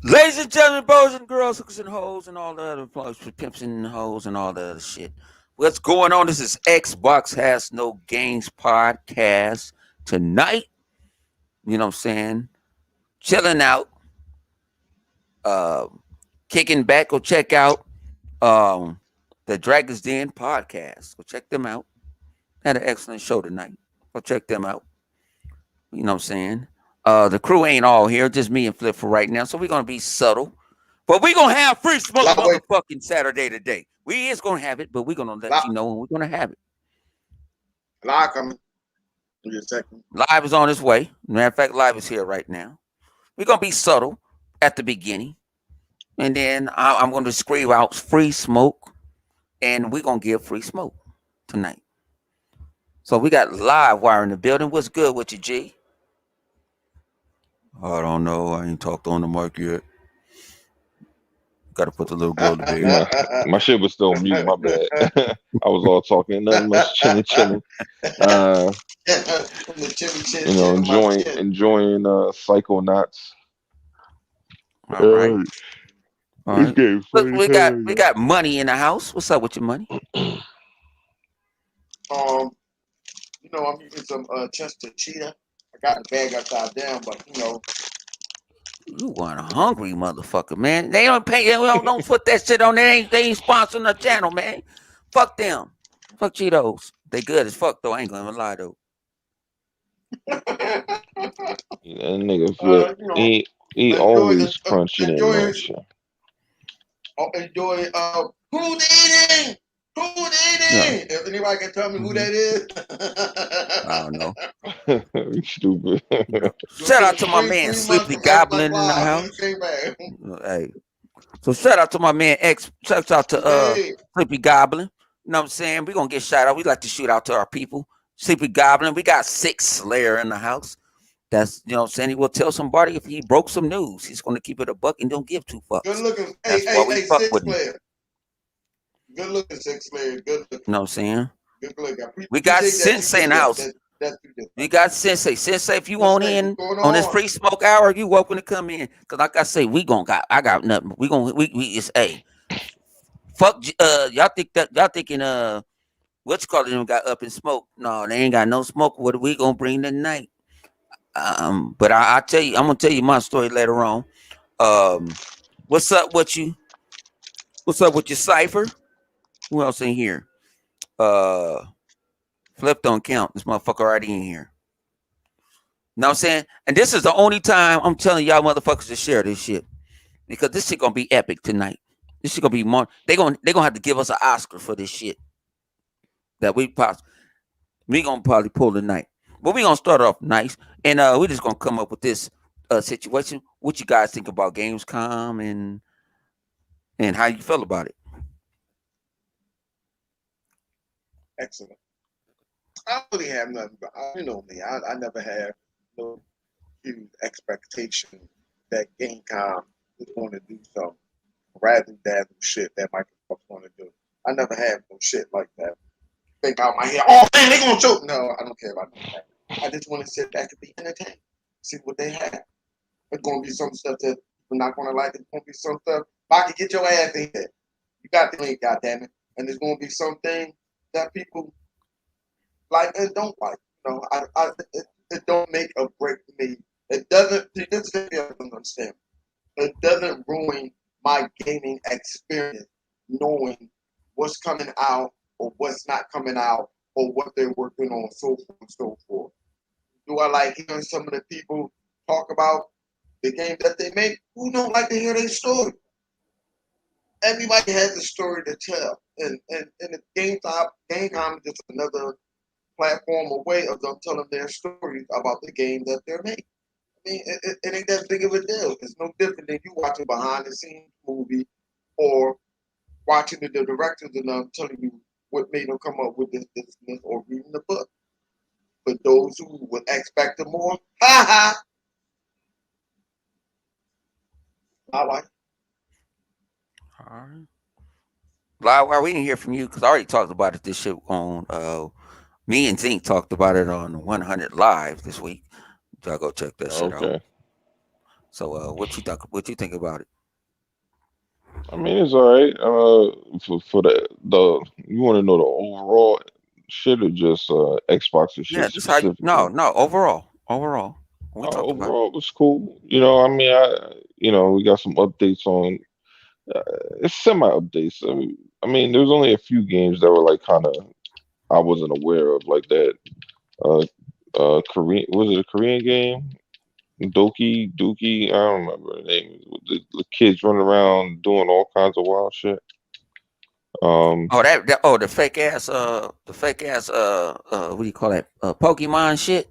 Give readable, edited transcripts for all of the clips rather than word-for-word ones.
Ladies and gentlemen, boys and girls, hookers and hoes, and all the other plugs for pimps and hoes and all the other shit. What's going on? This is Xbox Has No Games podcast tonight. You know what I'm saying? Chilling out, uh, kicking back. Go check out the Dragon's Den podcast. Go check them out. Had an excellent show tonight. Go check them out. You know what I'm saying? The crew ain't all here, just me and Flip for right now. So we're gonna be subtle. But we're gonna have free smoke Lightweight. motherfucking Saturday today. We is gonna have it, but we're gonna let you know when we're gonna have it. Live coming. Give me a second. Live is on its way. Matter of fact, live is here right now. We're gonna be subtle at the beginning. And then I'm gonna scream out free smoke. And we're gonna give free smoke tonight. So we got live wire in the building. What's good with you, G? I don't know. I ain't talked on the mic yet. Got to put the little girl to bed. My shit was still mute. My bad. I was all talking, nothing much, chilling. Enjoying Psychonauts. All right. All right. Look, we got money in the house. What's up with your money? I'm eating some Chester cheetah. I got the bag upside down, but You want a hungry motherfucker, man. They don't pay. Don't put that shit on there. They ain't sponsoring the channel, man. Fuck them. Fuck Cheetos. They good as fuck though. I ain't gonna lie though. That nigga Flip, he always crunching in motion. Enjoy food eating. Yeah. If anybody can tell me who that is, I don't know. Stupid. Shout out to my man Sleepy Goblin in the house. Hey. So shout out to my man X. Shout out to Sleepy Goblin. You know what I'm saying? We're gonna get shout out. We like to shoot out to our people. Sleepy Goblin. We got 6 Slayer in the house. That's, you know what I'm saying? He will tell somebody if he broke some news. He's gonna keep it a buck and don't give 2 fucks. Good looking. That's why we fuck with him. Good looking 6 Slayer. Good looking. You know what I'm saying? Good looking. We got Sensei in the house. We got Sensei. Sensei, if you want in on this free smoke hour, you welcome to come in. Cause like I say, I got nothing. We it's fuck y'all thinking what you call it got up in smoke. No, they ain't got no smoke. What are we gonna bring tonight? But I tell you, I'm gonna tell you my story later on. What's up with you? What's up with your cipher? Who else in here? Flip don't count. This motherfucker already in here. Know what I'm saying? And this is the only time I'm telling y'all motherfuckers to share this shit. Because this shit gonna be epic tonight. This shit gonna be more. They gonna have to give us an Oscar for this shit. That we gonna probably pull tonight. But we gonna start off nice. And we just gonna come up with this situation. What you guys think about Gamescom and how you feel about it? Excellent. I really have nothing, but you know me. I never have no huge expectation that Gamescom is going to do some rather than shit that Microsoft's going to do. I never have no shit like that. Think out my head, oh man, they gonna choke. No, I don't care about that. I just want to sit back and be entertained. See what they have. It's gonna be some stuff that we're not gonna like. It's gonna be some stuff. If I can get your ass in here, you got the link, goddammit. And there's gonna be something that people like and don't like. You know, it don't make or break me. It doesn't. This video doesn't understand. It doesn't ruin my gaming experience knowing what's coming out or what's not coming out or what they're working on, so forth and so forth. Do I like hearing some of the people talk about the game that they make? Who don't like to hear their story? Everybody has a story to tell, and the Gamescom is just another platform or way of them telling their stories about the game that they're making. I mean, it ain't that big of a deal. It's no different than you watching behind the scenes movie or watching the directors and them telling you what made them come up with this, or reading the book. But those who would expect more, ha ha. I like it. All right. Livewire, we didn't hear from you because I already talked about it. This shit on me and Zink talked about it on 100 Live this week. Y'all go check that shit out. So, what you think? What you think about it? I mean, it's all right. For the you want to know the overall shit or just Xbox and Yeah, shit this how you. No, specifically? no. Overall, we talked about. Overall, it was cool. I mean, we got some updates on. Uh, it's semi updates. I mean, there was only a few games that were like kind of I wasn't aware of, like that. Uh, Korean was it a Korean game? Doki Dookie, I don't remember the name. The kids running around doing all kinds of wild shit. Um, Oh, the fake ass what do you call that? Pokemon shit.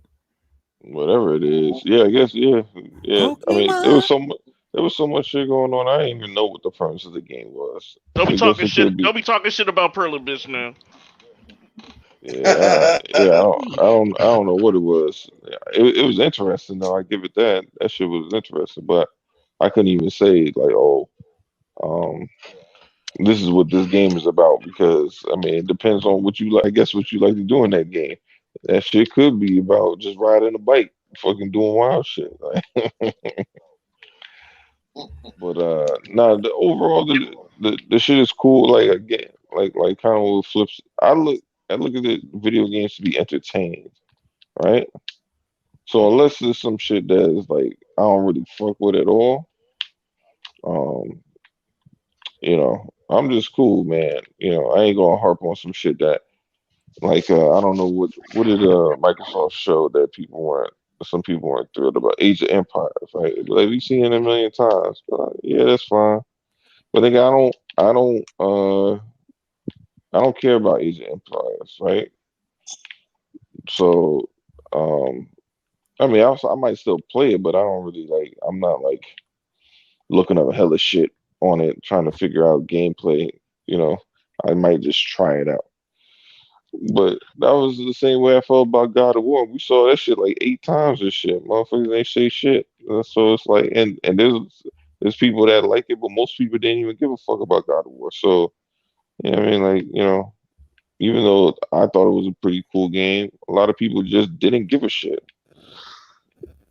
Whatever it is, yeah, I guess, yeah, yeah. I mean, Pokemon. there was so much shit going on. I didn't even know what the premise of the game was. Don't be I guess talking it shit. could be, Don't be talking shit about Pearl Abyss now. yeah, yeah. I don't know what it was. It was interesting though. I give it that. That shit was interesting, but I couldn't even say like, oh, um, this is what this game is about because I mean, it depends on what you like. I guess what you like to do in that game. That shit could be about just riding a bike, fucking doing wild shit. Like, but nah, the overall the shit is cool. Like again, like kind of what flips. I look at the video games to be entertained, right? So unless there's some shit that is like I don't really fuck with at all, um, I'm just cool, man. I ain't gonna harp on some shit that like I don't know what did Microsoft show that some people weren't thrilled about Age of Empires, right? Like we've seen it a million times. But, yeah, that's fine. But nigga, I don't care about Age of Empires, right? So um I mean I might still play it, but I don't really like I'm not like looking up hella shit on it, trying to figure out gameplay, you know. I might just try it out. But that was the same way I felt about God of War. We saw that shit like 8 times and shit. Motherfuckers ain't say shit. So it's like and there's people that like it, but most people didn't even give a fuck about God of War. So I mean like, even though I thought it was a pretty cool game, a lot of people just didn't give a shit.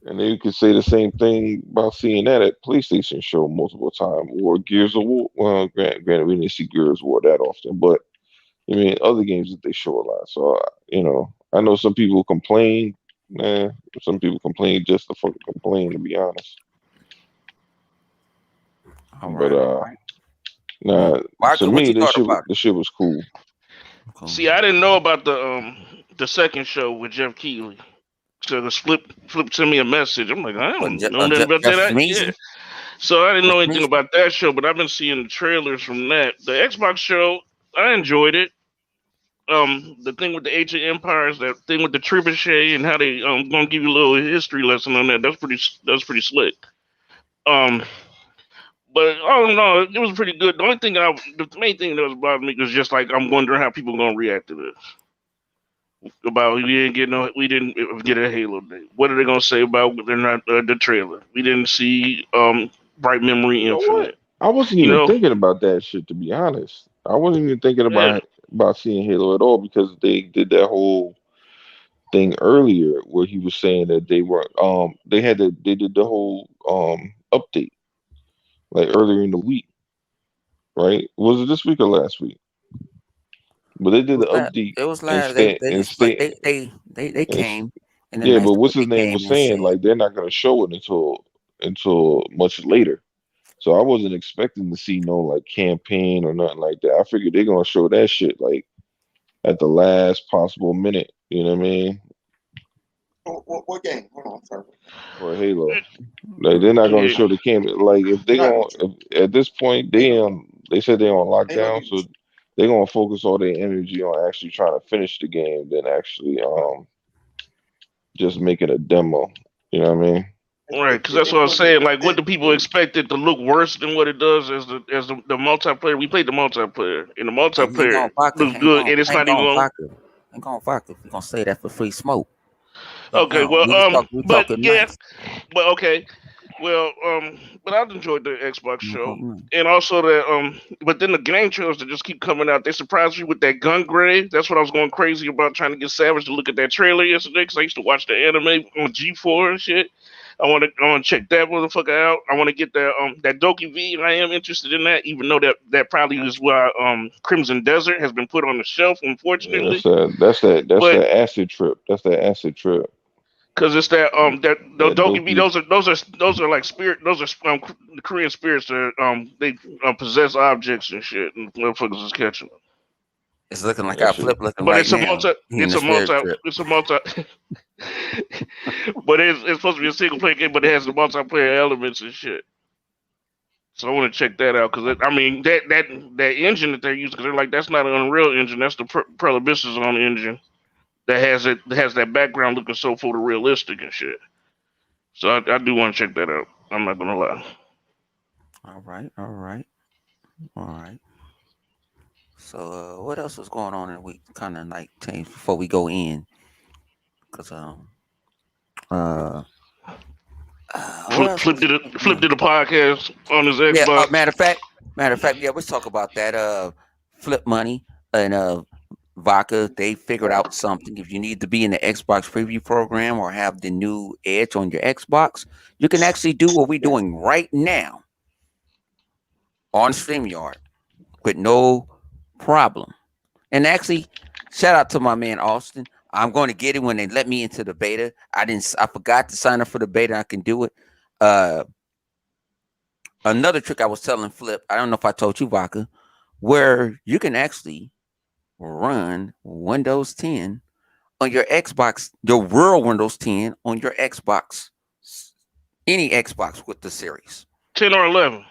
And then you could say the same thing about seeing that at PlayStation show multiple times or Gears of War. Well, granted, we didn't see Gears of War that often, but I mean, other games that they show a lot. So, I know some people complain. Some people complain just to fucking complain, to be honest. All But right, all right. nah, to Michael, what me, you thought about the shit was cool. it? Cool. See, I didn't know about the second show with Jeff Keighley. So the flip sent me a message. I'm like, I What? don't know nothing about that. Jeff Yeah. Smeezy? So I didn't Jeff know anything Smeezy? about that show, but I've been seeing the trailers from that. The Xbox show, I enjoyed it. The thing with the Ancient Empires, that thing with the trebuchet, and how they gonna give you a little history lesson on that. That's pretty slick. Um, but all in all, it was pretty good. The main thing that was bothering me was just like I'm wondering how people gonna react to this. About we didn't get a Halo day. What are they gonna say about they're not the trailer? We didn't see Bright Memory You know what? Infinite. I wasn't You even know, thinking about that shit, to be honest. I wasn't even thinking yeah. about seeing Halo at all because they did that whole thing earlier where he was saying that they did the whole update like earlier in the week, right? Was it this week or last week? But they It did the was last. update It was and last. stay They and explained. stay They and came, and then yeah, but that's what's what his they name came was and saying said. like they're not gonna show it until much later. So I wasn't expecting to see no like campaign or nothing like that. I figured they're gonna show that shit like at the last possible minute. You know what I mean? What game? Hold on, I'm sorry. For Halo. Like they're not gonna Yeah. show the camera. Like if they You're not gonna gonna at this point they said they're on Halo lockdown, so Reach. they're gonna focus all their energy on actually trying to finish the game than actually just making a demo. You know what I mean? Right, because that's what I was saying. Like, what do people expect it to look worse than what it does as the multiplayer? We played the multiplayer, and the Ain't multiplayer gonna fuck it. looks good, and it's Ain't not even gonna going. fuck it. Ain't gonna fuck it. We gonna say that for free smoke. But Okay, no, well, we but talking yeah, nice. but okay, well, but I enjoyed the Xbox We show, talking nice. and also but then the game trailers that just keep coming out. They surprised me with that gun grave. That's what I was going crazy about trying to get Savage to look at that trailer yesterday because I used to watch the anime on G4 and shit. I want to check that motherfucker out. I want to get that Doki V. I am interested in that, even though that probably is why Crimson Desert has been put on the shelf, Yeah, unfortunately. that's But that acid trip. That's that acid trip. because it's that the That Doki V, Doki. those are like spirit. Those are the Korean spirits that they possess objects and shit, and motherfuckers is catching them. It's looking like That our shit. flip looking But right now. He in it's the a spirit multi, trip. it's a multi. But it's supposed to be a single player game, but it has the multiplayer elements and shit. So I want to check that out because I mean that engine that they're using, because they're like that's not an Unreal engine, that's the Prohibition's on engine that has that background looking so photorealistic and shit. So I do want to check that out. I'm not gonna lie. All right, all right, all right. So what else was going on in the week? Kind of like change before we go in, because uh, what else was? Flip did a podcast on his Yeah. Xbox. Matter of fact, yeah. Let's talk about that. Flip Money and Vodka. They figured out something. If you need to be in the Xbox preview program or have the new Edge on your Xbox, you can actually do what we're doing right now on StreamYard with no problem. And actually, shout out to my man Austin. I'm going to get it when they let me into the beta. I forgot to sign up for the beta. I can do it. Another trick I was telling Flip, I don't know if I told you, Vodka, where you can actually run Windows 10 on your Xbox, your real Windows 10 on your Xbox, any Xbox with the series 10 or 11.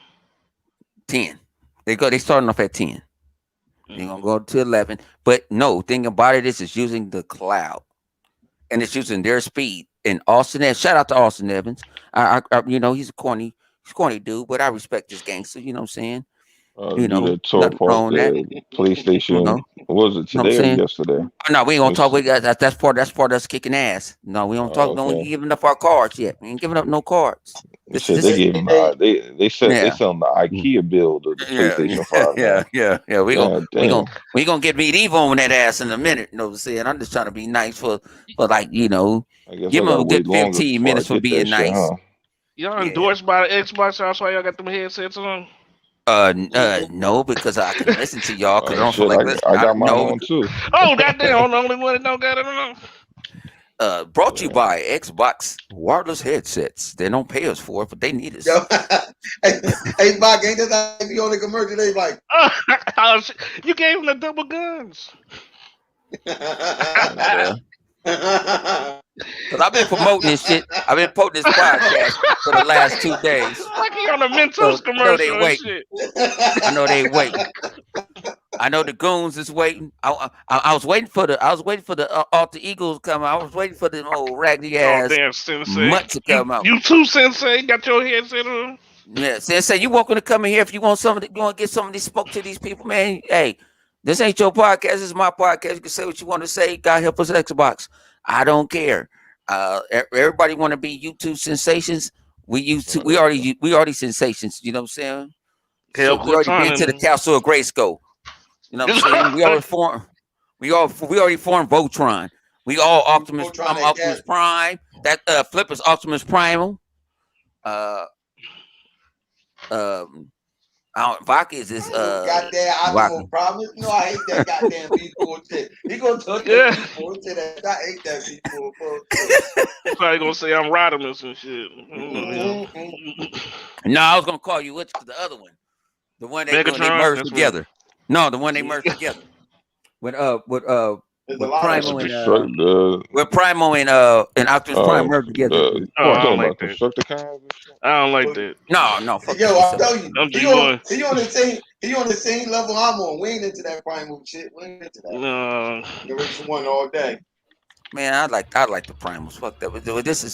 10. They starting off at 10. You're gonna go to 11, but no thing about it is it's using the cloud and it's using their speed. And Austin Evans, shout out to Austin Evans. You know, he's a corny dude, but I respect this gangster. You know what I'm saying? You Dude know, that tore nothing apart wrong with that. the You PlayStation. know, Was it what I'm today or saying? yesterday? Oh, no, we ain't gonna talk. It's, That's part. That's part of us kicking ass. No, we don't talk. Don't okay. giving up our cards yet. We ain't giving up no cards. They said they This. gave him they Yeah. selling the IKEA build of the Yeah, PlayStation 5 now. yeah. God damn. We gonna get medieval on that ass in a minute. You know what I'm saying? I'm just trying to be nice for like I guess give I him gotta a good wait longer 15 before I minutes for get that being shit, nice. huh? Y'all Yeah. endorsed by the Xbox, that's why y'all got them headsets on. No, because I can listen to y'all because I don't feel Shit, like listening. I got mine No, on too. Oh goddamn! I'm the only one that don't got it on. brought to you by Xbox wireless headsets. They don't pay us for it, but they need us. Yo, hey, Mike, ain't that like you on the commercial? They like, Oh, shit. You gave him the double guns. Yeah. Because I've been promoting this shit. I've been promoting this podcast for the last 2 days. Like he on the Mentos So, I know they commercial and waiting. shit. I know they waiting. I know the goons is waiting. I was waiting for the alter egos to come out. I was waiting for the old raggedy Oh ass damn, Sensei! mutt to come out. You too, Sensei. Got your headset on. Yeah, say you welcome to come in here if you want somebody. You want to get somebody spoke to these people, man. Hey, this ain't your podcast. This is my podcast. You can say what you want to say. God help us, Xbox. I don't care. Everybody want to be YouTube sensations. We already sensations. You know what I'm saying? Hell, So we already been to the Castle of Grayskull. You know what I'm saying? We already formed. We already formed Voltron. We all Optimus. I'm Optimus Prime. That Flip is Optimus Primal. Vodka is this goddamn Optimus Prime. You know I hate that goddamn people shit. He gonna touch that people shit. I hate that people shit. He's probably gonna say I'm Rodimus and shit. No, I was gonna call you which the other one, the one they merged together. No, the one they merged together with Primo and with Primo and Optimus Prime merged together. I don't like that. Constructicons and shit? I don't like that. No. Yo, I tell you, he on the same level I'm on. We ain't into that Primal shit. We ain't into that. No. The rich one all day. Man, I like the Primals. Fuck that.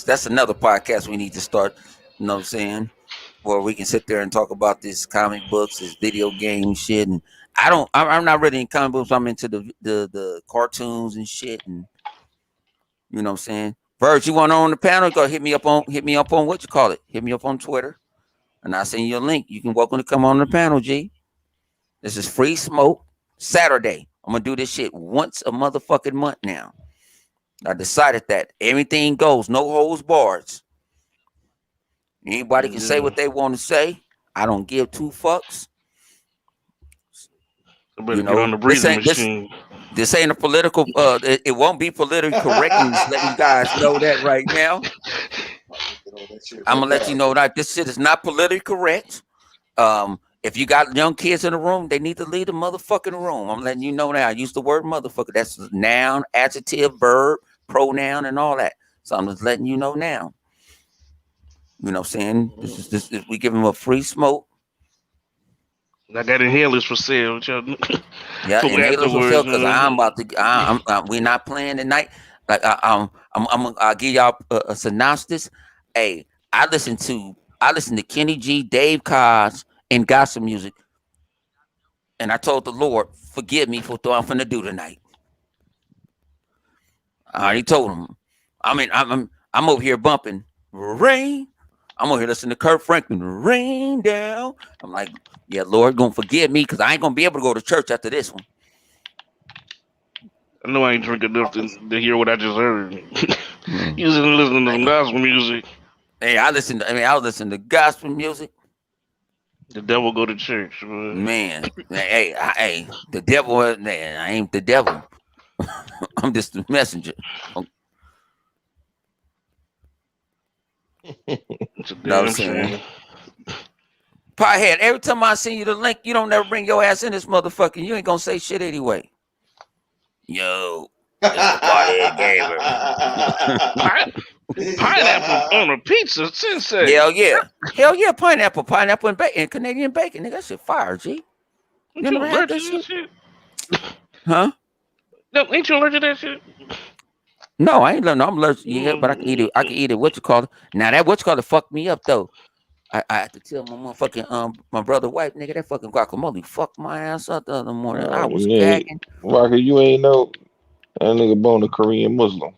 That's another podcast we need to start. You know what I'm saying? Where we can sit there and talk about this comic books, this video game shit, and I'm not really in comic books. I'm into the cartoons and shit, and you know what I'm saying. Verge, you want on the panel? Go hit me up on what you call it. Hit me up on Twitter, and I'll send you a link. You can welcome to come on the panel, G. This is free smoke Saturday. I'm gonna do this shit once a motherfucking month now. I decided that everything goes, no holds bars. Anybody can say what they want to say. I don't give two fucks. I better get on the breathing machine. This ain't a political. It won't be politically correct. I'm just letting you guys know that right now. I'm gonna let you know that this shit is not politically correct. If you got young kids in the room, they need to leave the motherfucking room. I'm letting you know now. I use the word motherfucker. That's noun, adjective, verb, pronoun, and all that. So I'm just letting you know now. You know what I'm saying? This is we give them a free smoke. I got inhalers for sale. Yeah, inhalers for sale because I'm about to. We're not playing tonight. Like I'll give y'all a synopsis. Hey, I listen to Kenny G, Dave Coz, and gospel music, and I told the Lord, forgive me for what I'm finna do tonight. I already told him. I mean, I'm over here bumping rain. I'm over here listening to Kurt Franklin, rain down. I'm like, yeah, Lord, gonna forgive me because I ain't gonna be able to go to church after this one. I know I ain't drinking enough to hear what I just heard. You listening to some gospel music. Hey, I listen to gospel music. The devil go to church, man. Hey, the devil, man, I ain't the devil. I'm just the messenger. It's a damn shame. Pothead, every time I send you the link, you don't never bring your ass in this motherfucker. You ain't gonna say shit anyway. Yo, it's the Pothead Gamer. Pineapple on a pizza, sensei. Hell yeah, pineapple and bacon, Canadian bacon. Nigga, that shit fire, G. You never had that shit? Huh? No, ain't you allergic to that shit? No, I ain't. No, I'm allergic. Yeah, but I can eat it. I can eat it. What you call it? Now that what you call it fucked me up though. I had to tell my motherfucking my brother wife, nigga, that fucking guacamole fucked my ass up the other morning. I was gagging. Rocker, you ain't know that nigga born a Korean Muslim.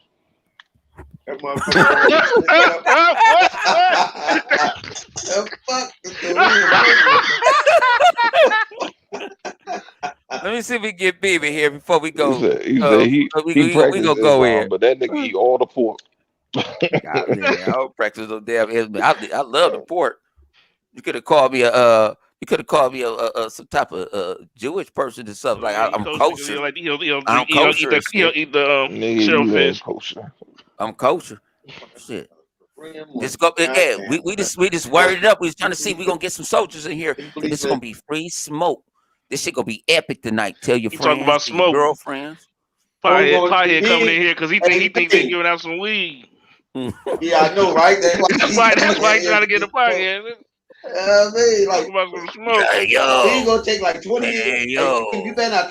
That Let me see if we get Beaver here before we go. He practiced Islam, but that nigga eat all the pork. I don't practice no damn Islam. I love the pork. You could have called me some type of Jewish person or something. Like I'm kosher. I'm kosher. He'll eat the shellfish. I'm kosher. Shit. This go. Yeah, we just wired it up. We was trying to see if we gonna get some soldiers in here. This is gonna be free smoke. This shit gonna be epic tonight. Tell your friends, talking about smoke, girlfriends. Pothead coming in here because he think they giving out some weed. Yeah, I know, right? That's why he trying to get a pothead. Like, about some smoke. He gonna take like 20 years. You better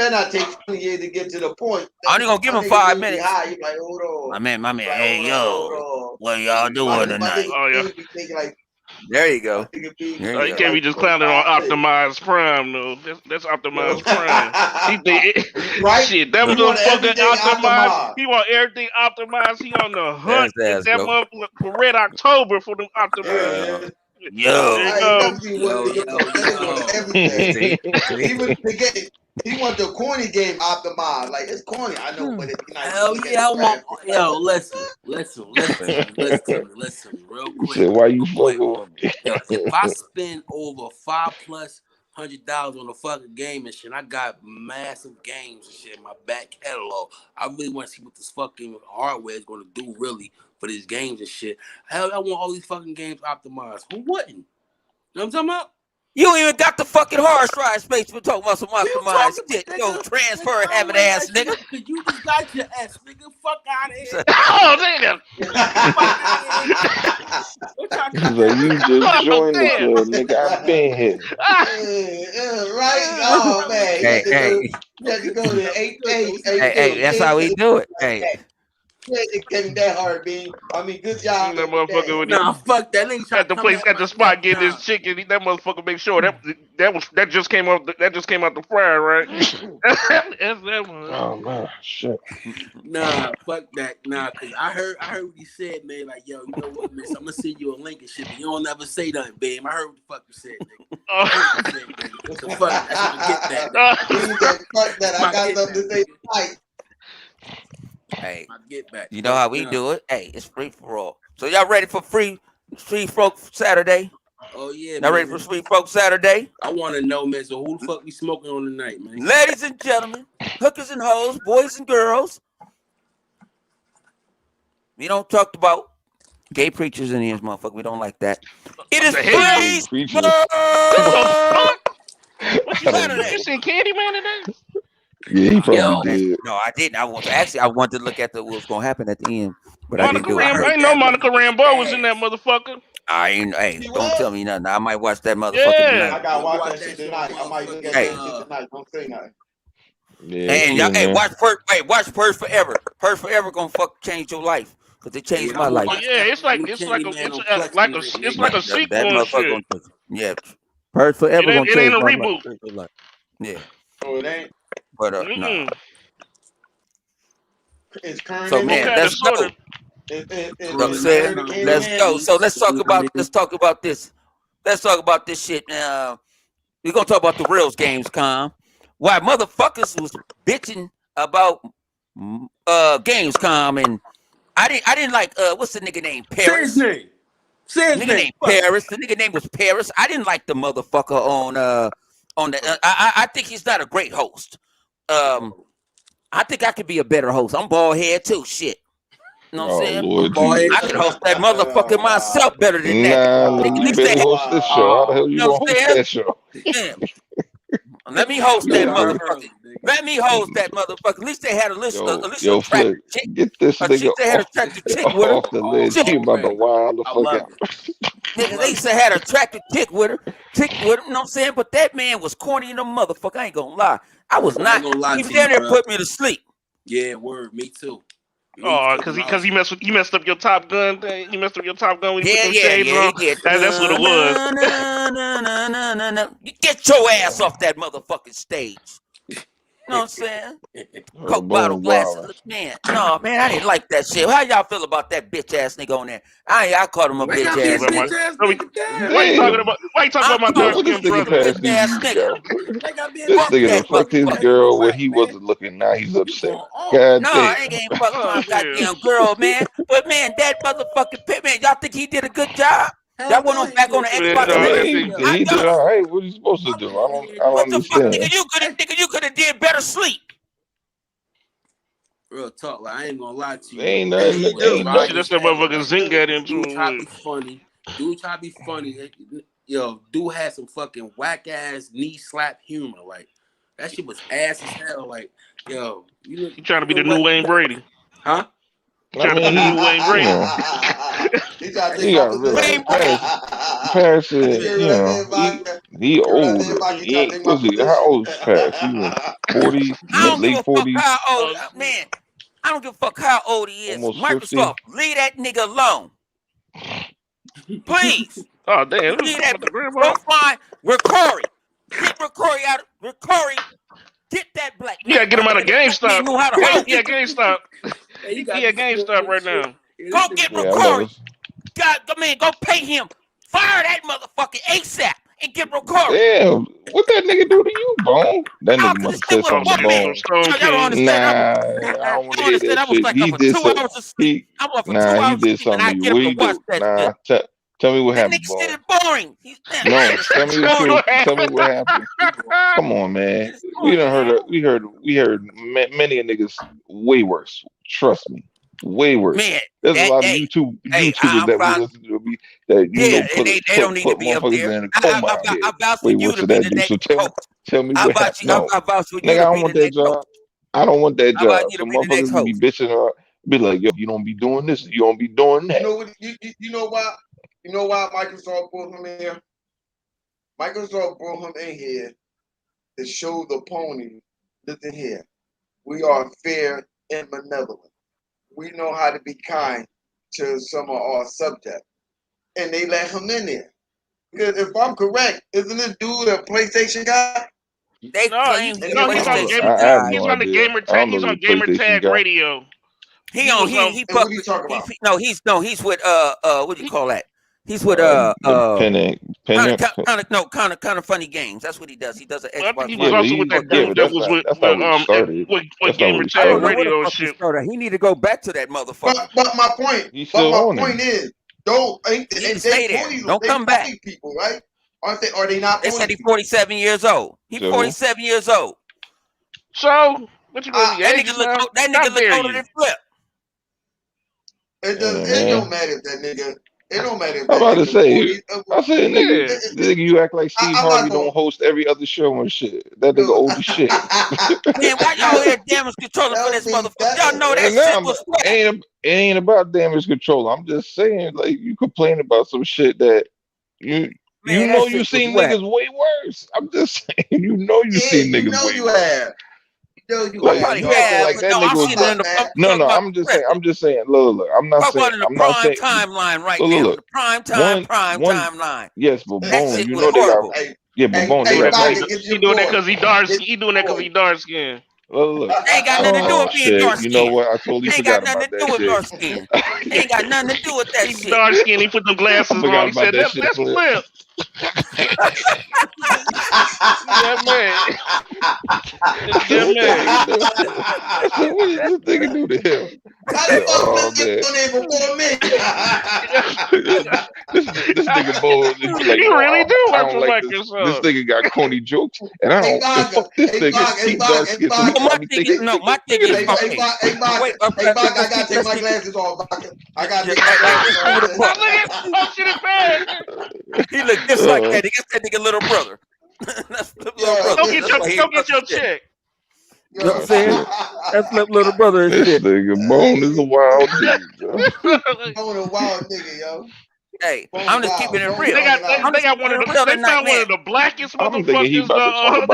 not take 20 years to get to the point. I'm only gonna give him 5 minutes. You like, hold on. My man. Like, hey, yo, what y'all doing tonight? Oh yeah. There you go. You can't be just clowning on Optimized Prime, though. That's Optimized Prime. Right? Shit, that motherfucker optimized. He want everything optimized. He on the hunt. Get that motherfucker for Red October for them optimized. He want the corny game optimized. Like, it's corny. I know, but it's nice. Hell yeah, yo, listen, real quick. Said, why you fucking with me? If I spend over $500+ on a fucking game and shit, I got massive games and shit in my back catalog. I really want to see what this fucking hardware is going to do really for these games and shit. Hell, I want all these fucking games optimized. Who wouldn't? You know what I'm talking about? You ain't even got the fucking hard drive space for talking about some optimized shit. Yo, transfer having ass nigga. You just got your ass, nigga. Fuck out of here. Oh, damn. You just joined the club, nigga. I've been here. Right? Oh, man. Hey. You have to go to 8. Hey, that's how we do it. Hey. It came that hard, B. I mean, good job. That motherfucker with fuck that nigga at the place at the spot getting this chicken. That motherfucker make sure that just came out the fryer, right? That's that one. Oh man, shit. Nah, fuck that. Nah, cause I heard what he said, man. Like, yo, you know what, miss? I'm gonna send you a link and shit, but you don't never say nothing, babe. I heard what the fuck you said, nigga. So fuck, that's what I get that. Fuck that. I got something to say tonight. Hey, I get back. You know how we do it. Hey, it's free for all. So y'all ready for free Street Folk Saturday. Oh yeah, Now ready man. for Street Folk Saturday? I want to know, man. So who the fuck we smoking on tonight, man? Ladies and gentlemen, hookers and hoes, boys and girls. We don't talk about gay preachers in here, motherfucker. We don't like that. It is Gay Praise preachers. What you said? You seen Candyman today? Yeah, he probably Yo. did. No, I didn't. I wanted to look at what was gonna happen at the end, but I didn't Monica do it. Rambeau. I ain't know Monica Rambeau was in that motherfucker. I ain't. Hey, You don't what? tell me nothing. I might watch that motherfucker Yeah. I tonight. gotta watch Watch that shit that tonight. shit, I might look at Hey. that shit tonight. Don't say nothing. Yeah, And he y'all, in hey, there. watch Purge Forever. Purge Forever gonna change your life because it changed Yeah, my I'm life. gonna Yeah, it's like New it's like a Candyman it's on a, Plex like a tonight, it's nigga. like a That sequel and motherfucker shit. gonna change. Yeah, Purge Forever gonna It change ain't a my reboot. life. Yeah, Oh, it ain't. but no. Mm-mm. It's current So in What man, here. kind of let's go. soda? Know what I'm saying? Let's go. So let's talk about this. Let's talk about this shit now. We're gonna talk about the reals Gamescom. Why motherfuckers was bitching about Gamescom, and I didn't like what's the nigga name? Say his Paris. name. Say his Nigga name. named Paris. The nigga name was Paris. I didn't like the motherfucker on the. I think he's not a great host. I think I could be a better host. I'm bald head too. Shit. You know what I'm Oh saying? Lord Boy, Jesus. I could host that motherfucker myself better than that. Nah, Nigga, nigga, at you least they better had, host this show. How the hell you you know gonna what I'm host saying? that show? Yeah. Let me host that motherfucker. Let me host that motherfucker. At least they had a list, at least Yo, attractive Flick, chick. get this At least nigga they had an attractive chick with her. off the ledge. Shit. He about to wild the I fuck love out. Nigga, they used to have an attractive chick with her. You know what I'm saying? But that man was corny in the motherfucker. I ain't gonna lie. I was I not. ain't gonna lie He to was down you, there bro. put me to sleep. Yeah, word. Me too. Oh, because he messed up your Top Gun thing. He messed up your Top Gun when he put them Yeah, shades he on. did. That's what it was. You get your ass off that motherfucking stage. You know what I'm saying? Coke bottle Boom, glasses. wild. Man, no, man, I didn't like that shit. How y'all feel about that bitch ass nigga on there? I called him a Wake bitch up, ass this Why nigga. bitch ass no, nigga. Damn. why you talking Damn. about? Why you talking I about my called dark What him this skinned nigga brother? a past bitch these ass nigga. yo? Wake up, This Fuck nigga that done fucked his motherfucker. girl when Whack, he man. wasn't looking. Now he's You upset. going off. God No, damn. I ain't getting fucked Oh my shit! goddamn girl, man. But man, that motherfucking pit man, y'all think he did a good job? Y'all Hell went yeah, on he back on did the a Yeah, good Xbox I job. no, nigga. mean, Yo, I he did don't. all right. What are you supposed to do? I don't What the fuck, understand. nigga? You could have did better sleep. real talk. Like, I ain't gonna lie to you. Ain't Dude nothing. was Ain't dry shit. nothing. as That's that hell. motherfucking Like, zinc got into dude try to him be with. funny. Dude try to be funny. Yo, dude had some fucking whack ass knee slap humor. Like, that shit was ass as hell. Like, yo, He trying to be know the new what? Wayne Brady. Huh? He I trying to be mean, the new Wayne you Brady. know, He tried to take you my gotta realize position. Wayne Brady. Paris You is, hear you what I know, mean, Mike? he You hear what I mean, older. Mike? He He tried to ain't. take my What's he? How position. old is Paris? He in 40s, I don't give late a fuck 40s, how old, Oh, man. I don't give a fuck how old he is. almost 50. Microsoft, leave that nigga alone, please. oh damn! We was Leave talking that. about the grandma. Go find Ricori. Get Ricori out. Ricori, get that black You man. gotta get him out of That black man GameStop. know how to hold. Yeah, GameStop. Hey, you got He at me scared GameStop and right shit. now. Yeah, Go this get nigga- Yeah, I'm about Ricori. to. Go pay him. Fire that motherfucker ASAP and get Ricori. Damn, what that nigga do to you, Bone? That Oh, nigga cause must this have shit said was Oh something to shit! man. So Bone. Stone Y'all don't King. understand. Nah, I don't want to hear that I was shit. like up He for did 2 so. hours of sleep. I'm up for 2 He hours of did sleep and something I to you. get up What to he watch do? that Nah, shit. tell me what That happened, nigga shit Bone. is boring. Man, I No, tell understand me the the story. truth. Tell me what happened. Come on, man. It's We boring, done heard. man. We heard many a niggas way worse. Trust me, way worse. Man, There's a that lot of hey, YouTubers I'm that we fine. listen to be that Yeah, and put they don't need to put be up motherfuckers there. in a coma out I here. vouch for Way you worse to than be that the dude. So next host. tell me what happened. No, I vouch for you nigga, to I don't be want the that next host. job. I don't want that I vouch job. you So to be the next motherfuckers be host. bitching her, be like, yo, you don't be doing this, you don't be doing You that. know what? You know why? You know why Microsoft brought him in here? Microsoft brought him in here to show the pony. Listen here, we are fair and benevolent. We know how to be kind to some of our subjects, and they let him in there. Because if I'm correct, isn't this dude a PlayStation guy? They No, claim he's And a he no, he's talking on about, PlayStation gamer. I have guy. He's no on the idea. gamer I tag. don't know He's the on gamer PlayStation tag guy. radio. He was and what are you talking about? He's with what do you call that? He's with The kind of funny games. That's what he does. He does an I think he Xbox was yeah, Live. but also with that dude but that was that's not where he started. with That's not where gamer he I don't tag know started. where the radio and fuck he shit. started. He need to go back to that motherfucker. But my point, He's still on there. is, Don't ain't You need to they stay there. pony, Don't they come back. pony people, right? Aren't they? Are they not? They Pony said he's people? 47 years old. He's So, 47 years old. So what you gonna That age nigga look now? that How nigga look dare older you? than Flip. It yeah, does. It man. don't matter if that nigga. It don't matter if I'm that about to nigga say, 40. I said, nigga, Yeah. nigga, you act like Steve I'm Harvey not don't host every other show and shit. That nigga gonna. old as shit. Man, why y'all here damage controlling for Tell this me motherfucker? Y'all know that And shit now, was whack. it ain't about damage control. I'm just saying, like, you complain about some shit that you Man, know that you shit was seen whack. niggas way worse. I'm just saying, you know you Yeah, seen you niggas know way you worse. have. You know you I Like have. probably you acting have, like but that no, nigga I'm was seeing the it in the I'm no, talking no. about I'm the just saying. present. I'm just saying. Look. I'm not Talk saying. about in the I'm not prime saying. timeline right Look, now. look. The prime One. timeline. Yes, but That Bone. shit You was know they got. horrible. Hey, Yeah, but hey, Bone. They Doing hey, got that right. because Bogger, get he your doing that boy. because he dark. Get He doing that your because boy. he dark skin. Look. Ain't got nothing to do Oh with being shit! dark You know skinned. what? I totally Ain't got forgot nothing about to that do with shit. dark skin. Ain't got nothing to do with that He shit. dark skin. He put them I glasses on. forgot He about said that shit, that's Flip. Flip. He got mad. I Nigga said, got what this mad. nigga do? I said, what did this nigga do to him? I How the said, fuck oh Flip man, get on there before me? this nigga Bo, he be like, He yo, really do I work don't for like this. This Microsoft. nigga got corny jokes, and I Hey, don't. And Bogger. fuck this Hey, nigga. Bogger. Hey, He's Bogger. dark Hey, skinned, so he No, Bogger. my probably thing think is he no, think my this thing nigga is the Hey, man. hey, okay. Bogger. Hey, Bogger. Wait, Hey, Bogger. I let's gotta keep take let's my keep glasses off, Bogger. I gotta take my let's glasses just keep off. it a Oh, buck. look at oh shit is bad. He look just like Uh, that. He got that nigga little brother. That's Flip little Yeah. Go brother. get That's your why he go dark get as your shit. check. You know what I'm Yeah. saying? shit. That's Flip little brother and This shit. nigga Bone is a wild dude, bro. Bone a wild nigga, yo. Hey, Bone I'm just keeping wild. it Bone real. coming I'm They out. just got keeping one of it the real they tonight, found one man. of the blackest I'm thinking he motherfuckers about to talk one of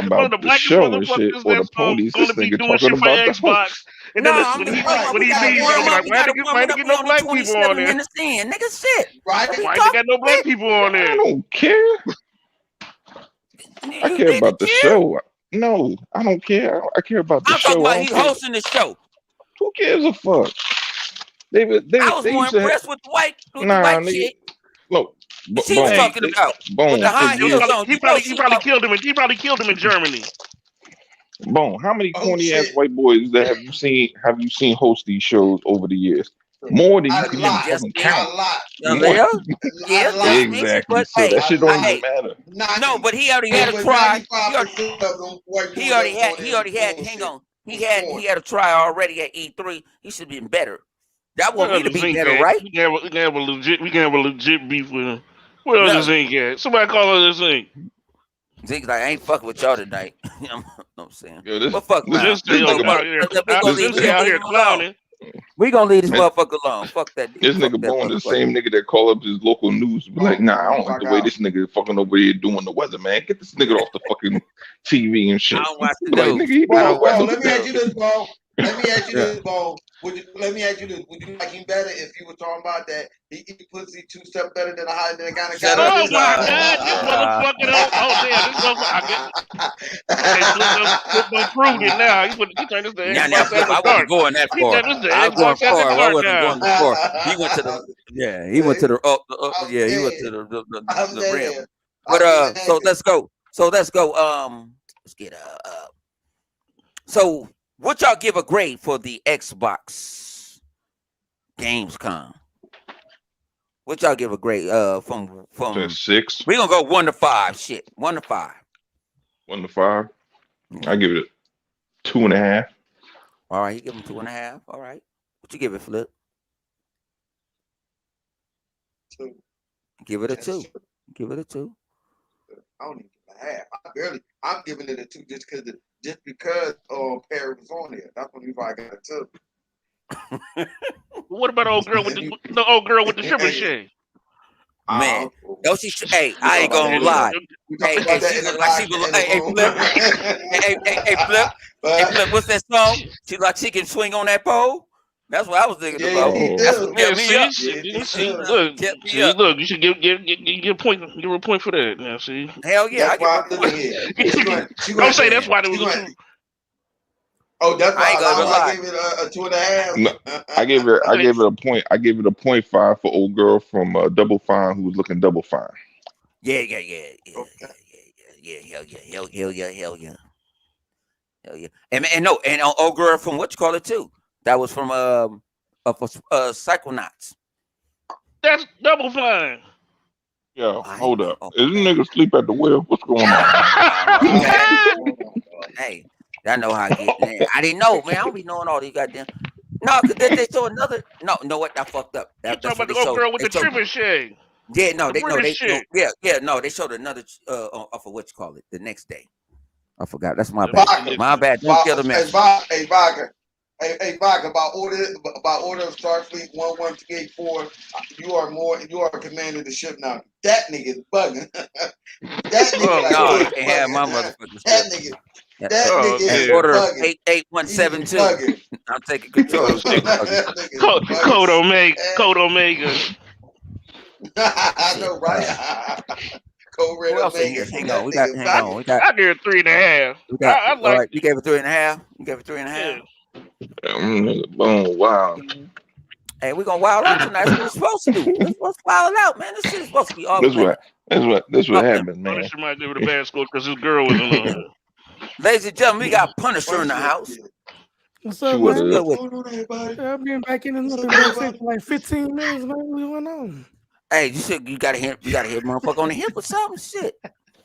about the the blackest show and shit motherfuckers or the that's ponies. gonna This be nigga doing talking shit for about the Xbox. host. And then No, I'm when just he talking Right. about when we he gotta leaves, you're warm gonna be up. like, We gotta why warm had it to up. get We no on the black people on 27 there? minutes in. Nigga shit. Right. What are you Why they talking got no black about? people on I there? don't care. I You care need to about the cheer. show. No, I don't care. I care about the I'm talking show. I about don't he care. hosting the show. Who gives a fuck? I was They more used to have, impressed with the nah, white nigga. chick Look, that she was Bone. Hey, talking They about with the Bone for high heels years. on. You know he she probably killed him he probably killed him in Germany. Bone. How many Oh corny ass shit. white boys that have you seen? Have you seen host these shows over the years? More than you A can even lot. just fucking me. A count. lot. More. Leah. A Yeah, just lot. me. Exactly. But So hey, that shit A don't lot. even hey, matter. no, but he already had a Over try. 95% of them white boys that was on He there was already had. Hang bullshit. on. Was He porn. had a try already at E3. He should have been better. That want Where me to the be Zinc better, at? right? We can have a legit beef with him. Where the No. Zinc at? Somebody call her the Zinc. Zig's like, I ain't fucking with y'all tonight. You know what I'm saying? Yo, But fuck Zinc around. stay So nigga out here. Zinc we stay gonna out leave here him alone. clowning. We gonna leave this this, motherfucker alone. Fuck that. this Fuck nigga that Bone, the motherfucker. same nigga that call up his local news, be like, Oh, nah, I don't like fuck the way out. this nigga fucking over here doing the weather, man. Get this nigga off the fucking TV and I shit. don't watch the Be like, nigga, news. he I doing the don't watch weather. Bro, the What let me the ask hell? you this, bro. Let me ask you Yeah. this, bro. Let me ask you this. Would you like him better if you were talking about that he eat pussy 2 steps better than a high than a guy that Shut got up. Oh it? my God! This motherfucker don't. Oh damn! This motherfucker. I guess. Okay, Flip don't prove it now. He turned this to Now, Xbox Flip, After I wasn't Dark. going that He far. turned this to I was going Xbox After far. I Dark wasn't now. going that far. He went to the he went to the I'm yeah, he went dead. to I'm the rim. dead. But I'm so dead. let's go. Let's get so what y'all give a grade for the Xbox Gamescom? What y'all give a grade from To 6, we're gonna go 1 to 5. Shit. 1 to 5. 1 to 5. Yeah. I give it a 2.5. All right, you give him 2.5. All right. What you give it, Flip? Two. Give it a Yes, 2. sir. Give it a 2. I don't even give a half. I'm giving it a 2 just because Perry was on there. That's when I got a 2. What about the old girl with the old girl with the trebuchet? Man, don't she? Hey, We I talk ain't about that gonna in lie. the we talk about that She in the look like she podcast was. in the Hey, room. Flip. Hey, Flip. Hey, Flip. What's that song? She like she can swing on that pole. That's what I was thinking Yeah, about. he That's Oh, what do. Yeah, kept me up. Yeah, he do. Kept me up. look. You should give a point. Give her a point for that. Now, see. Hell yeah, I That's give her why a look at point. here. She Don't going say that's Man, why there she was a going two. oh that's I why ain't gonna even I lie. gave it a 2.5. no. I gave it Okay, a point. I gave it a 0.5 for old girl from Double Fine who was looking double fine. Yeah. Okay. Hell yeah. Hell yeah. And no, and old girl from what you call it too. That was from Psychonauts. That's double fine. Yo, I hold know. up. Oh, Is this man. nigga sleep at the wheel? What's going on? Hey, I know how I get. Man. I didn't know, man. I don't be knowing all these goddamn. No, because they showed another. No, you know what? I fucked up. You talking That's about what the they old showed. girl with They the showed. trebuchet? Yeah, no, The they no, British they no, chick. yeah, no, they showed another off of what you call it the next day. I forgot. That's my That bad. makes a Vodka. My difference. bad. Don't kill the Hey, messenger. Vodka. Hey, Vodka, about order of Starfleet 11384. You are commanding the ship now. That nigga is bugging. That nigga Oh right No, there you is god. can't have my bugging. motherfucking That ship. nigga, And, that Oh nigga and is damn. order of bugging. He's 88172. bugging. I'm taking control of Oh, this shit. motherfucker. That nigga is bugging. Code Omega. And- Code Omega. I Shit. know, right? Code Red Who else in Omega. here? Hang That on. We got. nigga Hang on. bugging. We got. I give it 3.5. We got. I All liked right. You it. gave it 3.5. You gave it 3.5. Yeah. Nigga, boom, wow. Hey, we're gonna wild out tonight. That's what we're supposed to do. We're supposed to wild out, man. This shit is supposed to be off This limits. what Off limits. happened, man. Punisher might give it a bad score because his girl wasn't on here. Ladies and gentlemen, we got Punisher in the Punisher, house. yeah. What's She up, would What's man? good have. with What's going on, everybody? I've been back in What's another up, backstage everybody? for like 15 minutes, man. What's going on? Hey, you gotta hit motherfucker on the hip or something. Shit.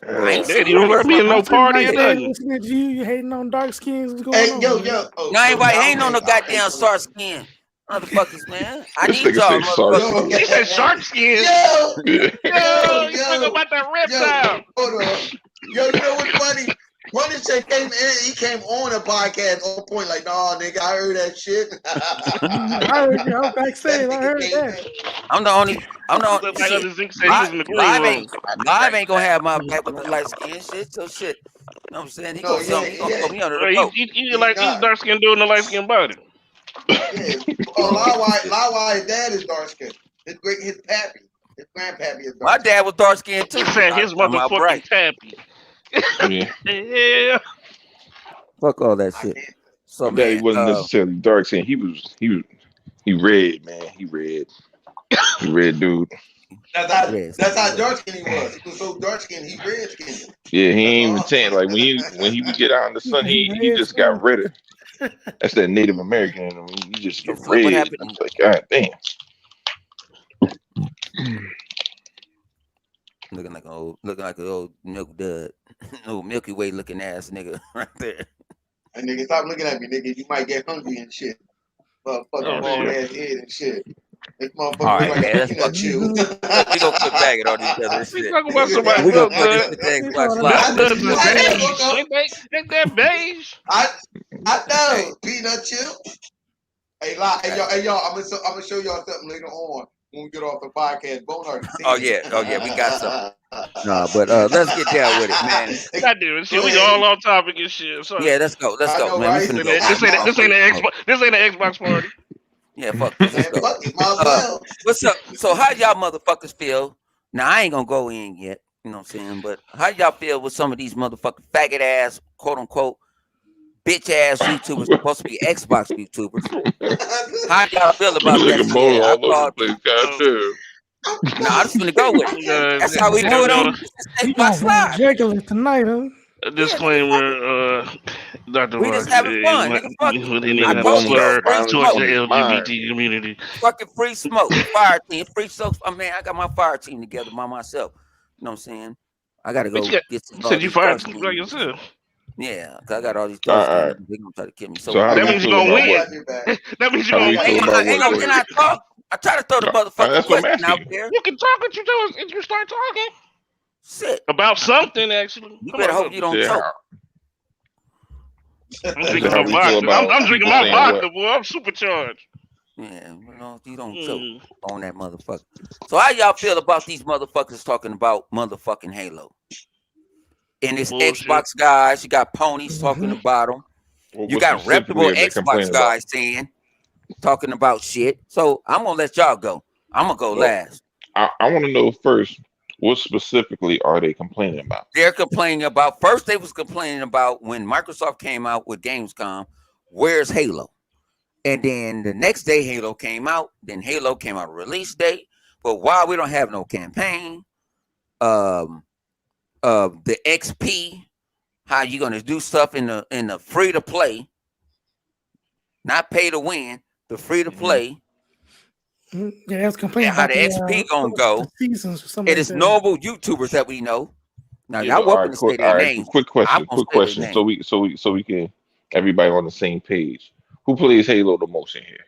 I ain't Daddy, seen you don't you. gotta be in no I'm sitting party or backstage nothing. listening to you. You hating on dark skins. What's going Hey, on, yo. man? Oh, Y'all ain't right. I Ain't don't on no hate. I hate goddamn on star them. skin. Motherfuckers, man. I This need nigga y'all say shark motherfuckers. skin. He said shark skin. Yo, Yeah. Yo, you talking yo, about that yo, reptile. hold on. Yo, you know what's funny? Punisher came in, he came on a podcast on point, like, nah, nigga, I heard that shit. I heard you. I was That backstage. I nigga heard came that. in. I'm the only Look like shit. other Zink said he was in the green room. Live ain't gonna have my back with the light skin shit. So shit. You know what I'm saying? He No, gonna yeah, throw me under the Right, boat. he's dark skinned dude in a light skinned body. Yeah. Lawwise, his dad is dark skinned. His pappy, his grandpappy is My dark skinned. dad was dark skinned He too. said his I'm out bright. motherfucking pappy. Yeah. Yeah. Fuck all that I shit. can't. So My daddy man, wasn't necessarily dark skin. He red, man. He red. He red dude. yes. That's how dark skinned he was. He was so dark skinned, he red skinned. Yeah, he That's ain't all even I'm tan. saying. Like when he would get out in the sun, he Red just got skin. redder. That's that Native American in him. He just You the flip, what red. happened? I'm like, God damn. Looking like an old milk dud. No Milky Way looking ass nigga right there. And nigga, stop looking at me, nigga. You might get hungry and shit. Motherfucking Oh, bald shit. ass head and shit. This motherfucker All look right, like man. a Let's peanut fuck. chew. We gonna quit bagging on each other and We shit. talking about Nigga, somebody's We gonna milk put this duds. shit to They Xbox call it Live. Milk duds is I know, beige. Coco. Ain't that beige? I know. Hey. Peanut chip. Hey, y'all. I'm gonna show y'all something later on when we get off the podcast. Bonehart. Oh yeah, we got something. No, but let's get down with it, man. God damn it, shit. Go We ahead. all on topic and shit. So Yeah, let's go, I know, man. We right? finna this go. ain't this ain't an Xbox. This ain't an Xbox party. Yeah, fuck this. Let's Man, go. fuck it. Might as well. What's up? So how y'all motherfuckers feel? Now I ain't gonna go in yet, you know what I'm saying? But how y'all feel with some of these motherfucking faggot ass, quote unquote, bitch ass YouTubers supposed to be Xbox YouTubers? How y'all feel about that Nigga shit? bone I all over called. the place. God damn. No, I'm just gonna go with it. That's how we do it on You Xbox gonna have Live. regular tonight, huh? A Yeah, nigga, fuck it. disclaimer, Dr. We just Rock having is fun, not nigga. Fuck it. with any I Nigga kind of told bone you got it's slur free violence smoke. towards on the his mind. LGBT community. Fucking free smoke. Fire team, free smoke. I mean, I got my fire team together by myself. You know what I'm saying? I gotta But go get you all said you these fired dark by skin. yourself. Yeah, cause I got all these All dark right, all skin. right. They're gonna try to kill me. So So how do That we means you're feel gonna about I win. what? got your back. That means you're How do gonna we feel win. about hang what? on, can I talk? I try to throw the motherfucking That's what I'm question out asking. there. You can talk what you do if you start talking Shit. about something. Actually, You come better on, hope look. you You don't said choke. I'm you said drinking how my we feel vodka. about I'm drinking people my saying what? vodka, boy. I'm supercharged. Yeah, you don't choke Mm. on that motherfucker. So how y'all feel about these motherfuckers talking about motherfucking Halo? And it's Bullshit. Xbox guys, you got ponies talking about them. You What got reputable specifically are they Xbox complaining about? guys talking about shit. So I'm gonna let y'all go. I'm gonna go Well, last. I want to know first, what specifically are they complaining about? They're complaining about first. They was complaining about when Microsoft came out with Gamescom. Where's Halo? And then the next day, Halo came out. Then Halo came out release date. But why we don't have no campaign? The XP. How you gonna do stuff in the free to play, not pay to win, the free to play. Yeah, they was complaining and how about the XP gonna the go. seasons or something It like is that. normal YouTubers that we know. Now Yeah. y'all So all welcome right, to say their all right. names. Quick I question. won't Quick say their question. name. So we can everybody on the same page. Who plays Halo the most in here?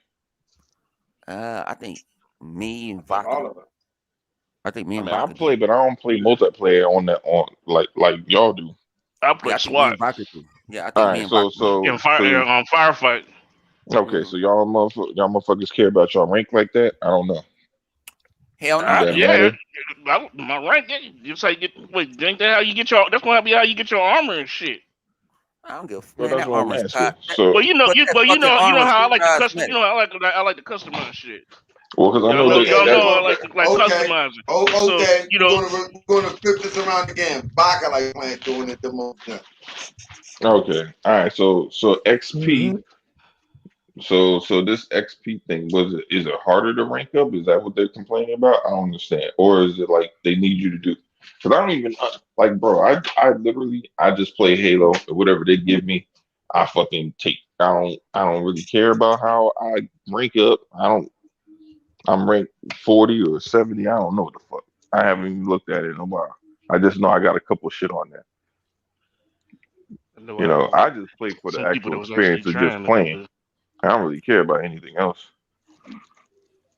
I think me and All Vodka. of us. I think me I and mean, I Vodka do. play, but I don't play multiplayer on that on like y'all do. I Yeah, play I think me SWAT and Vodka do. Yeah, I All think me right, and Vodka do. and fire so on firefight. okay, Mhm. so y'all motherfuckers care about y'all rank like that? I don't know. Hell Does no. that Yeah, matter? my rank. Just how you get. Wait, ain't that how you get your? That's gonna be how you get your armor and shit. I don't give So man, that's that what I'm armor's asking. that, So Well, but that fucking you know armor's how I like to custom. You cosmetic. know, I like to customize shit. well, because I know that Okay, Y'all we're that know I going. like Okay, customizing. oh, So okay. you We're know, gonna flip this around again. Baka like playing doing it the most. Yeah. okay. All right, so XP. Mm-hmm. So this XP thing is it harder to rank up? Is that what they're complaining about? I don't understand. Or is it like they need you to do? Because I don't even like, bro. I literally I just play Halo. Whatever they give me, I fucking take. I don't really care about how I rank up. I don't. I'm ranked 40 or 70. I don't know what the fuck. I haven't even looked at it in a while. I just know I got a couple shit on there. I know You I know, know I just play for the some people actual that was actually experience of just trying to do playing. this. I don't really care about anything else.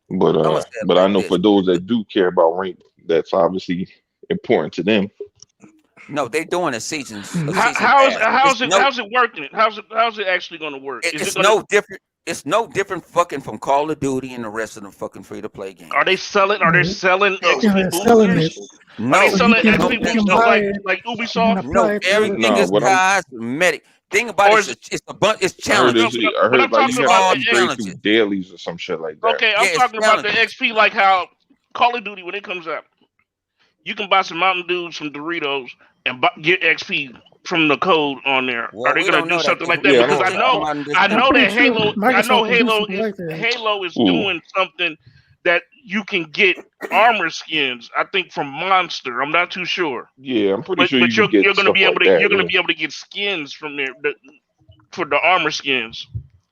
But I'm gonna say it but I like know for this. those that do care about rank, that's obviously important to them. No, they doing a Mm-hmm. season pass. How's it working? How's it actually going to work? Is it It's going to no different. It's no different fucking from Call of Duty and the rest of the fucking free to play are they games. selling? Are they selling So, Yeah, XP they're selling it, boosters? Are they No, so you selling can no, XP you can boosters buy no, it. like You can Ubisoft? apply no. it to other Everything No, is what I'm games. cosmetic. Thing about Or it is is it's a bunch. It's I heard no, is challenges. I but heard I'm like It's you talking have to about all the complete challenges. some dailies or some shit like that. okay. I'm Yeah, it's talking about the challenges. XP like how Call of Duty when it comes out. You can buy some Mountain Dews, some Doritos, and get XP from the code on there. Are Well, they we gonna don't do know that something because like that? Yeah, I Because this don't. just come out in I I'm know December. pretty that sure Microsoft will do something like that. Halo is Ooh, doing something that you can get armor skins. I think from Monster. I'm not too sure, yeah, I'm pretty but sure you can get you're gonna stuff be able like to that. Yeah. get skins from there for the armor skins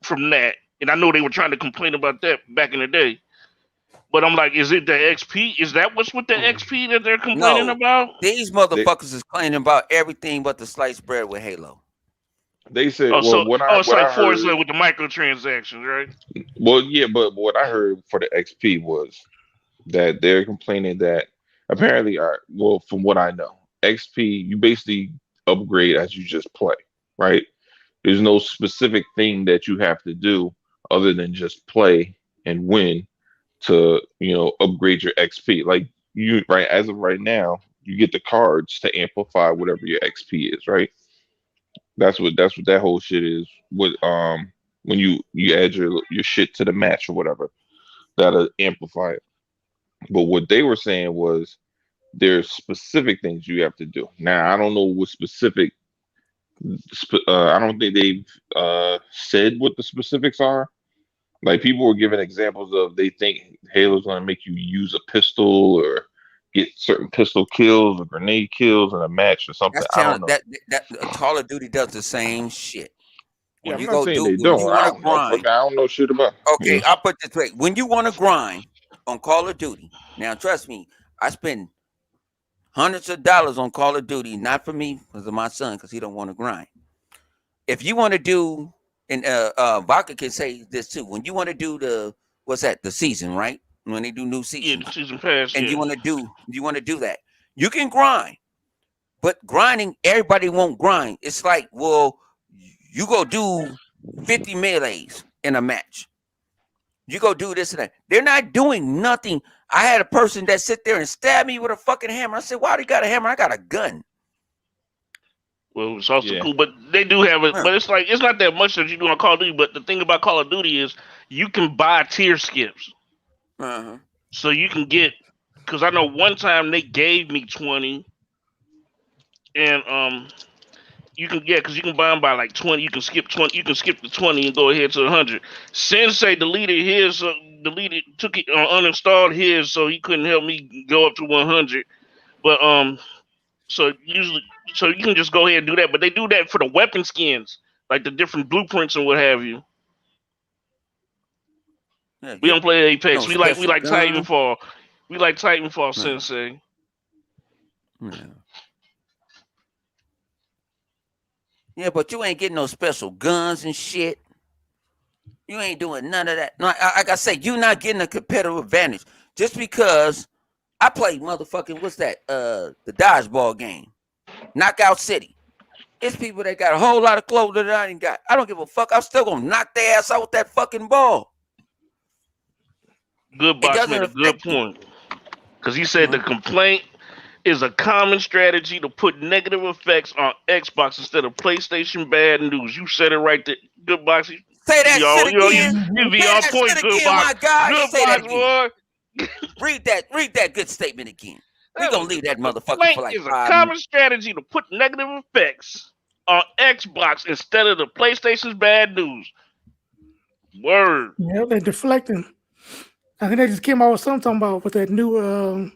from that. And I know they were trying to complain about that back in the day. But I'm like, is it the XP? Is that what's with the XP that they're complaining No, about? these They motherfuckers is complaining about everything but the sliced bread with Halo. they said Oh, well it's what like I Forza heard with the microtransactions, right? well yeah, but what I heard for the XP was that they're complaining that apparently well from what I know, XP you basically upgrade as you just play, right? There's no specific thing that you have to do other than just play and win to, upgrade your XP. Like you, right, as of right now, you get the cards to amplify whatever your XP is, right? That's what that whole shit is. When you add your shit to the match or whatever, that'll amplify it. But what they were saying was there's specific things you have to do. Now I don't know what specific. I don't think they've said what the specifics are. Like people were giving examples of they think Halo's going to make you use a pistol or get certain pistol kills or grenade kills in a match or something. That's I don't challenge. know. That Call of Duty does the same shit. Yeah, When I'm you not go saying do they when you don't. I want to don't know. Fuck, grind. I don't know shit about. Okay, I'll put this way. When you want to grind on Call of Duty, now trust me, I spend hundreds of dollars on Call of Duty, not for me, because of my son, because he don't want to grind. If you want to do, and Vodka can say this too, when you want to do what's that, the season, right? When they do new Yeah, the seasons, season pass. and Yeah. you want to do that, you can grind. But grinding, everybody won't grind. It's like, well, you go do 50 melees in a match. You go do this and that. They're not doing nothing. I had a person that sit there and stab me with a fucking hammer. I said, why do you got a hammer? I got a gun. Well, it's also Yeah, cool, but they do have it. Huh. But it's like it's not that much that you do on Call of Duty. But the thing about Call of Duty is you can buy tier skips, Uh-huh. so you can get. Because I know one time they gave me 20, and you can because you can buy them by like 20. You can skip 20. You can skip the 20 and go ahead to 100. Sensei deleted his, took it, uninstalled his, so he couldn't help me go up to 100. But so usually, so you can just go ahead and do that. But they do that for the weapon skins, like the different blueprints and what have you. Yeah, We don't play Apex. no We like special gun. Titanfall. We like Titanfall, Yeah. Sensei. Yeah, but you ain't getting no special guns and shit. You ain't doing none of that. No, like I say, you not getting a competitive advantage just because I played motherfucking what's that? The dodgeball game, Knockout City. It's people that got a whole lot of clothes that I ain't got. I don't give a fuck. I'm still gonna knock their ass out with that fucking ball. Good Box made a good point because he said the complaint is a common strategy to put negative effects on Xbox instead of PlayStation bad news. You said it right there. Good Box. Say that shit again. You be Say on that point, shit Good again, Box. my guy. Good Say that Box, again. boy. Read that good statement again. We gonna leave that motherfucker for like is 5 a common strategy to put negative effects on Xbox instead of the PlayStation's bad news. Word. Yeah, they're deflecting. I think they just came out with something talking about with that new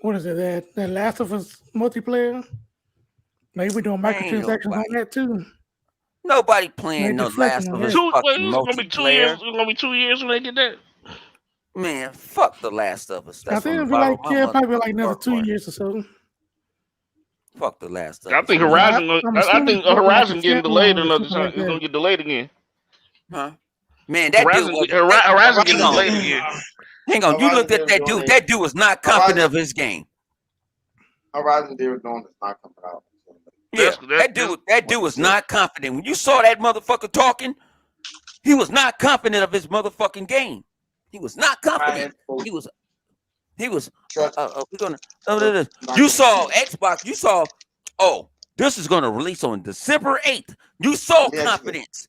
what is it? That Last of Us multiplayer. Like we doing microtransactions on that too. Nobody playing no Last of Us fucking multiplayer. It's gonna be 2 years when they get that. Man, fuck the Last of Us. That's I think it'll be like probably like another 2 years or so. Fuck the Last of Us. I think Horizon. I think Horizon getting delayed another time. It's gonna get delayed again. Huh? Man, that Horizon, dude. Horizon getting delayed again. Hang on, you looked at that dude. That dude was not confident of his game. Horizon Zero Dawn is not coming out. Yeah, that dude was not confident. When you saw that motherfucker talking, he was not confident of his motherfucking game. He was not confident. He was. We're gonna. You saw Xbox. You saw. Oh, this is gonna release on December 8th. You saw confidence.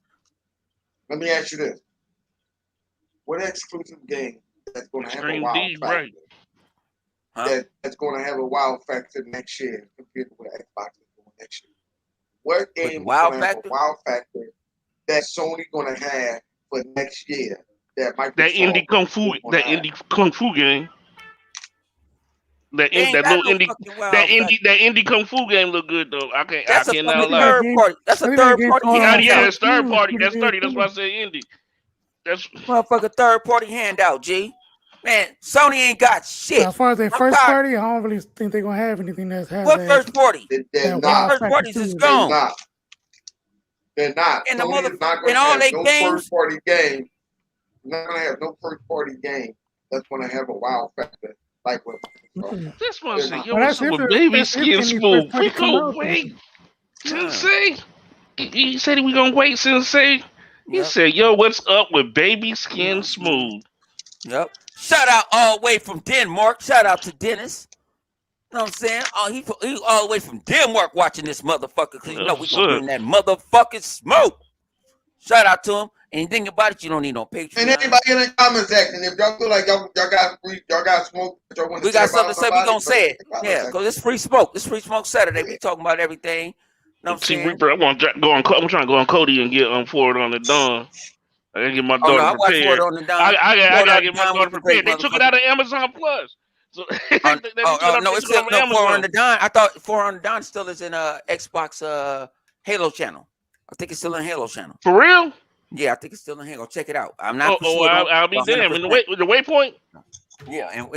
Let me ask you this: what exclusive game that's gonna have a wow factor? Right. That's gonna have a wow factor next year compared to what Xbox is doing next year? What game is gonna have a wow factor that Sony gonna have for next year? That indie kung fu game. That indie kung fu game look good though. I can't now lie. That's a third party. Yeah, it's third party. That's 30. That's why I say indie. That's motherfucker third party handout. G, man, Sony ain't got shit. As far as their first party, I don't really think they're gonna have anything that's has what first party. First parties is gone. They're not. And the motherfucker in all their games. First party game. Not gonna have no first party game that's gonna have a wow factor like what. This one say, yo, what's up with Baby Skin Smooth? We gonna wait. Sensei. He said we gonna wait, Sensei. He said, yo, what's up with Baby Skin Smooth? Yep. Shout out all the way from Denmark. Shout out to Dennis. You know what I'm saying? Oh, he all the way from Denmark watching this motherfucker because you know we gonna bring that motherfucking smoke. Shout out to him. And think about it, you don't need no Patreon. And anybody in the comment section, if y'all feel like y'all got smoke, we got something to say, we gonna say it. Yeah, because it's free smoke. It's free smoke Saturday. We talking about everything. You know what I'm saying? Reaper, I'm trying to go on Cody and get Forward on the Dawn. I gotta get my daughter prepared. I gotta get my daughter prepared. They took it out of Amazon Plus. So no, it's still Forward on the Dawn. I thought Forward on the Dawn still is in Xbox Halo channel. I think it's still in Halo channel. For real? Yeah, I think it's still in Halo. Check it out. I'm not. I'll be damned. In the waypoint. Yeah, and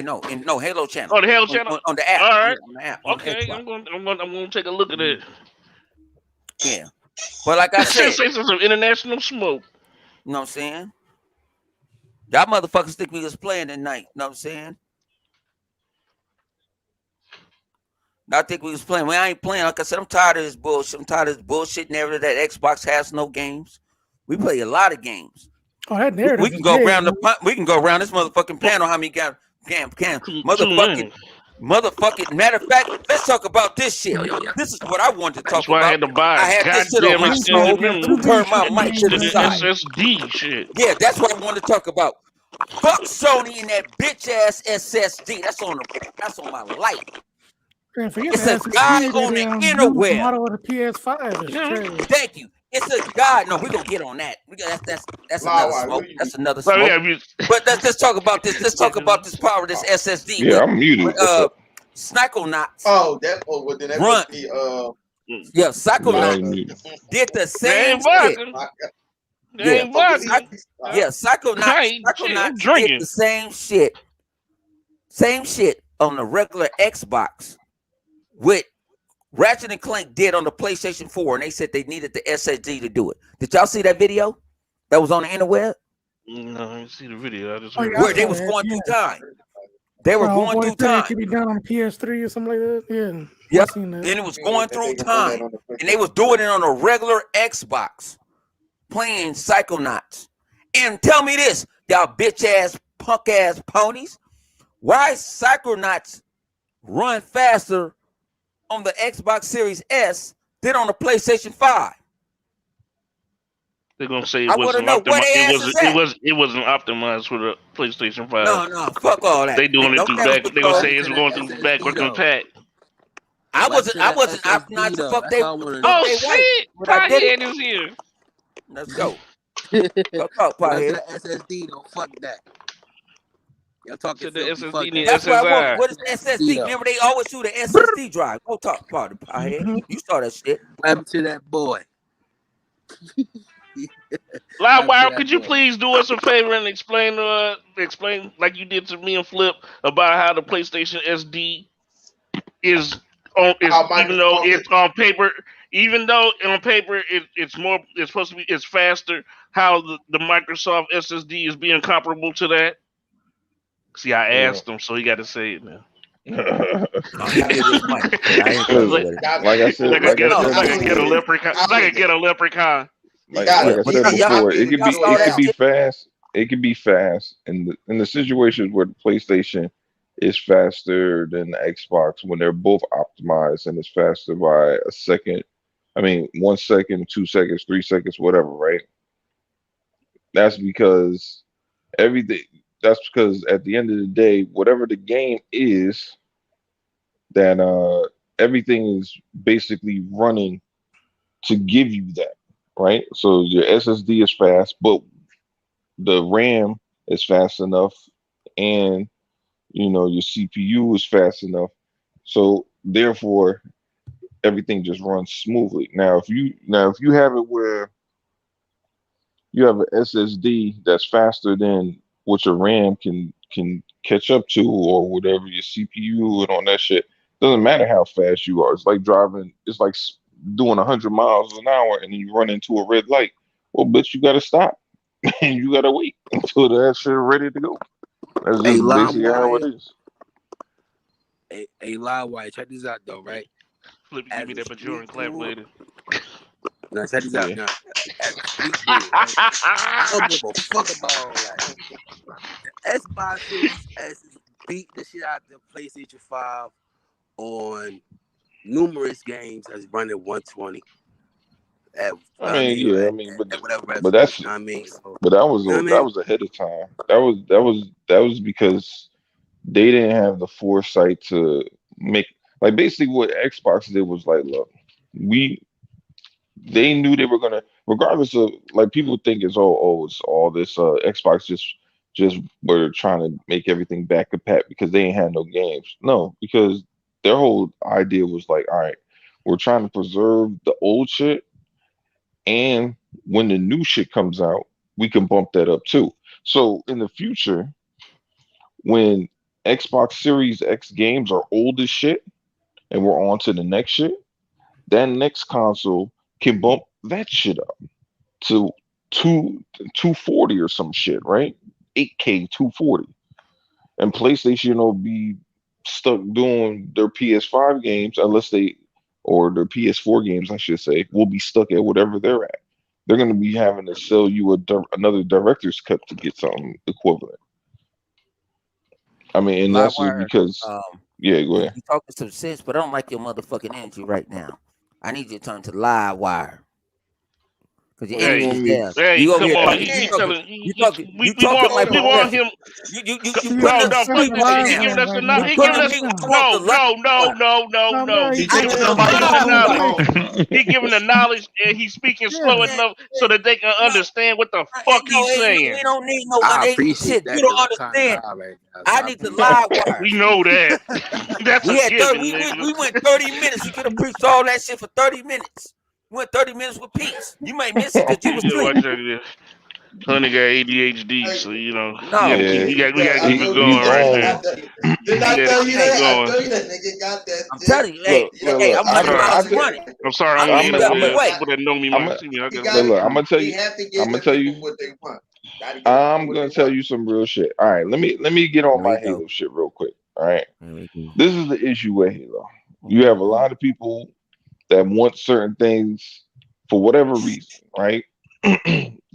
no Halo channel. Oh, the Halo channel on the app. All right. On the app, okay, I'm gonna take a look at it. Yeah, but like I said, say some international smoke. You know what I'm saying? Y'all motherfuckers think we was playing tonight. You know what I'm saying? I think we was playing. I ain't playing. Like I said, I'm tired of this bullshit. I'm tired of this bullshit narrative that Xbox has no games. We play a lot of games. Oh, that narrative. We can go around we can go around this motherfucking panel. How many can motherfucking matter of fact, let's talk about this shit. This is what I wanted to talk about. I had to buy. I had this shit on my phone to turn my mic to the side. SSD shit. Yeah, that's what I wanted to talk about. Fuck Sony and that bitch ass SSD. That's on my life. It's a guide on the interweb. Model of the PS5 Thank you. It's a guide. No, we're gonna get on that. That's another smoke. That's another smoke. But let's talk about this. Let's talk about this power of this SSD. Yeah, I'm muted. Psychonauts. Oh, well, then that run. Be, yeah, Psychonauts did the same shit. Yeah, vodka. Psychonauts did drinking the same shit on the regular Xbox with Ratchet and Clank did on the PlayStation 4, and they said they needed the SSD to do it. Did y'all see that video that was on the interweb? No, I didn't see the video. I just Oh, heard yeah, I Where about they saw it. was that. going Yeah. through time. They were going through Said it time. could be done on the PS3 or something like that. Yeah. Yep. I seen that. And it was going through time. And they was doing it on a regular Xbox, playing Psychonauts. And tell me this, y'all bitch ass, punk ass ponies, why Psychonauts run faster on the Xbox Series S than on the PlayStation 5? They're gonna say I want to know where they asses at. It wasn't optimized for the PlayStation 5. No, fuck all that. They doing it through back. They gonna say it's to going the through SSD backwards though. compat. I wasn't SSD optimized to though. fuck That's they all I wanna fuck know. Oh they wife. shit! But I did it. Pothead is here. Let's go. Go talk, When I Pothead. said SSD though, fuck that. Y'all talking Said the filthy, fuck SSD need That's what I want. SSI. What is SSD? though. Remember, they always do the SSD drive. Go talk about it, Pothead. You saw that shit. What happened to that boy? Livewire, could you please do us a favor and explain like you did to me and Flip about how the PlayStation SD is on even though it's on paper, it's supposed to be it's faster. How the Microsoft SSD is being comparable to that? See, I asked him, so he got to say it now. Like I said, like I get a leprechaun. Like I get a leprechaun. Like I said before, it could be fast. It could be fast, in the situations where the PlayStation is faster than the Xbox when they're both optimized and it's faster by a second. I mean, 1 second, 2 seconds, 3 seconds, whatever. Right? That's because everything. That's because at the end of the day, whatever the game is, that everything is basically running to give you that. Right? So your SSD is fast, but the RAM is fast enough, and your CPU is fast enough. So therefore, everything just runs smoothly. Now, if you have it where you have an SSD that's faster than what your RAM can catch up to, or whatever your CPU and all that shit, doesn't matter how fast you are. It's like driving. It's like doing 100 miles an hour and you run into a red light. Well, bitch, you gotta stop and you gotta wait until that shit ready to go. That's just basically how it is. Hey, Livewire, check this out though, right? Flip, give me that Bajoran clap later. Now check this out now. I don't give a fuck about all that. The Xbox Series S beat the shit out of the PlayStation 5 on numerous games that's running 120. But that's I mean, so, but that was ahead of time. That was because they didn't have the foresight to make, like, basically what Xbox did was like, look, they knew they were gonna, regardless of, like, people think it's it's all this Xbox just were trying to make everything back compat because they ain't had no games. No, because their whole idea was like, all right, we're trying to preserve the old shit, and when the new shit comes out, we can bump that up too. So in the future, when Xbox Series X games are old as shit and we're on to the next shit, that next console can bump that shit up to 240 or some shit, right? 8K 240. And PlayStation will be stuck doing their PS5 games or their PS4 games, I should say, will be stuck at whatever they're at. They're going to be having to sell you another director's cut to get something equivalent. I mean, and that's just because. Yeah, go ahead. You talking some sense, but I don't like your motherfucking energy right now. I need you to turn to Livewire. Because your energy is there. Hey, come on. You want him. You putting us he giving us the knowledge. He giving us no. He giving the knowledge, and he's speaking slow enough so that they can understand what the fuck he's saying. We don't need no shit. You don't understand. I need the Livewire. We know that. That's a given. We went 30 minutes. You could have preached all that shit for 30 minutes. We went 30 minutes with peace. You might miss it because you was asleep. Honey got ADHD, so you know No, Yeah, you got to keep it he going right wrong. there. Did I You got to tell keep you it that? I going. tell you that nigga got that I'm shit. telling you, hey, hey, I'm I'm 100 sorry. miles running. I'm sorry. I I'm want to gonna I'm be on my gonna, interrupt. way. People that know me I'm might gonna, see me. I He got got look, to. I'm gonna tell He you, have to I'm give gonna the tell people you, what they want. Got to give them I'm what gonna they tell want. you some real shit. All right, let me get on Here my we go. Halo shit real quick. All right, Here we go. this is the issue with Halo. You have a lot of people that want certain things for whatever reason, right?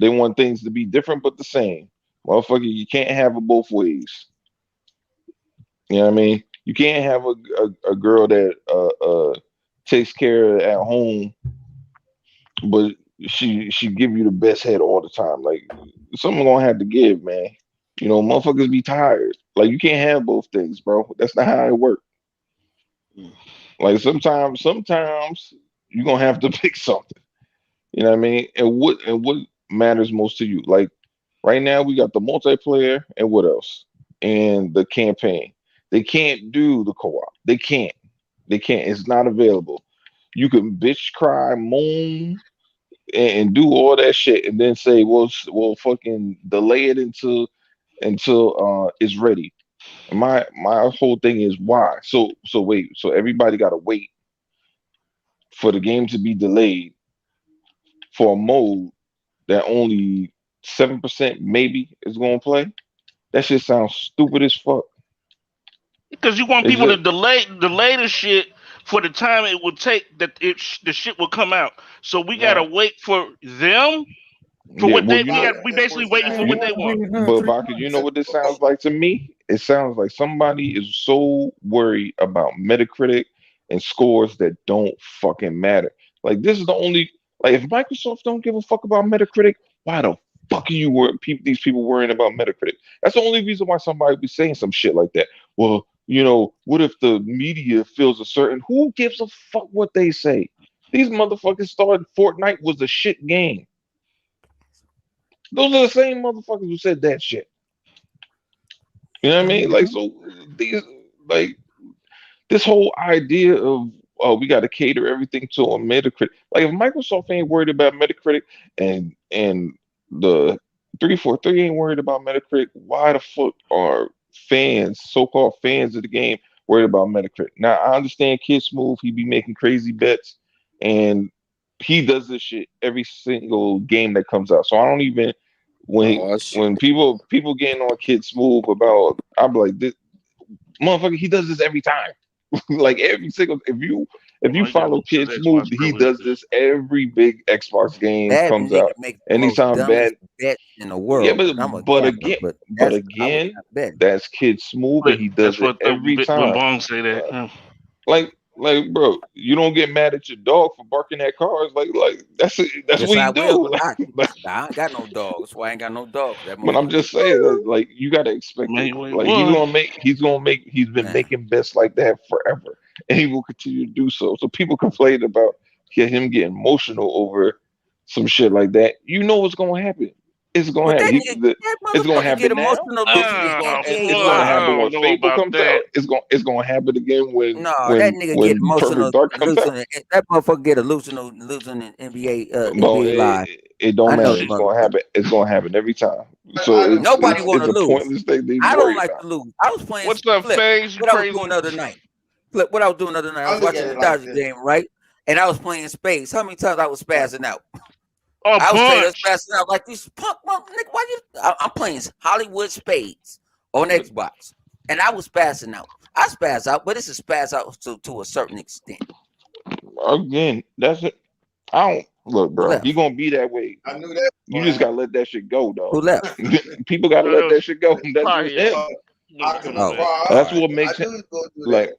They want things to be different but the same. Motherfucker, you can't have it both ways. You know what I mean? You can't have a girl that takes care of at home, but she give you the best head all the time. Like something gonna have to give, man. You know, motherfuckers be tired. Like you can't have both things, bro. That's not how it works. Like sometimes you're gonna have to pick something. You know what I mean? And what matters most to you? Like right now we got the multiplayer and what else? And the campaign. They can't do the co-op. They can't. They can't. It's not available. You can bitch, cry, moan, and do all that shit, and then say, "Well, fucking delay it until it's ready." And my whole thing is why. So wait. So everybody got to wait for the game to be delayed for a mode that only 7% maybe is going to play. That shit sounds stupid as fuck. Because you want It's people to just delay the shit for the time it would take that the shit will come out. So we gotta Right. wait for them for yeah. what Well, they you know, we That's basically what's waiting for Man, what you they I want. waited another but three Baka, you know months. what this sounds like to me? It sounds like somebody is so worried about Metacritic and scores that don't fucking matter. Like this is the only like if Microsoft don't give a fuck about Metacritic, why the fuck are these people worrying about Metacritic? That's the only reason why somebody would be saying some shit like that. Well, you know, what if the media feels a certain? Who gives a fuck what they say? These motherfuckers thought Fortnite was a shit game. Those are the same motherfuckers who said that shit. You know what I mean? Like, Mhm. so these, like, this whole idea of, oh, we got to cater everything to a Metacritic. Like, if Microsoft ain't worried about Metacritic and the 343 ain't worried about Metacritic, why the fuck are fans, so-called fans of the game, worried about Metacritic? Now, I understand Kid Smooth, he be making crazy bets, and he does this shit every single game that comes out. So I don't even when Oh shit. when people getting on Kid Smooth about, I'm like, this motherfucker, he does this every time. Like every single if Oh, you he got follow lose Kid his Smooth, Xbox he does privileges. this every big Xbox game That comes nigga out. makes the most Anytime bad, dumbest bet in the yeah, world, and I'm a but gambler, again, but but that's I would again, not bet. that's Kid Smooth, and But he that's does it what every when time. Bong say that. Yeah. Like, bro, you don't get mad at your dog for barking at cars. Like that's Yes, what I he will, do. but I Like, I ain't got no dog. That's why I ain't got no dog. 'Cause that but I'm motherfucker be just saying that, like, you gotta expect it. Man, wait, Like, what? he's been man. making bets like that forever, and he will continue to do so. So people complain about him getting emotional over some shit like that. You know what's gonna happen. It's gonna But happen. that It's gonna motherfucker get happen now. emotional It's losing his Oh, it's boy, gonna I happen don't when know Fable about comes that. out. It's gonna happen again No, that nigga get when emotional Perfect Dark comes out. losing. That motherfucker get emotional losing in Bro, NBA live. it don't I know matter. the It's gonna motherfucker. happen. It's gonna happen every time. So I look Nobody want it's to a lose. pointless thing to even I don't worry like about. to lose. I was playing What's up, flip. Phase? You What I was doing crazy? the other night. Flip. What I was doing the other night. I was look at watching the it like Dodgers this. game, right? And I was playing spades. How many times I was spazzing out? A I was straight up bunch. spazzing out like this punk nigga. Why you? I'm playing Hollywood spades on Xbox, and I was spazzing out. I spaz out, but it's a spaz out to a certain extent. Again, that's it. I don't look, Who bro. He left? gonna be that way. I knew that was You gonna just gotta happen. let that shit go, dog. Who left? People gotta It let that was shit go. That's just probably him. Optimus Oh, Prime. all That's right. what I makes him knew he was gonna do like. that.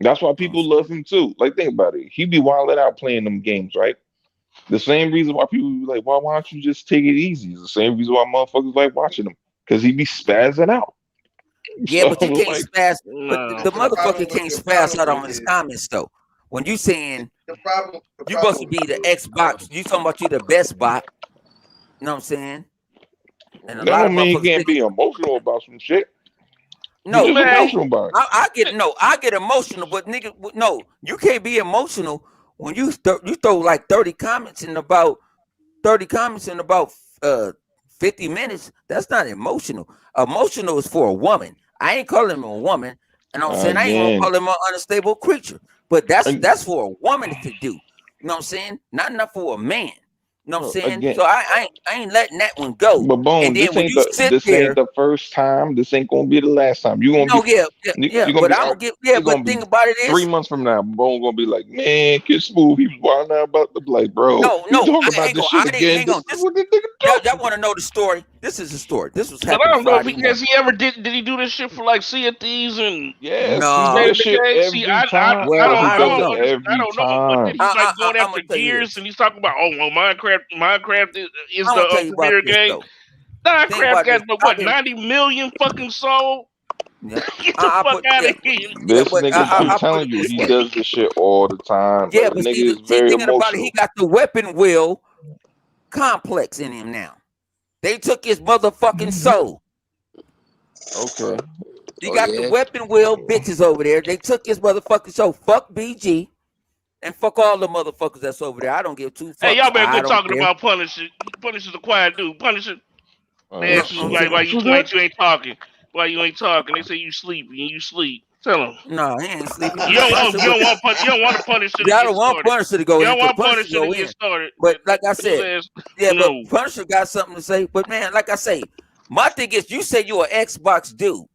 That's why Oh, people love him too. Like, think about it. He be wilding out playing them games, right? The same reason why people be like, why don't you just take it easy? It's the same reason why motherfuckers like watching him. Because he be spazzing out. yeah, So but you can't like, spaz. But no. the motherfucker can't Your spaz problem out with on his it, comments though. When you saying the you supposed problem to with be the you, Xbox, you talking about you the best bot. You know what I'm saying? And a that lot of don't mean he motherfuckers can't thinking be emotional about some shit. He no. just Man, emotional about it. I get emotional, but nigga, no, you can't be emotional when you throw like 30 comments in about uh 50 minutes, that's not emotional. Emotional is for a woman. I ain't calling him a woman. And I'm saying I ain't gonna Again, call him an unstable creature. But ag- that's for a woman to do. You know what I'm saying? Not enough for a man. You know what I'm saying? again. So I ain't letting that one go. But And Bone, then when you sit this ain't there, the first time. This ain't gonna be the last time. You gonna no, be yeah. you gonna But be I'm gonna get yeah. it's But gonna thing be about it 3 is, months from now. Bone gonna be like, man, Kid Smooth, he was wilding out about the like, bro. no, He talking I about ain't this gonna. shit I didn't again. hang This on. is This what the nigga y'all talking. want to know the story? This is the story. This was But I happened don't know Friday because morning. he ever did he do this shit for like Sea of Thieves and Yes, he No, do State of that shit Decay? See, every time, I well, bro. don't He I I does don't it don't know. understand. I every don't know. But then time. he's like going I'm after gonna tell you Gears this. and he's talking about Minecraft is I'm the gonna tell you about premier this game. though. Thing Minecraft about got this, what 90 million fucking sold. yeah, Get the I fuck put out yeah, of here. yeah, This but nigga, I'm I put telling it you, this he way. does this shit all the time. Yeah, Like the but nigga is see, very thinking about it, he emotional. got the weapon wheel complex in him now. They took his motherfucking soul. Okay. He Oh got the yeah. weapon wheel bitches over there. They took his motherfucking soul. Fuck BG and fuck all the motherfuckers that's over there. I don't give two Hey, fucks. y'all better I quit don't talking care. about Punisher. Punisher's a quiet dude. Punisher, they Oh ask You know you what I'm shit. why saying? Who's that? you ain't talking. Why you ain't talking? They say you sleepy and you sleep. Tell them. No, he ain't sleeping. You don't. Oh, Punisher would. you don't want the Punisher to Yeah, I get don't want started. Punisher to go You in don't because want Punisher Punisher to go get in. started. But like I His said, ass. yeah, but No. Punisher got something to say. But man, like I say, my thing is, you say you're an Xbox dude.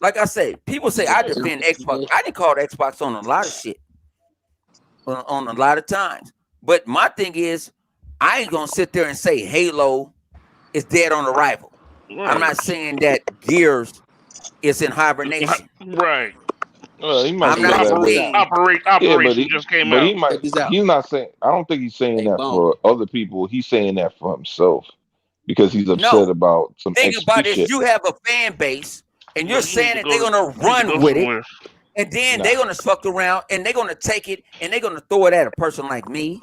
Like I say, people say I defend Xbox. I didn't call Xbox on a lot of shit, on a lot of times. But my thing is, I ain't gonna sit there and say Halo is dead on arrival. I'm Right. not saying that Gears is in hibernation. Right. He might I'm Hey say yo, not check that, this but out. saying yeah, but Operation just came he out. might. Check this out. He's not saying. I don't think he's saying Hey that Bone. for other people. He's saying that for himself because he's upset no. about some Thing XP about it is, shit. you have a fan base, and you're Look, saying that they're gonna you need to run go with it. somewhere. And then Nah. they're gonna fuck around and they're gonna take it and they're gonna throw it at a person like me.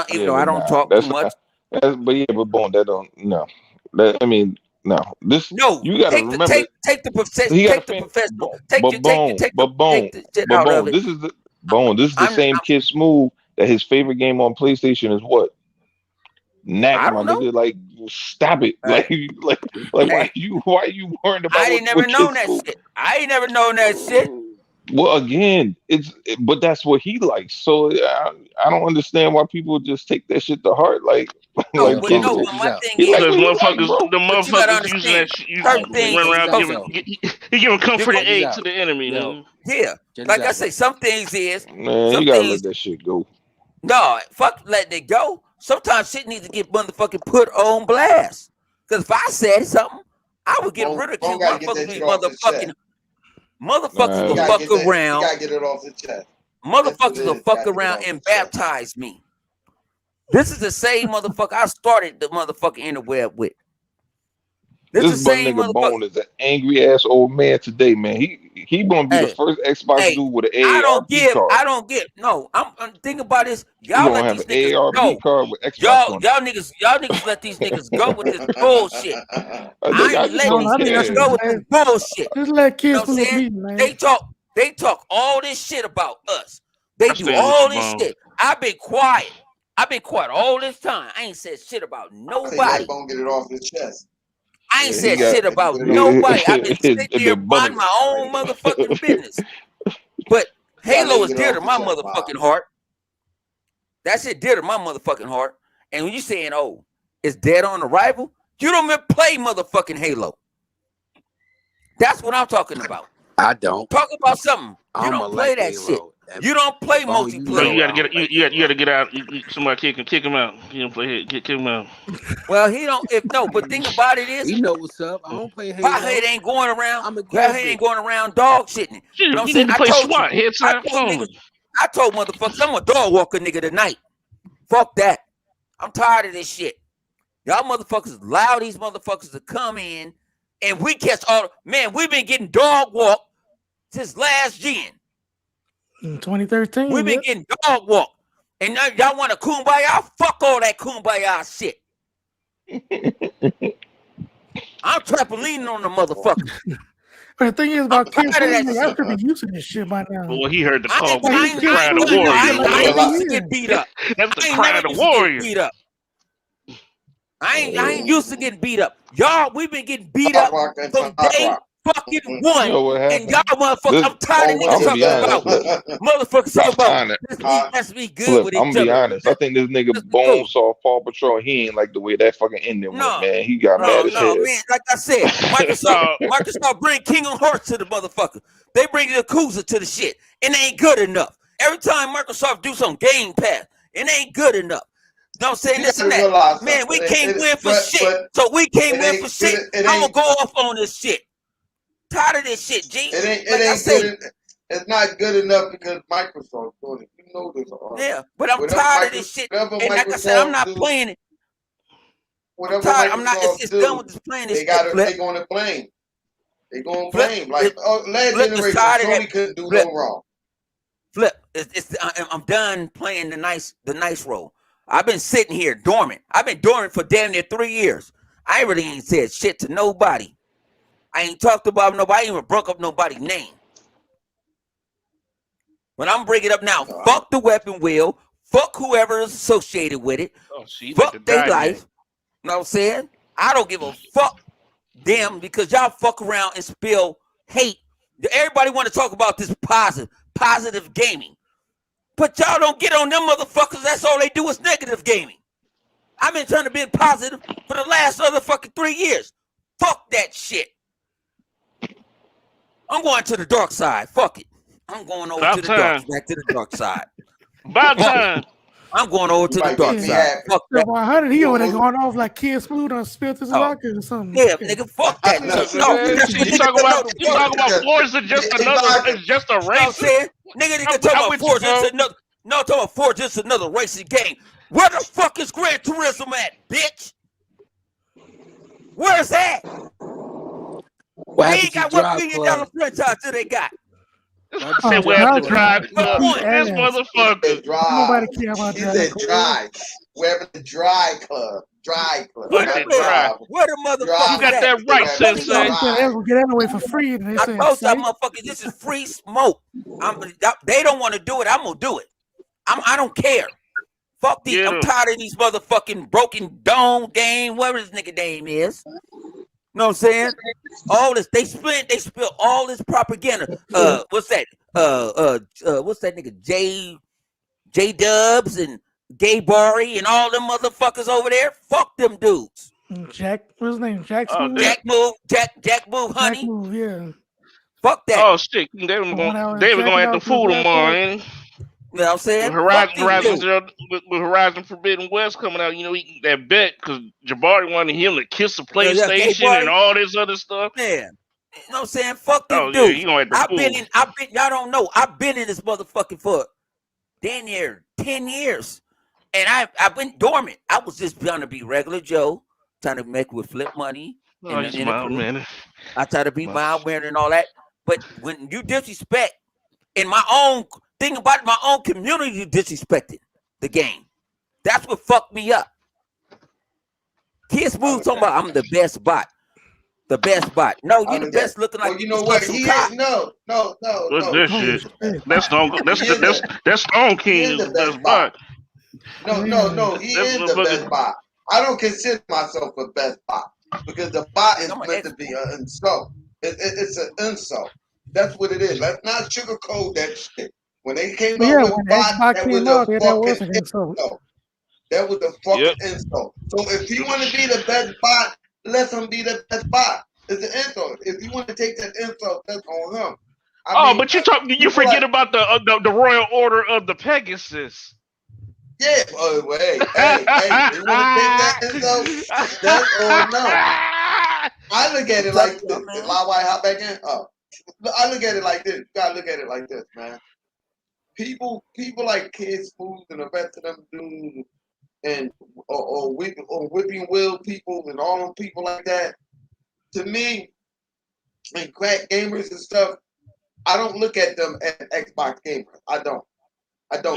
Even Yeah, though I but don't nah. talk too much. But yeah, but Bone, that don't no. That I mean, no. This No, you got to remember. take the He got a fan, professional, but Bone, take the shit but out of Bone. it. This is the Bone. This is the I'm same Kid Smooth that his favorite game on PlayStation is what? Knack, I my don't know. nigga. Like, stop it. Hey, Like, hey, why you worrying about I ain't never what Kid known that Smooth? shit. I ain't never known that shit. Well, again, but that's what he likes. So I don't understand why people just take that shit to heart. Like, No, Hey like but Kid Bone, no, Smooth, check but this my out. thing he is, like Because what he like, motherfuckers, bro. the but you gotta motherfuckers using understand that shit, you certain Bone, things run check is this around out, supposed Bone. he giving you comforting go, Check this aid to out. the enemy, Yo, man. yeah. check this Like I out, say, bro. some things is Man, some you gotta things let that shit go. no, fuck letting it go. Sometimes shit needs to get motherfucking put on blast. Cause if I said something, I would get Bone ridiculed. got to get Motherfuckers that be shit off his chest. motherfuckers Nah, He will got to fuck get that. He around. got to get it off his chest. That's what Motherfuckers it will is. fuck Got to get around off and his chest. baptize me. This is the same motherfucker I started the motherfucking interweb with. This this is the but same nigga motherfucker. Bone is an angry ass old man today, man. He gonna be the Hey, first Xbox hey, dude with an I AARP card. don't give. No, I'm thinking about this. He Y'all gonna let have these an niggas AARP go. card with Xbox on it. Y'all niggas let these niggas go with this bullshit. I Nigga, I ain't just No, letting don't no, these I think that's niggas care. go with hey, this bullshit. just let You know kids what I'm move saying? be, man. They talk all this shit about us. They I do stand with all you, this Bone. shit. I've been quiet. All this time. I ain't said shit about Say let nobody. Bone get it off his chest. I ain't Yeah, he said got shit Let him about get it off his nobody. chest. I've been sitting it here been minding bubbling. my own motherfucking business. But You gotta let Halo him is get it dear off to his my chest, Miles. motherfucking heart. That shit dear to my motherfucking heart. And when you saying, oh, it's dead on arrival, you don't even play motherfucking Halo. That's what I'm talking about. I don't. Talk about something. You I'm a don't play like that shit. Halo. You don't play Bone, you No, know multiplayer. you I gotta don't get like you Halo. gotta get out. Somebody kick him out. He don't play it. Kick him out. Well, he don't. If no, but thing about it is, You know what's up. I don't play Pothead Halo. ain't going around. I'm a Pothead Gears ain't bitch. going around dog shitting. You Shit, know what I'm you saying? need to I play told you. SWAT. Head I side told phone. niggas. I told motherfuckers, I'm a dog walker nigga tonight. Fuck that. I'm tired of this shit. Y'all motherfuckers allow these motherfuckers to come in and we catch all. Man, we've been getting dog walk since last gen. In 2013, We've been yeah. getting dog walk. And now y'all want a kumbaya? Fuck all that kumbaya shit. I'm trampolining on the motherfuckers. But the thing is I'm about kids tired of moving, that I shit. should be used to this shit by now. Boy, he heard the call. Like That's his the kids cry of the moving warrior. like Well, every I ain't year. used to get beat up. That's the I ain't cry never of the used to get warrior. beat up. I ain't used to getting beat up. Y'all, we've been getting beat up from day fucking one. You know what And happened? y'all motherfuckers, I'm tired of niggas I'm gonna be talking honest, about Flip. motherfuckers talking about Honest. let's be good Flip, with I'm each gonna be other. honest. I think this nigga Let's be cool. Bonesaw Paw Patrol, he ain't like the way that fucking ending went, No, man. He got mad as hell. man. Like I said, Microsoft bring Kingdom Hearts to the motherfucker. They bring the Yakuza to the shit. It ain't good enough. Every time Microsoft do some Game Pass, it ain't good enough. No, I'm saying this and that. Man, we can't win for shit. So we can't win for shit. I'm gonna go off on this shit. Tired of this shit, G. It ain't good. It's not good enough because Microsoft doing it. You know this. Yeah, but I'm tired of this shit. And like I said, I'm not playing it. I'm tired. I'm not. It's done with this playing this shit. They're going to blame. They're going to blame. Like last generation, Sony couldn't do no wrong. Flip. I'm done playing the nice role. I've been sitting here dormant. I've been dormant for damn near 3 years. I really ain't said shit to nobody. I ain't talked about nobody. I ain't even broke up nobody's name. But I'm bringing it up now. Fuck the weapon wheel. Fuck whoever is associated with it. Fuck their life. You know what I'm saying? I don't give a fuck them because y'all fuck around and spill hate. Everybody want to talk about this positive gaming. But y'all don't get on them motherfuckers. That's all they do is negative gaming. I've been trying to be positive for the last other fucking 3 years. Fuck that shit. I'm going to the dark side. Fuck it. I'm going over to the back to the dark side. About time. I'm going over to the dark side. Fuck that. 100, he over there going off like Kid Smooth on spilled his vodka or something. Yeah, nigga, fuck that. You talk about Forza just a race. Nigga talking about Forza just another. No, talking about Forza just another racing game. Where the fuck is Gran Turismo at, bitch? Where's that? What they ain't got $1 billion franchise till they got. Say we have to drive club. This motherfucker. Nobody care about he said drive. We're having the dry club. Dry club. Where the motherfucker? You got that right, Sensei. Get that away for free. And they I told y'all motherfuckers, this is free smoke. They don't want to do it. I'm gonna do it. I don't care. Fuck these. I'm tired of these motherfucking broken dome game. Whatever this nigga name is. You know what I'm saying? All this they spill all this propaganda. What's that? What's that nigga? J Dubs and Gay Barry and all them motherfuckers over there. Fuck them dudes. Jack, what's his name? Jack Move? Jack Move, honey. Jack Move, yeah. Fuck that. Oh shit. They were gonna have to fool tomorrow, ain't he? You know what I'm saying? With Horizon Forbidden West coming out, you know, that bet because Jabari wanted him to kiss the PlayStation and all this other stuff. Yeah. You know what I'm saying? Fuck them dudes. You gonna have to y'all don't know. I've been in this motherfucking for damn near 10 years. And I've been dormant. I was just trying to be regular Joe, trying to make with flip money. I try to be mild mannered and all that. But when you disrespect in my own thing about it, my own community, you disrespected the game. That's what fucked me up. Kid Smooth talking about I'm the best bot. The best bot. No, you the best looking like you know what? He is no. This shit. That's Stone King is the best bot. No. He is the best bot. I don't consider myself a best bot because the bot is meant to be an insult. It's an insult. That's what it is. Let's not sugarcoat that shit. When they came up with bot, that was a fucking insult. That was a fucking insult. So if you want to be the best bot, let him be the best bot. It's an insult. If you want to take that insult, that's on him. But you forget about the Royal Order of the Pegasus. Yeah. Hey. You want to take that insult? That's on them. I look at it like this. Why hop back in? I look at it like this. You gotta look at it like this, man. People like Kid Smooth and the rest of them dudes, and or whipping will people and all them people like that. To me, and crack gamers and stuff, I don't look at them as Xbox gamers. I don't.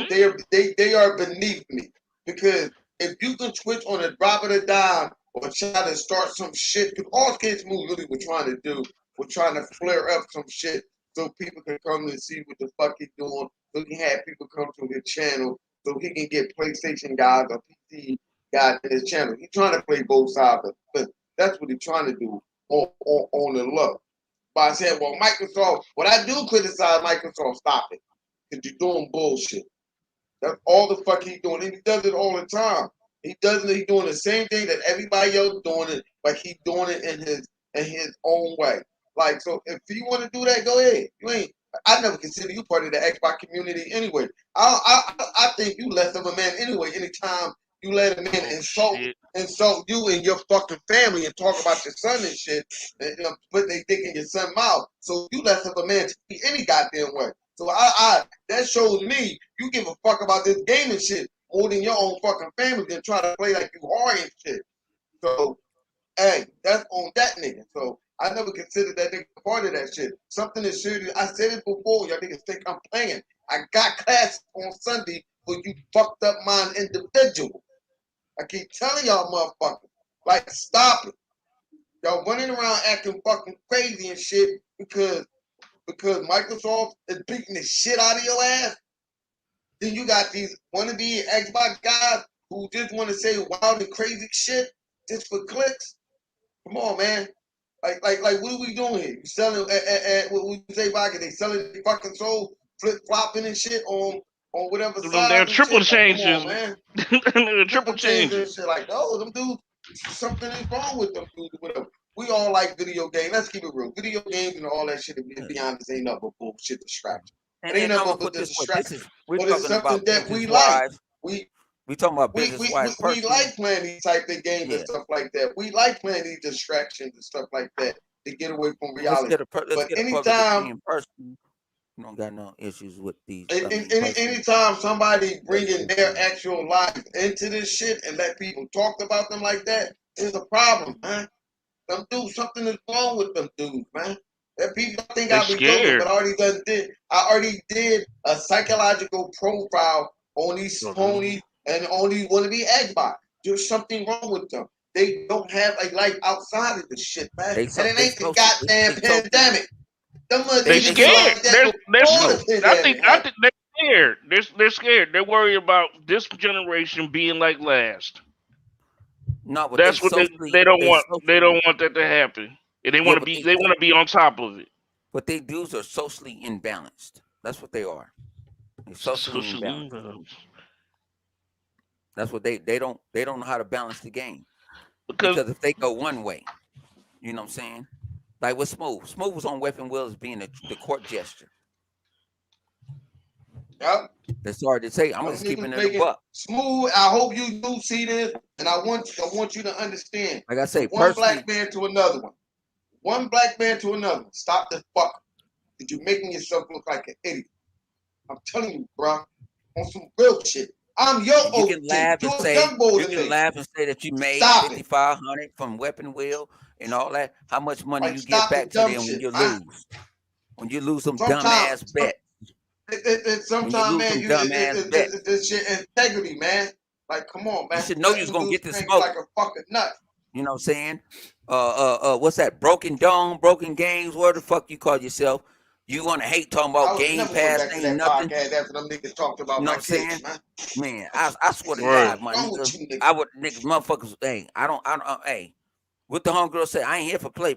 They are beneath me because if you can switch on a drop of a dime or try to start some shit, because all Kid Smooth really were trying to do was trying to flare up some shit so people can come and see what the fuck he's doing, so he can have people come to his channel, so he can get PlayStation guys or PC got his channel. He's trying to play both sides of it. That's what he's trying to do on the low. But I said, well, Microsoft, when I do criticize Microsoft, stop it. Because you're doing bullshit. That's all the fuck he's doing. And he does it all the time. He's doing the same thing that everybody else doing it, but he's doing it in his own way. Like, so if you want to do that, go ahead. I never consider you part of the Xbox community anyway. I think you less of a man anyway. Anytime you let a man insult you and your fucking family and talk about your son and shit, and put their dick in your son's mouth, so you less of a man to be any goddamn way. So that shows me you give a fuck about this gaming shit more than your own fucking family than try to play like you are and shit. So, hey, that's on that nigga. So I never considered that nigga part of that shit. Something is serious. I said it before. Y'all niggas think I'm playing. I got class on Sunday for you fucked up mind individual. I keep telling y'all motherfuckers, like, stop it. Y'all running around acting fucking crazy and shit because Microsoft is beating the shit out of your ass. Then you got these wannabe Xbox guys who just want to say wild and crazy shit just for clicks. Come on, man. Like, what are we doing here? You selling what we say back? They selling their fucking soul, flip flopping and shit on whatever side. They're triple changes, man. They're triple changes and shit. Like, no, them dudes, something is wrong with them dudes. Whatever. We all like video games. Let's keep it real. Video games and all that shit, to be honest, ain't nothing but bullshit distraction. It ain't nothing but distraction. We're but it's talking something about that we like. We talking about business wise. We like playing these type of games and stuff like that. We like playing these distractions and stuff like that to get away from reality. But anytime, you don't got no issues with these. Anytime somebody bringing their actual life into this shit and let people talk about them like that is a problem, man. Them dudes, something is wrong with them dudes, man. That people think I be joking, but I already did a psychological profile on these Sony and on these wannabe Xbox. There's something wrong with them. They don't have a life outside of this shit, man. And it ain't the goddamn pandemic. They scared. I think they're scared. They're scared. They're worried about this generation being like last. No, but that's what they don't want. They don't want that to happen. And they want to be. They want to be on top of it. But they dudes are socially imbalanced. That's what they are. They're socially imbalanced. That's what they don't know how to balance the game. Because if they go one way, you know what I'm saying? Like with Smooth. Smooth was on Weapon Wheels being the court gesture. Yep. That's hard to say. I'm just keeping it a buck. Smooth. I hope you do see this, and I want you to understand. Like I say, one black man to another one. One black man to another one. Stop the fuck. That you're making yourself look like an idiot. I'm telling you, bro. On some real shit. I'm your you can laugh and say that you made $5,500 from Weapon Wheel and all that. How much money you get back to them when you lose? When you lose some dumbass bets. Sometimes, man, this shit integrity, man. Like, come on, man. You should know you're gonna get this smoke. Like a fucking nut. You know what I'm saying? What's that? Broken Dome, Broken Games. What the fuck you call yourself? You want to hate talking about Game Pass? Ain't nothing. That's what them niggas talked about. You know what I'm saying? Man, I swear to God, my nigga, I would niggas motherfuckers. Hey, I don't. Hey, what the homegirl said? I ain't here for play.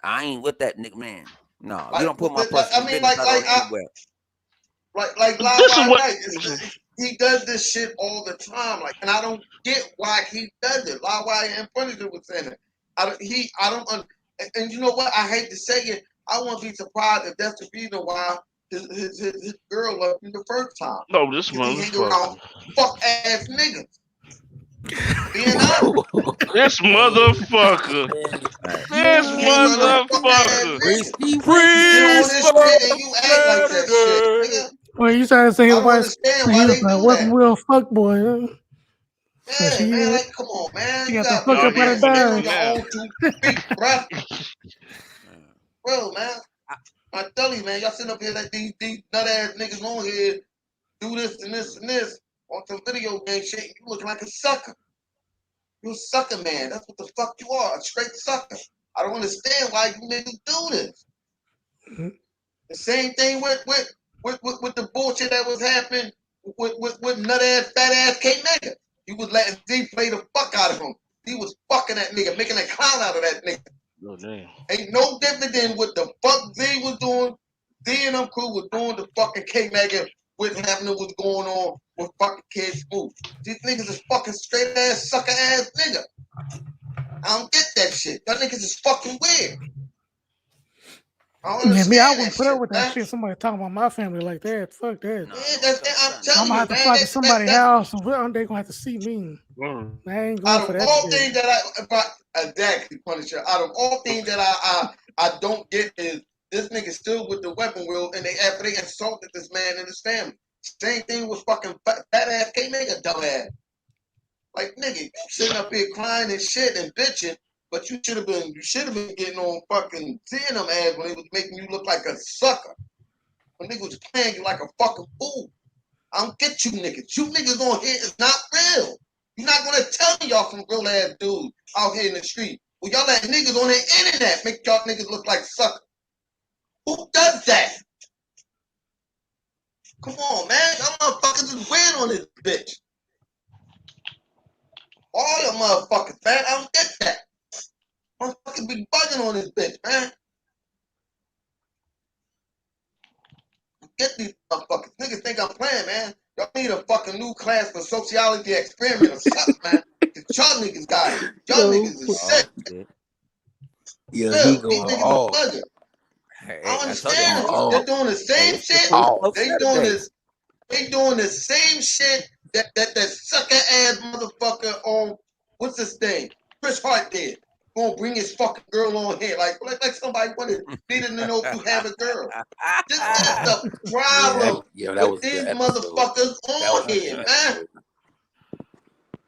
I ain't with that nigga, man. No, you don't put my personal business out anywhere. Like night. He does this shit all the time. Like, and I don't get why he does it. Why Infinity was saying it. I don't. And you know what? I hate to say it. I wouldn't be surprised if that's the reason why his girl left him the first time. No, this motherfucker. Fuck ass niggas. Being honest. This motherfucker. This motherfucker. Well, you trying to say his wife Weapon Wheel fuck boy? Huh? Yeah, man, like, come on, man. You got to fuck up at a dime. Bro, man. I tell you, man, y'all sitting up here like these nut ass niggas on here do this and this and this on some video game shit. You looking like a sucker. You a sucker, man. That's what the fuck you are, a straight sucker. I don't understand why you niggas do this. Mm-hmm. The same thing with the bullshit that was happening with nut ass, fat ass K niggas. He was letting Z play the fuck out of him. He was fucking that nigga, making a clown out of that nigga. Oh, damn. Ain't no different than what the fuck Z was doing. Z and them crew was doing the fucking K-Mega. What happening was going on with fucking Kid Smooth. These niggas is fucking straight ass, sucker ass nigga. I don't get that shit. Y'all niggas is fucking weird. I don't Yeah, me, I understand wouldn't that put up shit, with that man. shit. Somebody talking about my family like that. Fuck that. No, Yeah, don't I'm try telling I'm gonna you, have to man. fly to somebody's house and they're gonna have to see me. Mm. I ain't going Out for of that all shit. things that exactly, Punisher. Out of all things that I don't get is this nigga still with the weapon wheel, and after they insulted this man and his family. Same thing with fucking fat ass K nigga, dumbass. Like nigga, you sitting up here crying and shit and bitching, but you should have been getting on fucking seeing them ass when they was making you look like a sucker. When niggas was playing you like a fucking fool. I don't get you niggas. You niggas on here is not real. You're not gonna tell me y'all some real ass dudes out here in the street. Well, y'all let niggas on the internet make y'all niggas look like suckers. Who does that? Come on, man. Y'all motherfuckers is weird on this bitch. All y'all motherfuckers, man. I don't get that. Motherfuckers be bugging on this bitch, man. Get these motherfuckers. Niggas think I'm playing, man. Y'all need a fucking new class for sociology experiment or something, man. Cause y'all niggas got it. Y'all niggas is sick. Yeah, he Still, these going niggas off. are bugging. I I told you, understand man. it. Oh, They're doing the same It's the shit. free oh. smoke They doing Saturdays. this. They doing the same shit that sucker ass motherfucker on what's his name? Chris Hart did. Gonna bring his fucking girl on here like somebody wanted needed to know if you have a girl. This is the problem That with was a good these episode. motherfuckers That on was a here, good man. episode.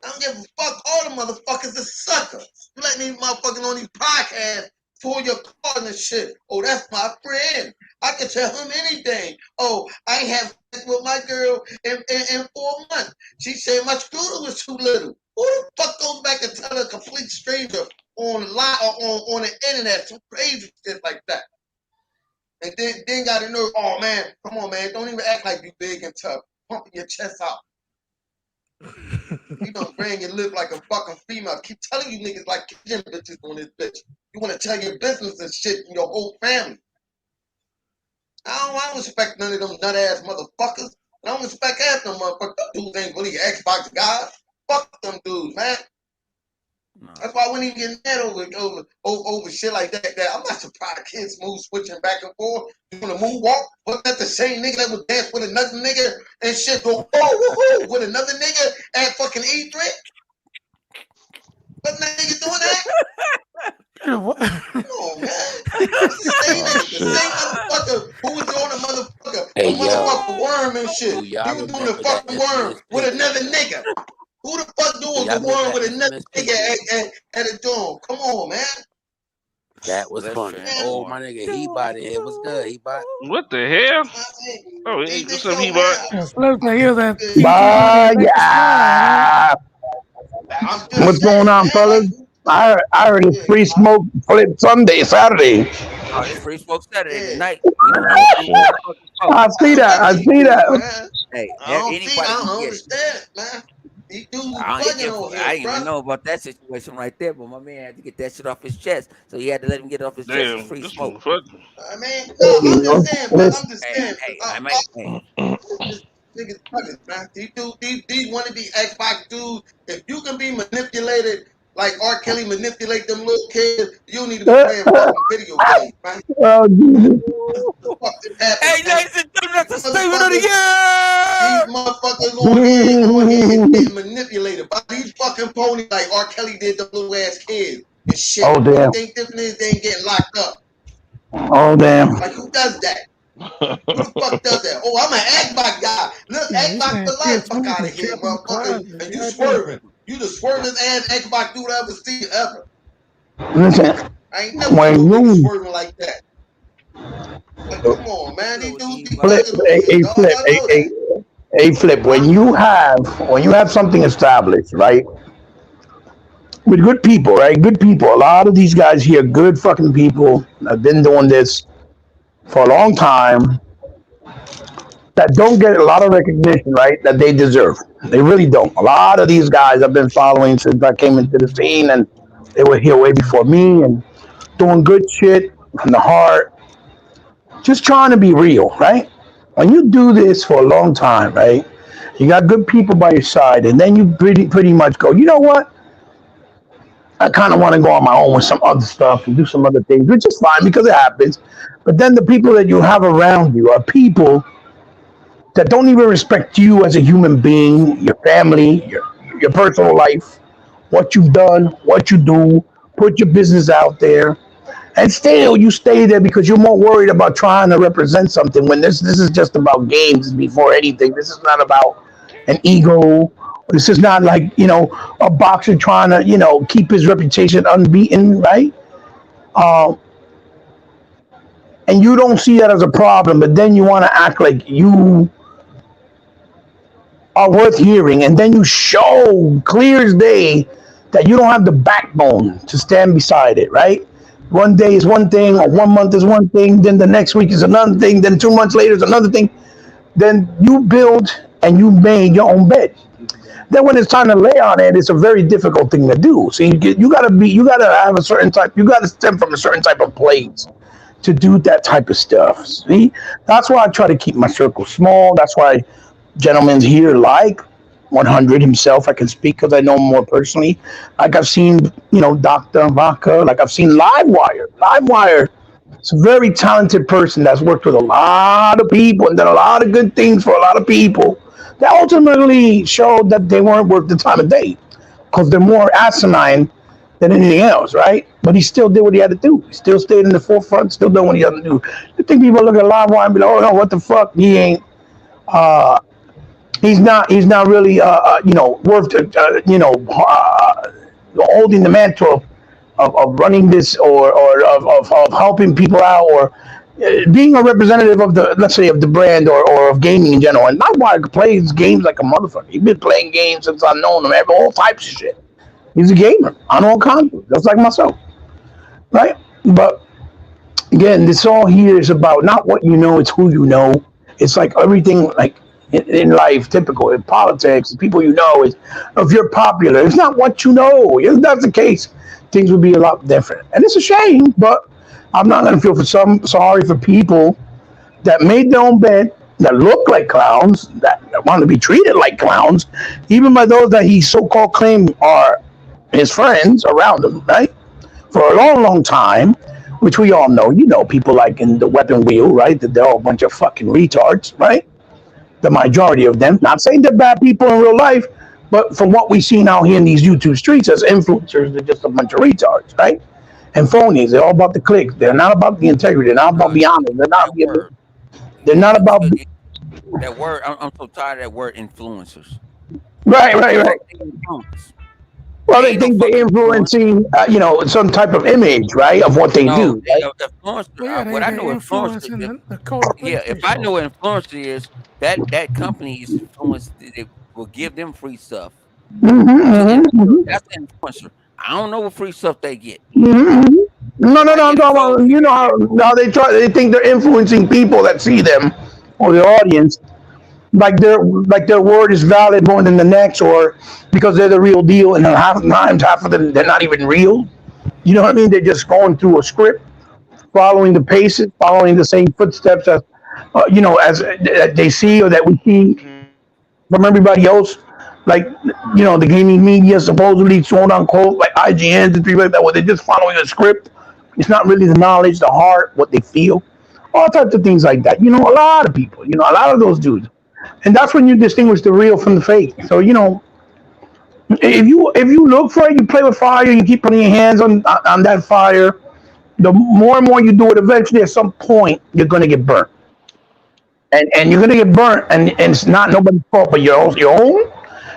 I don't give a fuck. All the motherfuckers are suckers. You let these motherfuckers on these podcasts pull your card and shit. Oh, that's my friend. I can tell him anything. Oh, I have sex with my girl in 4 months. She said my scooter was too little. Who the fuck goes back and tell a complete stranger on the line or on the internet some crazy shit like that? And then got to know, oh man, come on man, don't even act like you big and tough. Pumping your chest out. You don't bring and live like a fucking female. Keep telling you niggas like kitchen bitches on this bitch. You want to tell your business and shit and your whole family. I don't respect none of them nut ass motherfuckers. I don't respect half them motherfuckers. Them dudes ain't really Xbox guys. Fuck them dudes, man. No. That's why I wouldn't even get mad over shit like that. I'm not surprised kids move switching back and forth, doing a moonwalk. Wasn't that the same nigga that would dance with another nigga and shit go woo with another nigga at fucking E3? Wasn't that nigga doing that? Come on, man. It's the same Oh nigga, the shit. same motherfucker who was doing the Hey, yo. motherfucker worm and shit. Do He y'all was doing the remember that fucking worm infamous with picture? another nigga. Who the fuck Do doing y'all the remember worm that with another infamous nigga picture? at a dorm? Come on, man. That Well, was let's funny. Oh, my transform. nigga, he bought it. It was good. He bought. What the hell? I mean, Oh, hey, these what's niggas up, don't Hebot? have. Look, I hear that Good. E3 gonna be electric flying, Yeah. I'm just What's going saying, on, man. Like, fellas? I heard it's yeah, free smoke flip Sunday, Saturday. Oh, it's free smoke Saturday yeah. tonight. We don't know Oh who shit. motherfucking smoke. I I see don't that. get I these see dudes, that. man. Hey, I anybody don't can get it. understand it, man. These dudes is I ain't bugging get. on I here, didn't bro. even know about that situation right there, but my man had to get that shit off his chest, so he had to let him get it off his chest. It's Damn, free this smoke. motherfucker. I mean, no, You I'm just know, saying, bro. I'm listen, just Hey, saying. hey, I might. Hey, This niggas bugging, man. These want to be Xbox dudes. If you can be manipulated like R. Kelly manipulate them little kids, you need to be playing fucking video games, man. oh, Jesus. That's what the fuck is happening, hey, man. ladies and gentlemen, that's the These statement of the these year. motherfuckers on here is getting manipulated by these fucking ponies like R. Kelly did the little ass kids and shit. Oh, Only damn. thing different is they ain't getting locked up. Oh, damn. Like who does that? Who the fuck does that? Oh, I'm an Xbox guy. Look, man. He's Xbox saying for life. kids Fuck move out and of here, trip in the motherfucker. closet. And you Goddamn. swerving. You the swerving ass Xbox dude I ever see ever. Listen, I ain't never seen no when nigga you swerving like that. Like, come on, man. Good These with dudes E be bot. flip, bugging on here, dog. flip, I know that. flip, Huh? when you have something established, right? With good people, right? Good people. A lot of these guys here, good fucking people, have been doing this for a long time. that don't get a lot of recognition, right? That they deserve. They really don't. A lot of these guys I've been following since I came into the scene, and they were here way before me and doing good shit from the heart, just trying to be real, right? When you do this for a long time, right? You got good people by your side, and then you pretty much go, you know what? I kind of want to go on my own with some other stuff and do some other things, which is fine because it happens. But then the people that you have around you are people that don't even respect you as a human being, your family, your personal life, what you've done, what you do, put your business out there, and still you stay there because you're more worried about trying to represent something when this is just about games before anything. This is not about an ego. This is not like, a boxer trying to, keep his reputation unbeaten, right? Uh, and you don't see that as a problem, but then you want to act like you are worth hearing, and then you show clear as day that you don't have the backbone to stand beside it, right? One day is one thing, or 1 month is one thing, then the next week is another thing, then 2 months later is another thing. Then you build and you made your own bed. Then when it's time to lay on it, it's a very difficult thing to do. So you gotta have a certain type, you gotta stem from a certain type of place to do that type of stuff. See, that's why I try to keep my circle small. That's why gentlemen here like 100 himself, I can speak because I know him more personally. Like I've seen, Dr. Vaca, like I've seen Livewire. Livewire is a very talented person that's worked with a lot of people and done a lot of good things for a lot of people that ultimately showed that they weren't worth the time of day because they're more asinine than anything else, right? But he still did what he had to do. He still stayed in the forefront, still doing what he had to do. You think people look at Livewire and be like, oh no, what the fuck? He ain't. He's not really worth holding the mantle of running this or of helping people out or being a representative of the, let's say, of the brand or of gaming in general. And Livewire plays games like a motherfucker. He's been playing games since I've known him, all types of shit. He's a gamer on all consoles, just like myself, right? But again, this all here is about not what you know, it's who you know. It's like everything, like in life, typical in politics, the people you know is if you're popular. It's not what you know. If that's the case, things would be a lot different. And it's a shame, but I'm not going to feel sorry for people that made their own bed, that look like clowns, that want to be treated like clowns, even by those that he so-called claimed are his friends around him, right? For a long, long time, which we all know. People like in the weapon wheel, right? That they're all a bunch of fucking retards, right? The majority of them. Not saying they're bad people in real life, but from what we see now here in these YouTube streets as influencers, they're just a bunch of retards, right? And phonies. They're all about the clicks. They're not about the integrity. They're not about being honest. They're not about. That word. I'm so tired of that word influencers. Right. Influence. Well, they think they're influencing, some type of image, right, of what they do. Right? Influencer. What I know, influencer. If I know what influencer is, that company is influenced. It will give them free stuff. That's an influencer. I don't know what free stuff they get. No. I'm talking about, how they think they're influencing people that see them or their audience. Like their word is valid more than the next, or because they're the real deal, and half of them they're not even real. You know what I mean? They're just going through a script, following the paces, following the same footsteps as as they see or that we see from everybody else. Like the gaming media supposedly, quote unquote, like IGNs and things like that, where they're just following a script. It's not really the knowledge, the heart, what they feel, all types of things like that. A lot of people, a lot of those dudes. And that's when you distinguish the real from the fake. So if you look for it, you play with fire, you keep putting your hands on that fire. The more and more you do it, eventually at some point you're going to get burnt, and you're going to get burnt, and it's not nobody's fault but your own.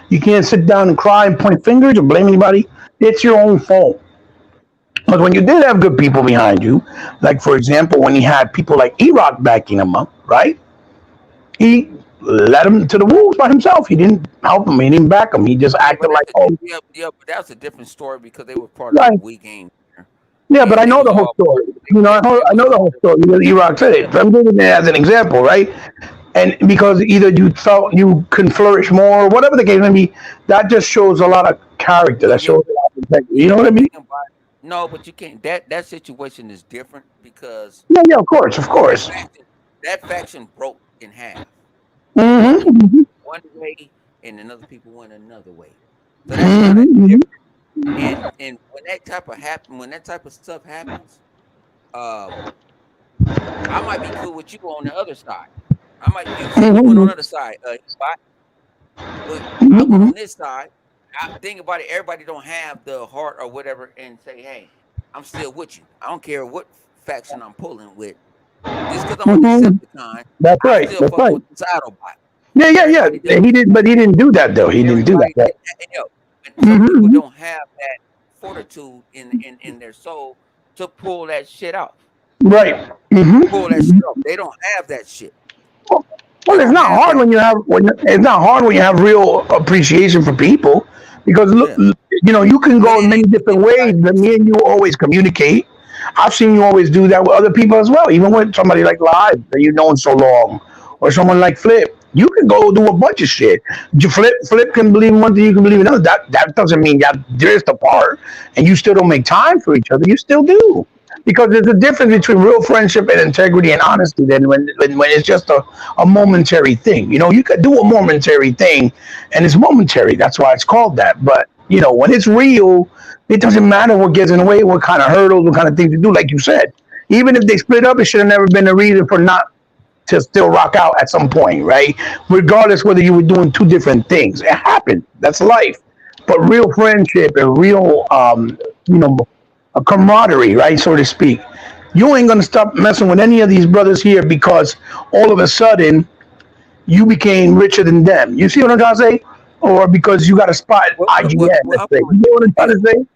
You can't sit down and cry and point fingers or blame anybody. It's your own fault. But when you did have good people behind you, like for example, when he had people like E-Rock backing him up, right? He led him to the wolves by himself. He didn't help him. He didn't back him. He just acted like, but that's a different story because they were part of the Wii game. Yeah, but I know the whole story. I know the whole story because E-Rock said it. I'm giving it as an example, right? and because either you felt you can flourish more, or whatever the case may be, that just shows a lot of character. Well, That yeah, shows a lot of integrity. You yeah, know what I but mean? think about it. No, but you can't. That situation is different because Yeah, yeah, of course, of that course. faction that faction broke in half. One Hmm. people Hmm. went one way, and another people went another way. So that's kind of Hmm. different. And when that type of stuff happens, um, I might be cool with you on the other side. I might you say you went on Hmm. the other side, but I went Hmm. on this side. I think about it. Everybody don't have the heart or whatever, and say, "Hey, I'm still with you. I don't care what faction I'm pulling with. Just because I'm a Hmm. Decepticon, That's I'm right. still That's fucking right. with this Autobot." Yeah, yeah, yeah. Everybody doesn't. He did, but he didn't do that though. He didn't do that. Everybody did. And some people Mm-hmm. don't have that fortitude in their soul to pull that shit off. Right. Pull that Hmm. shit off. They don't have that shit. Well, They it's don't not have hard that. when you have it's not hard when you have real appreciation for people because look, Yeah. you can But go in it many ain't. different Then you ways. gotta But me see. and you always communicate. I've seen you always do that with other people as well, even with somebody like Live that you've known so long, or someone like Flip. You can go do a bunch of shit. Flip can believe in one thing, you can believe in another. That doesn't mean that drift apart, and you still don't make time for each other. You still do. Because there's a difference between real friendship and integrity and honesty than when it's just a momentary thing. You could do a momentary thing and it's momentary. That's why it's called that. But, when it's real, it doesn't matter what gets in the way, what kind of hurdles, what kind of things to do, like you said. Even if they split up, it should have never been a reason for not to still rock out at some point, right? Regardless whether you were doing two different things. It happened. That's life. But real friendship and real, you know, a camaraderie, right, so to speak. You ain't gonna stop messing with any of these brothers here because all of a sudden you became richer than them. You see what I'm trying to say? Or because you got a spot IGN, let's I'm say. going. You know what I'm trying Yeah. to say?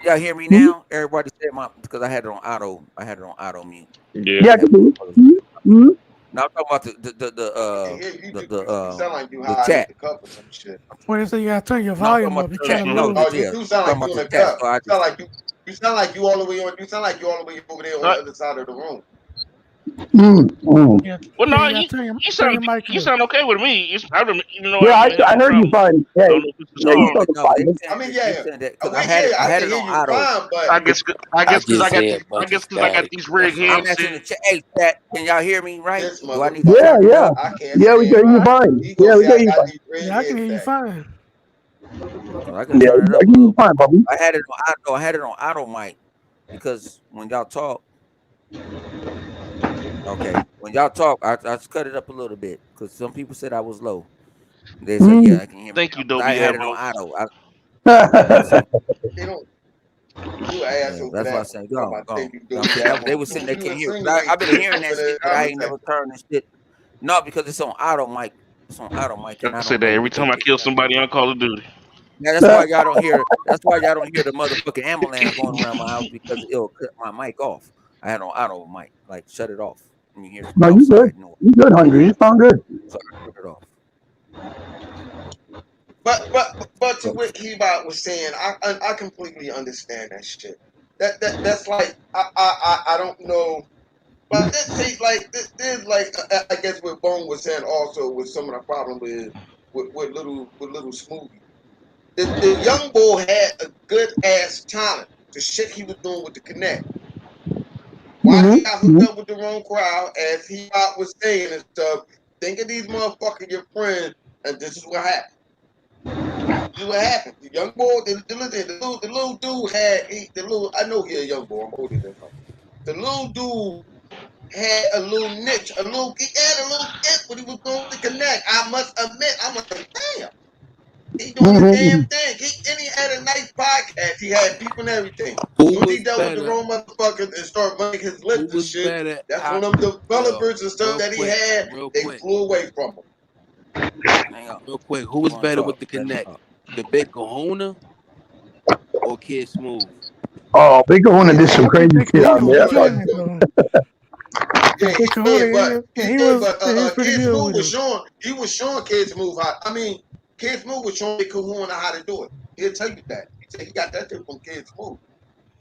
Y'all hear me Mhm. now? Everybody said my because I had it on auto. I had it on auto mute. Yeah. Yeah, I I can had do it. motherfuckers. Mm-hmm. Now I'm talking about I can hear you. You sound like you the high in chat. the cup or some shit. Well, they say you gotta turn your No, I'm talking volume about up. You the That's chat. kind of smooth. low. Oh, you Yeah, do I'm sound talking like about you in the a chat. cup. So I Sound just like you sound like you all the way on. You sound like you all the way over there on Uh, the other side of the room. Mm-hmm. Yeah, well, yeah, no, you gotta you turn sound your mic you up. sound okay with me. It's I don't even though Yeah, I'm having I a heard you problem. fine. I Yeah, don't know if it's the yeah, you no, song. sounded no. fine. I mean, They yeah. said that I because mean, yeah. I I had can it hear on you auto. fine, but I guess I because I just got hear a these I bunch of guess because I got static. these red That's I'm all. asking the headsets. chat. Hey, chat, can y'all hear me? Right? this Do I need to Yeah, motherfucker, turn it yeah. up? I can't Yeah, we can stand hear you him. fine. He gonna Yeah, we say can I hear you got fine. these red Yeah, I can hear you headsets. fine. 'Cause I can Yeah, turn it I up can a hear you little bit. fine, Bobby. I had it on auto. I had it on auto mic because when y'all talk, okay, when y'all talk, I just cut it up a little bit because some people said I was low. They said, Mm. "Yeah, I can hear me Thank now," you, but I Dolby had it on Atmos. auto. So They don't. You an yeah, asshole for that's why I that. said, Talking "Go, about go." think you I'm Dolby saying they Atmos. were saying they You can't hear because insinuate I've been hearing in that the shit, but I ain't conversation. never turned this shit. No, because it's on auto mic. It's on auto mic, and I I say don't that know every what they time I get. kill somebody on Call of Duty. Yeah, that's why y'all don't hear. That's why y'all don't hear the motherfucking ambulance going around my house because it'll cut my mic off. I had on auto mic, like shut it off when you hear some No, you good. outside noise. You good, Hungry. You sound good. So I turn it off. But to So, what Hebot was saying, I completely understand that shit. That's like I don't know. But see, like there's like I guess what Bone was saying also with some of the problem with little Smoothie. The young boy had a good ass talent. The shit he was doing with the Connect. Why he got hooked Mm-hmm. up with the wrong crowd, as he was saying and stuff. Think of these motherfuckers, your friends, and this is what happened. This is what happened. The young boy, the little dude had the little. I know he a young boy. I'm older than him. The little dude had a little niche, he had a little it, but he was going to connect. I must admit, I'm like, damn, he doing his damn Mm-hmm. thing. He had a nice podcast. He had people and everything. Who Soon as he was dealt with the better? wrong motherfuckers and started running his Who lips and was shit, better? that's I, when them yo, developers and stuff real that he quick, had, real they quick, flew away from him. hang on. real quick. Who Who was want to better with talk? the Let them connect? talk. The Big Kahuna or Kid Smooth? Oh, Big Kahuna did some I think crazy Big shit out Kahuna Big was there. Kahuna, killing it though. yeah, Big Kahuna, he was pretty Kid good Smooth with was it. showing Kid Smooth how. I mean, Kid Smooth was showing Big Kahuna how to do it. He'll tell you that. He said he got that shit from Kid Smooth.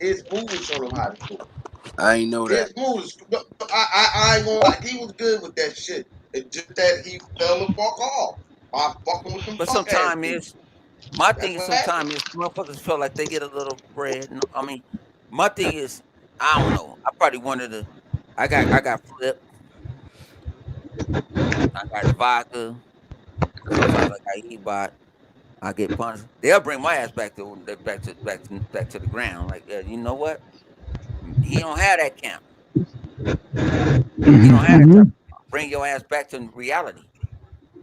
Kid Smooth was showing him how to do it. I ain't know Kid that. Smooth, I ain't gonna lie, he was good with that shit. It's just that he fell the fuck off by fucking with them But fuck ass sometimes people. is my That's thing is what happened. sometimes is motherfuckers feel like they get a little bread. I mean, my thing is I don't know. I probably wanted to. I got Flip. I got vodka. Sometimes I got E-bot. I get punished. They'll bring my ass back to the ground. Like you know what? He don't have that camp. He don't have that type of camp. Bring your ass back to reality.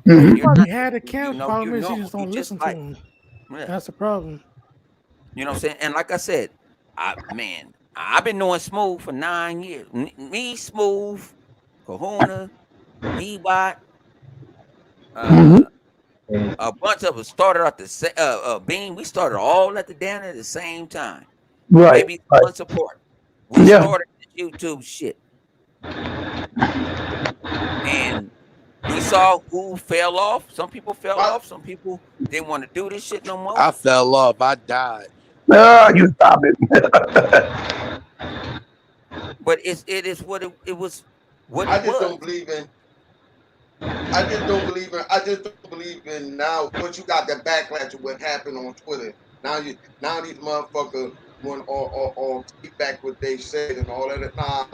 Yeah, And he you're probably not. had a You camp. know. Problem You is, he normal. just You don't just listen to like. him. Yeah. That's the problem. You know what I'm saying? And like I said, I've been knowing Smooth for 9 years. Me, Smooth, Kahuna, E-Bot, uh, a bunch of us started at the Beam. We started all at the down at the same time, Right. maybe Right. months apart. We Yeah. started this YouTube shit, and we saw who fell off. Some people fell My, off. Some people didn't want to do this shit no more. I fell off. I died. You stop it. But it is what it was. What I it just was. don't believe in. I just don't believe in. I just don't believe in now. Once you got that backlash of what happened on Twitter, now these motherfuckers want or take back what they said and all that. Nah.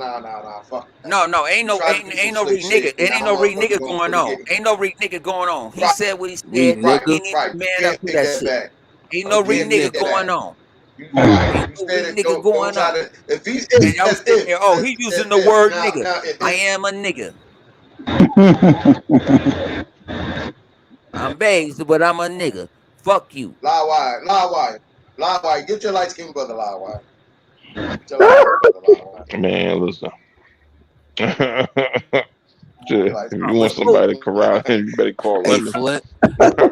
Fuck that. No, ain't You no try to do ain't some ain't no slick re nigga. shit, It now ain't no re motherfuckers nigga gonna going really on. get Ain't no re nigga going on. He right, said what he Re said. right, He nigga. needs right. to You man up can't to take that that shit. back. Ain't You no re can't take nigga that going back. on. You right. Ain't You no said re it. nigga Don't going try on. to. If he And I was sitting there, oh, he using the if word now nigga. I if am a nigga. I'm based, but I'm a nigga. Fuck you. lie wire, get your light skinned brother lie wire. Get your light skinned brother lie wire. Man, listen. Your If light you Oh, skinned but want brother. Smooth. somebody to corral him, you better call Hey Lemon. Flip.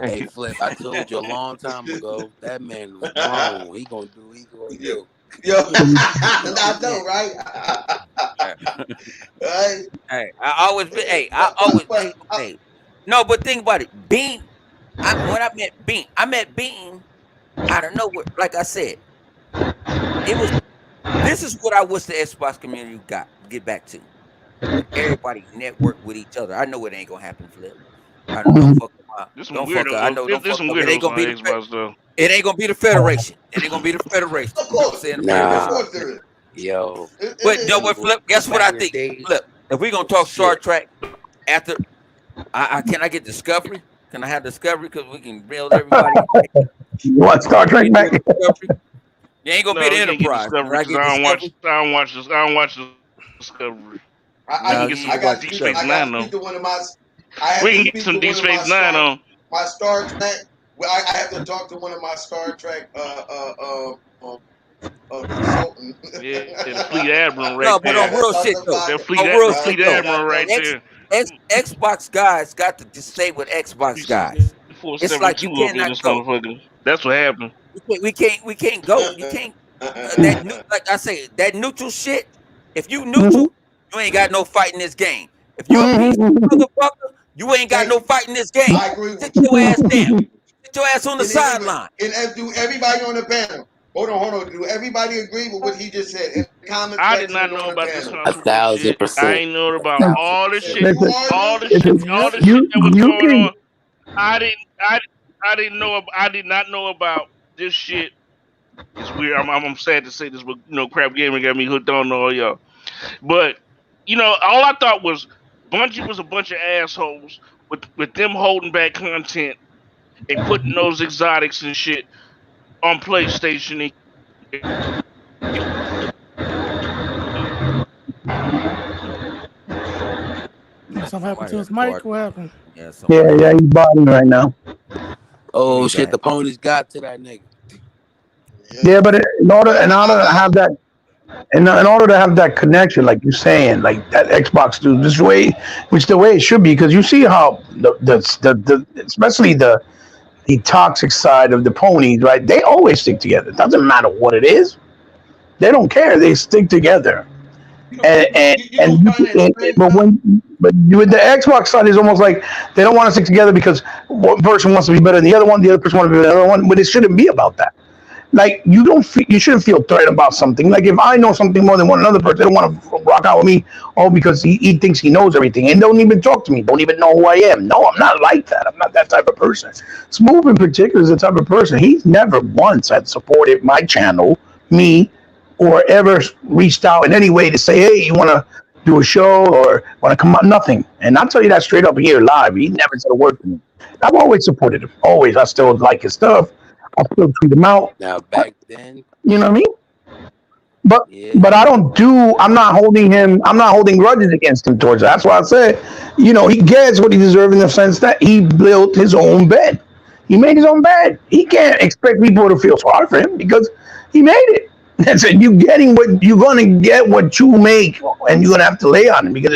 Hey Flip. I told you a long time ago that man is grown. He gonna do what he gonna yo, do. yo, You know I what I'm know, saying? right? Right? Hey, I always been. Hey, I always. Hey, okay. No, but think about it. Bean. When I met Bean out of nowhere. Like I said, it was. This is what I wish the Xbox community get back to. When everybody network with each other. I know it ain't gonna happen, Flip. I don't fuck with my. There's some Don't fuck up. I weirdos. know. Don't There's fuck some up. It ain't weirdos gonna on be the. Xbox though. It ain't gonna be the Federation. It ain't gonna be the Federation. Of You know what I'm course, saying? The of Federation. Nah, course there is. yo. It But you know is. what, People Flip? Guess what back I in the think? day, Flip. If we gonna talk Star shit. Trek after, I can I get Discovery? Can I have Discovery? Because we can build everybody. You want Star Can Trek we do back? the Discovery? You ain't gonna be No, the we can't get Enterprise. Can Discovery I because get Discovery? I don't watch this. I don't watch Discovery. We I, can No, get you I, I ain't some got watch to Deep speak to, Space I Discovery. got to Nine speak though. to one of my. I have We to can get speak some to Deep one of Space Nine on. my Star Trek. Well, I have to talk to one of my Star Trek consultant. Yeah, the Fleet Admiral right No, but there. on real Talk shit to though. my, On real The shit Fleet though. Admiral right X, there. Xbox guys got to just stay with Xbox guys. It's like you 472 up in cannot this go. motherfucker. That's what happened. We can't go. You can't that new like I say that neutral shit. If you Mhm. neutral, you ain't got no fight in this game. If you a PC motherfucker, you ain't got Thank no you. fight in this game. I agree Sit with you. your ass down. Sit your ass on the And then sideline. and do everybody on the panel? Hold on. Do everybody agree with what he just said in the comment I did section not and know on the about this panel? 1,000%. controversy shit. I ain't know about all the If shit, you Listen, argue, all Yep. the shit that was you going can. on. I didn't, I, I didn't know. I did not know about this shit. It's weird. I'm sad to say this, but Crap Gaming got me hooked on all y'all. But all I thought was Bungie was a bunch of assholes with them holding back content and putting those exotics and shit on PlayStation. Something happened Somebody to got his a mic. card. What happened? Yeah, Yeah, somebody. yeah, he's botting right now. Oh He shit, back. the ponies got to that nigga. Yeah, yeah. but in order to have that, in order to have that connection, like you're saying, like that Xbox dude, this way, which the way it should be, because you see how the especially the toxic side of the ponies, right? They always stick together. It doesn't matter what it is. They don't care. They stick together. And and, You and, don't find that strange, but though? with the Xbox side is almost like they don't want to stick together because one person wants to be better than the other one, the other person wants to be better than the other one. But it shouldn't be about that. like you shouldn't feel threatened about something. Like if I know something more than one another person, they don't want to rock out with me, because he thinks he knows everything and don't even talk to me, don't even know who I am. No, I'm not like that. I'm not that type of person. Smooth in particular is the type of person. He's never once had supported my channel, me, or ever reached out in any way to say, hey, you want to do a show or want to come out? Nothing. And I'll tell you that straight up here live. He never said a word to me. I've always supported him. Always. I still like his stuff. I still tweet him out. Now back then, You know what I mean? But yeah, but I don't do. I'm not holding him. I'm not holding grudges against him towards that. That's why I said, he gets what he deserves in the sense that he built his own bed. He made his own bed. He can't expect people to feel sorry for him because he made it. And so you're gonna get what you make, and you're gonna have to lay on it because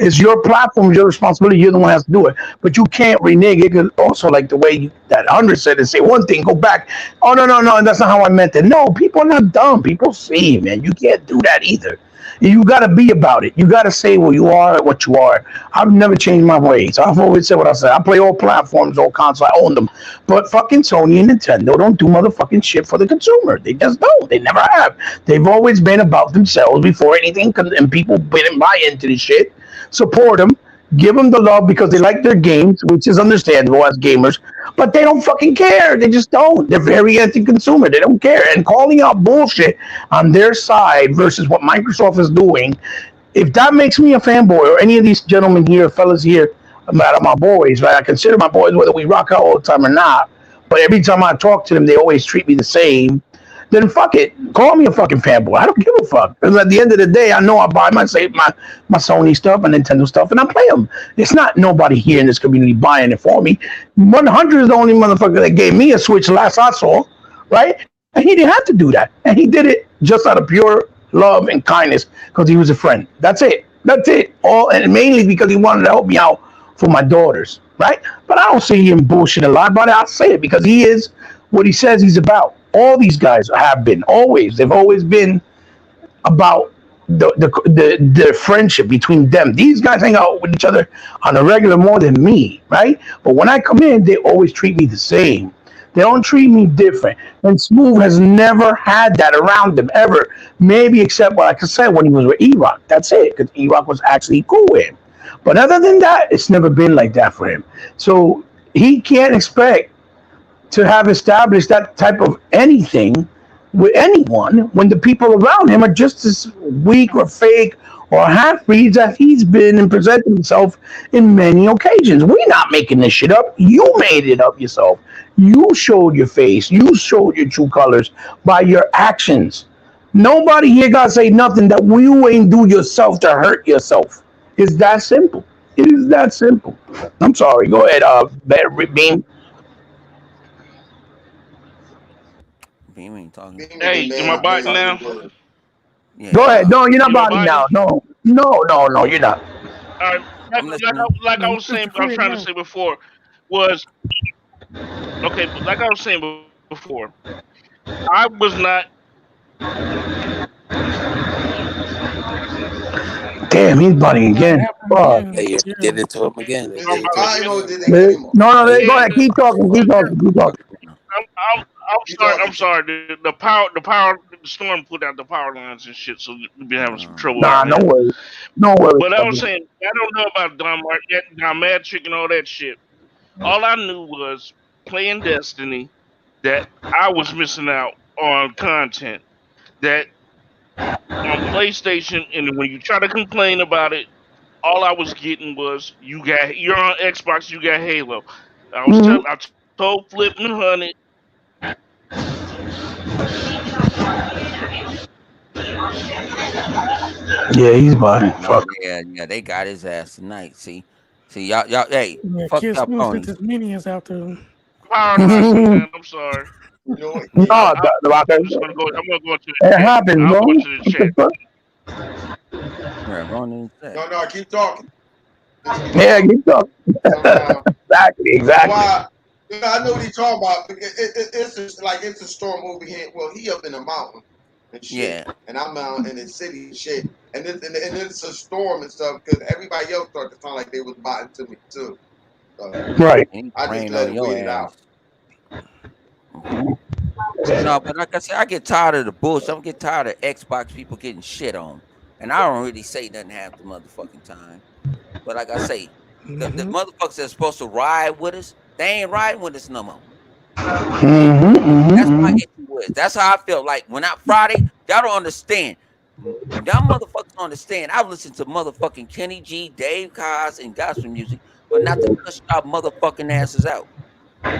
it's your platform, it's your responsibility. You're the one who has to do it. But you can't renege it. Because also, like the way that 100 said, and say one thing, go back. Oh, no, no, no, that's not how I meant it. No, people are not dumb. People see, man. You can't do that either. You got to be about it. You got to say what you are, what you are. I've never changed my ways. I've always said what I said. I play all platforms, all consoles. I own them. But fucking Sony and Nintendo don't do motherfucking shit for the consumer. They just don't. They never have. They've always been about themselves before anything. And people didn't buy into this shit. Support them, give them the love because they like their games, which is understandable as gamers, but they don't fucking care. They just don't. They're very anti-consumer. They don't care. And calling out bullshit on their side versus what Microsoft is doing, if that makes me a fanboy or any of these gentlemen here, fellas here, my boys, right? I consider my boys whether we rock out all the time or not. But every time I talk to them, they always treat me the same. Then fuck it. Call me a fucking fanboy. I don't give a fuck. Because at the end of the day, I know I buy my Sony stuff, my Nintendo stuff, and I play them. It's not nobody here in this community buying it for me. 100 is the only motherfucker that gave me a Switch last I saw, right? And he didn't have to do that. And he did it just out of pure love and kindness because he was a friend. That's it. That's it. All, and mainly because he wanted to help me out for my daughters, right? But I don't see him bullshit a lot about it. I say it because he is what he says he's about. All these guys have been always. They've always been about the friendship between them. These guys hang out with each other on a regular more than me, right? But when I come in, they always treat me the same. They don't treat me different. And Smooth has never had that around them ever. Maybe except what I said when he was with E-Rock. That's it, because E-Rock was actually cool with him. But other than that, it's never been like that for him. So he can't expect to have established that type of anything with anyone when the people around him are just as weak or fake or half-breeds as he's been and presented himself in many occasions. We're not making this shit up. You made it up yourself. You showed your face. You showed your true colors by your actions. Nobody here got to say nothing that you ain't do yourself to hurt yourself. It's that simple. It is that simple. I'm sorry. Go ahead, Beam. Beam ain't talking. Hey, am I biting now? Yeah, Go ahead. No, you're not Am I biting now. biting? No, you're not. All right. I'm listening. Like I No, was saying, it's I was clear trying to now. say before was okay. But like I was saying before, I was not. Damn, he's biting again. Fuck. Yeah, they yeah. did it to him again. They did it to him I know again. did they get him on. No, They go Yeah, ahead. Keep talking. Keep talking. Keep talking. I'm You sorry. talking? I'm sorry. The storm put out the power lines and shit, so we've been having some trouble Nah, out no here. worries. No worries, But I was brother. saying, I don't know about Don Magic and all that shit. All I knew was playing Destiny that I was missing out on content that on PlayStation, and when you try to complain about it, all I was getting was you're on Xbox, you got Halo. Mhm. I told Flip and Honey, Yeah, he's biting. No, Fuck. yeah, they got his ass tonight. See, y'all, hey, Yeah, fuck Kid y'all Smooth sent ponies. his minions out there. power lines, man. I'm sorry. You know what? No, Yeah. I'm just gonna go. I'm gonna go into it the chat. happens, I'll bro. go into the What the chat. fuck? Yeah, going in the chat. No, keep talking. Just Yeah, keep talking. somehow. Exactly. Why? I know what he's talking about. It's just like it's a storm over here. Well, he up in the mountain and shit, Yeah, and I'm out in the city and shit. And it's a storm and stuff because everybody else started to sound like they was biting to me too. So Right. ain't I just rain let on it your wait it out. ass. No, but like I said, I get tired of the bullshit. I'm getting tired of Xbox people getting shit on, and I don't really say nothing half the motherfucking time. But like I say, the motherfuckers that's supposed to ride with us, they ain't riding with us no more. That's my issue with. That's how I feel. Like when I Friday, y'all don't understand. Y'all motherfuckers don't understand. I've listened to motherfucking Kenny G, Dave Cos, and gospel music, but not to cuss y'all motherfucking asses out. I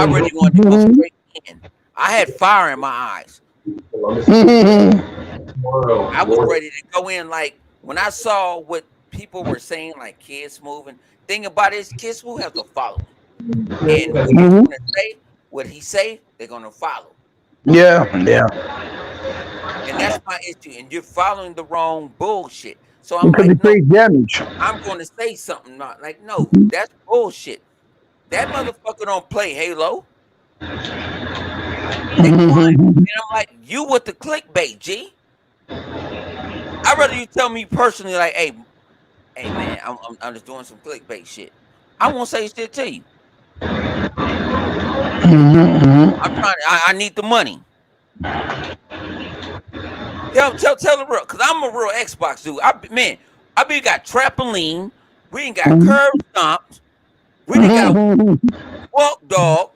really wanted to go straight in. I had fire in my eyes. I was ready to go in. Like when I saw what people were saying, like kids moving. Thing about it is, kids will have to follow him, and what he's gonna say, what he say, they're gonna follow. Yeah. And that's my issue. And you're following the wrong bullshit. So I'm Because like, it no, creates damage. I'm going to say something. Not like, no, that's bullshit. That motherfucker don't play Halo. And I'm like, you with the clickbait, G. I'd rather you tell me personally, like, hey man, I'm just doing some clickbait shit. I won't say shit to you. I'm trying. I need the money. Tell the real, cause I'm a real Xbox dude. I been got trampoline. We ain't got curb stomps. We didn't got walk dog.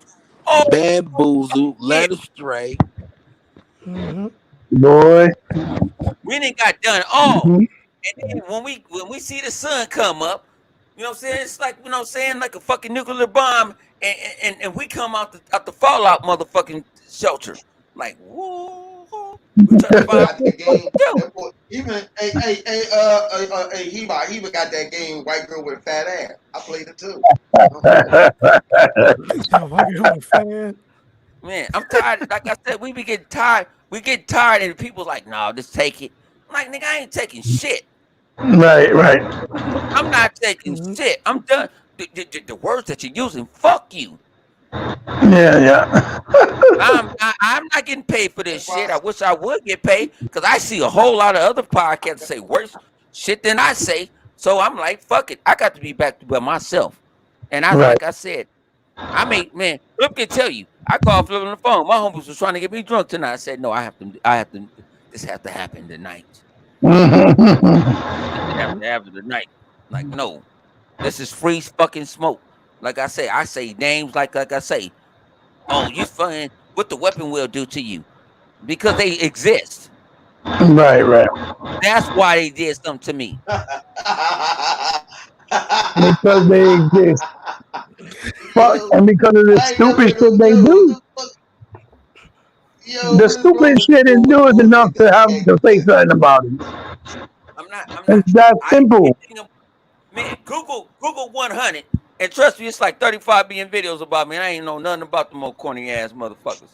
Oh, Bamboozled, led astray. Boy. we didn't got done all. And then when we see the sun come up, you know what I'm saying? It's like, you know what I'm saying, like a fucking nuclear bomb, and we come out the fallout motherfucking shelter. Like, woo, we try to find Got that game. yo. That boy, even he got that game. White girl with a fat ass. I played it too. Man, I'm tired. Like I said, we be getting tired. We get tired, and people like, no, just take it. I'm like, nigga, I ain't taking shit. Right. I'm not taking shit. I'm done. The words that you're using, fuck you. Yeah. I'm not getting paid for this shit. I wish I would get paid because I see a whole lot of other podcasts say worse shit than I say. So I'm like, fuck it. I got to be back to by myself. And like I said, man, Flip can tell you. I called Flip on the phone. My homies was trying to get me drunk tonight. I said, no, this has to happen tonight. This have to happen tonight. Like, no. This is free fucking smoke. Like I say names like I say. Oh, you fucking what the weapon will do to you. Because they exist. Right. That's why they did something to me. Because they exist. And because of the stupid shit they do. The stupid shit they do is enough to have to say something about it. I'm not. It's that simple. Man, Google 100, and trust me, it's like 35 million videos about me. I ain't know nothing about the more corny ass motherfuckers.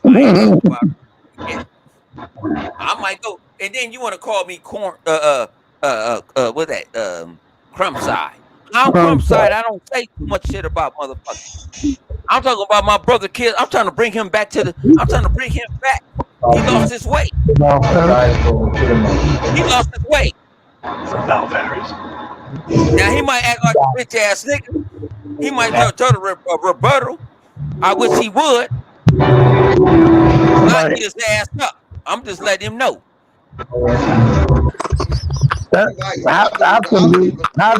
I ain't talking about it. I might go, and then you want to call me what's that? Crumb side. I'm crumb side. I don't say too much shit about motherfuckers. I'm talking about my brother kid. I'm trying to bring him back I'm trying to bring him back. He lost his weight. He lost his weight. Now he might act like a bitch ass nigga. He might turn a rebuttal. I wish he would. I'll get his ass up. I'm just letting him know. Have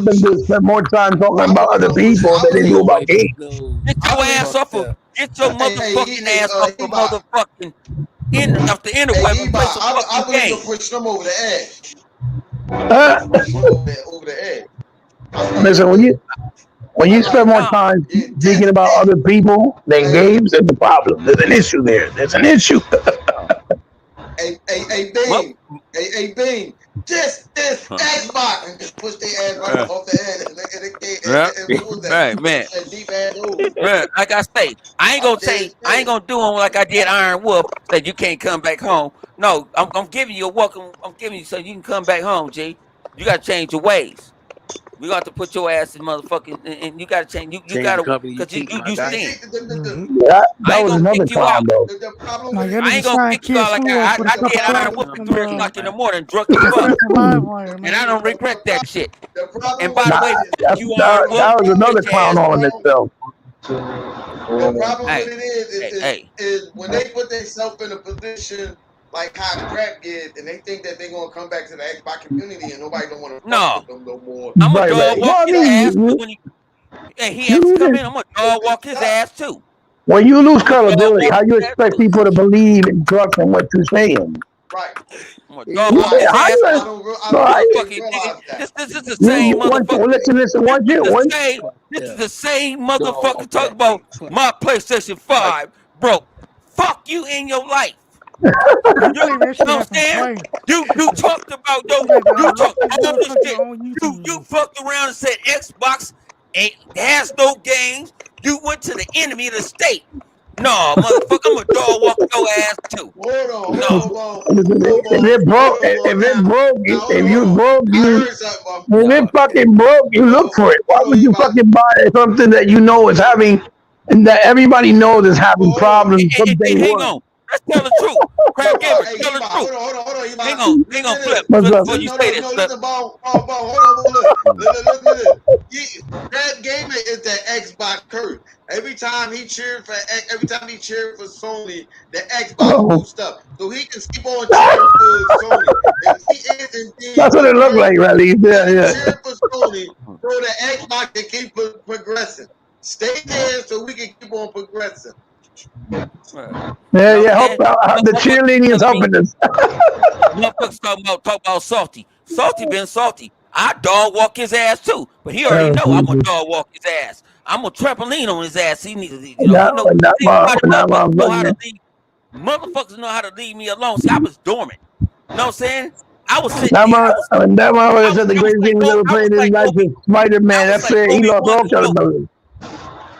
them to spend more time talking about other people than they do about games. Get your ass off of, get your motherfucking ass off of motherfucking off the interweb and play some fucking games. I push them over the edge. Over the edge. Listen, when you spend more time thinking about other people than games, there's a problem. There's an issue there. There's an issue. Hey, Bean. This Xbox and just push their ass right off the head and right, man. Man, like I say, I ain't gonna do them like I did Iron Wolf. Said you can't come back home. No, I'm giving you a welcome. I'm giving you so you can come back home, G. You gotta change your ways. We got to put your ass in motherfucking, and you gotta change. You gotta, because you stand. That was another time, though. No, y'all I need ain't to gonna sign kick you out like Kids I Fool up with a did couple Iron Wolf plaques at and 3 o'clock in the morning, drunk as fuck. And I don't regret that shit. And by the way, fuck you, Iron Wolf. That was another clown all in itself. The problem with Hey, it is, hey, hey. when they put themselves in a position like how Crap did, and they think that they're gonna come back to the Xbox community and nobody don't want to fuck No, with them no more. I'm a Right, dog right. They walk Well, I his start. ass too mean, when he you ever need come to, in. I'm a dog They walk his stop. ass too. when you lose I'm a dog credibility, walk how you his ass expect too. people to believe and trust in what you're saying? Right. I'm a Yeah, dog walk Yeah, his how I ass you, too. I no, don't how think they you, Motherfucking realize that. this is the you same well, motherfucker. listen, This once is you, the once, same. This is the same motherfucker talk That about nigga fuck. my PlayStation 5 broke. Fuck you in your life. You You play that know shit what after I'm you saying? play. You talked about You got to you unlock talked this all the motherfucker shit. on You YouTube. fucked around and said Xbox ain't has no games. You went to the enemy of the state. No, motherfucker, I'm a dog walk your ass too. No. listen, if it broke, Hold on, Bo. if you Hold on. broke, I you, heard something, Bo. if it Fuck that. fucking broke, you look Bo, for it. Why hold on, would you Eva. fucking buy something that you know is having, and that everybody knows is Bo, having hold on. problems from day Hang one? on. Let's tell the truth. Crab Eva, Gamer, hey, tell the Eva, truth. hold on, Eva. Hang on, Listen to Flip. this. What's Flip, up? before you say this, No, Flip. listen, Bo. Hold on, look. Look at this. That gamer is that Xbox curse. Every time he cheered for Sony, the Xbox Oh, boost up. So he can keep on cheering for Sony. If he is indeed that's what a it looked curse, like, really. let Yeah, him yeah. cheer for Sony so the Xbox can keep progressing. Stay there so we can keep on progressing. Right. Yeah, You know what yeah. I'm Help saying? the Motherfuckers cheerleading is telling me, helping us. motherfuckers talk about Salty. Salty been salty. I dog walk his ass too, but he already Oh, know I'm gonna Jesus. dog walk his ass. I'm a trampoline on his ass. He needs to, he That, know. when that, Thing about it, when that motherfuckers know how to motherfucker. leave. Motherfuckers know how to leave me alone. See, I was dormant. You know what I'm saying? I was sitting That there. mother, when that motherfucker said the I was greatest like, game he's oh, ever I was played in his like life Obi. is Spider-Man. I was That's like it. He Obi lost Wan all Kenobi. credibility.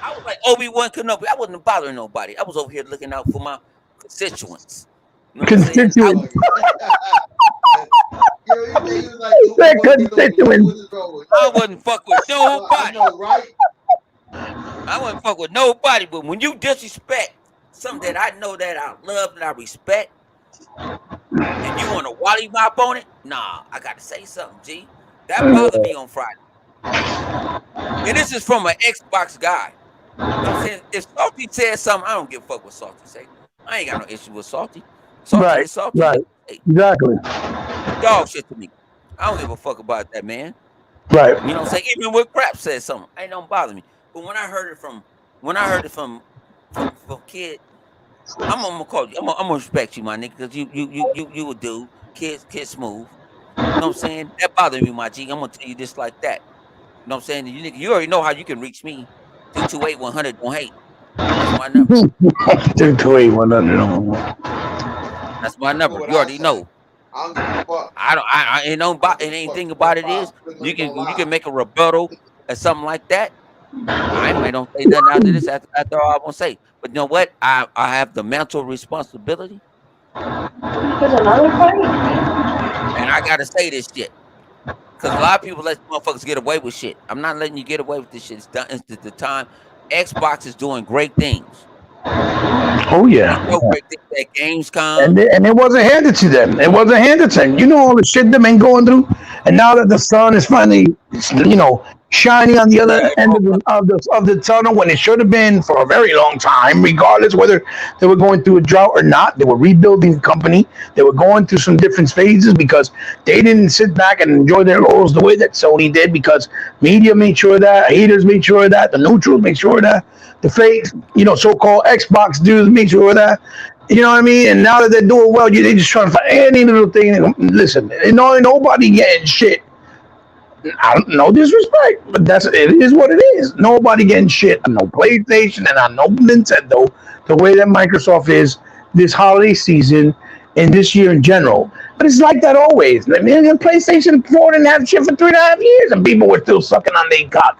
I was like Obi-Wan Kenobi. I wasn't bothering nobody. I was over here looking out for my constituents. You know what I'm saying? Constituent. Yo, he was like He said Obi-Wan Kenobi. Yo, what constituent. is wrong with I wasn't fuck with you? I nobody. know, right? I wasn't fuck with nobody. But when you disrespect something that I know that I love and I respect, and you want to wally mop on it, nah, I got to say something, G. That bothered me on Friday. And this is from an Xbox guy. You know what I'm saying? If Salty says something, I don't give a fuck what Salty say. I ain't got no issue with Salty. Salty Right, is Salty. right. Hey, Exactly. dog shit to me. I don't give a fuck about that, man. Right. You know what I'm saying? Even when Crap says something, ain't don't bother me. But when I heard it from kid, I'm gonna call you. I'm gonna respect you, my nigga, because you a dude, kid smooth. You know what I'm saying? That bothered me, my G. I'm gonna tell you this like that. You know what I'm saying? You already know how you can reach me. 228-100 don't hate. That's my number. 228-100. That's my You know number. what You I already say? know. I don't give a fuck. I ain't no I don't give and a fuck. anything Flip about it is five. Flip ain't gonna you lie. can make a rebuttal or something like that. I might don't say nothing after this after all I won't say. But you know what? I have the mental responsibility and I gotta say this shit. Cause a lot of people let motherfuckers get away with shit. I'm not letting you get away with this shit. It's done. It's the time. Xbox is doing great things. Oh They yeah. show great things at And Gamescom. it wasn't handed to them. It wasn't handed to them. You know all the shit they've been going through, and now that the sun is finally, shining on the Yeah, other end of the tunnel when it should have been for a very long time, regardless whether they were going through a drought or not. They were rebuilding the company. They were going through some different phases because they didn't sit back and enjoy their laurels the way that Sony did. Because media made sure that, haters made sure that, the neutrals made sure that, the fake, so-called Xbox dudes made sure that. You know what I mean? And now that they're doing well, they just trying to find any little thing. Listen, nobody getting shit. I don't no disrespect, but it is what it is. Nobody getting shit on no PlayStation and on no Nintendo. The way that Microsoft is this holiday season and this year in general. But it's like that always. I mean, the PlayStation 4 didn't have shit for 3.5 years, and people were still sucking on their cock.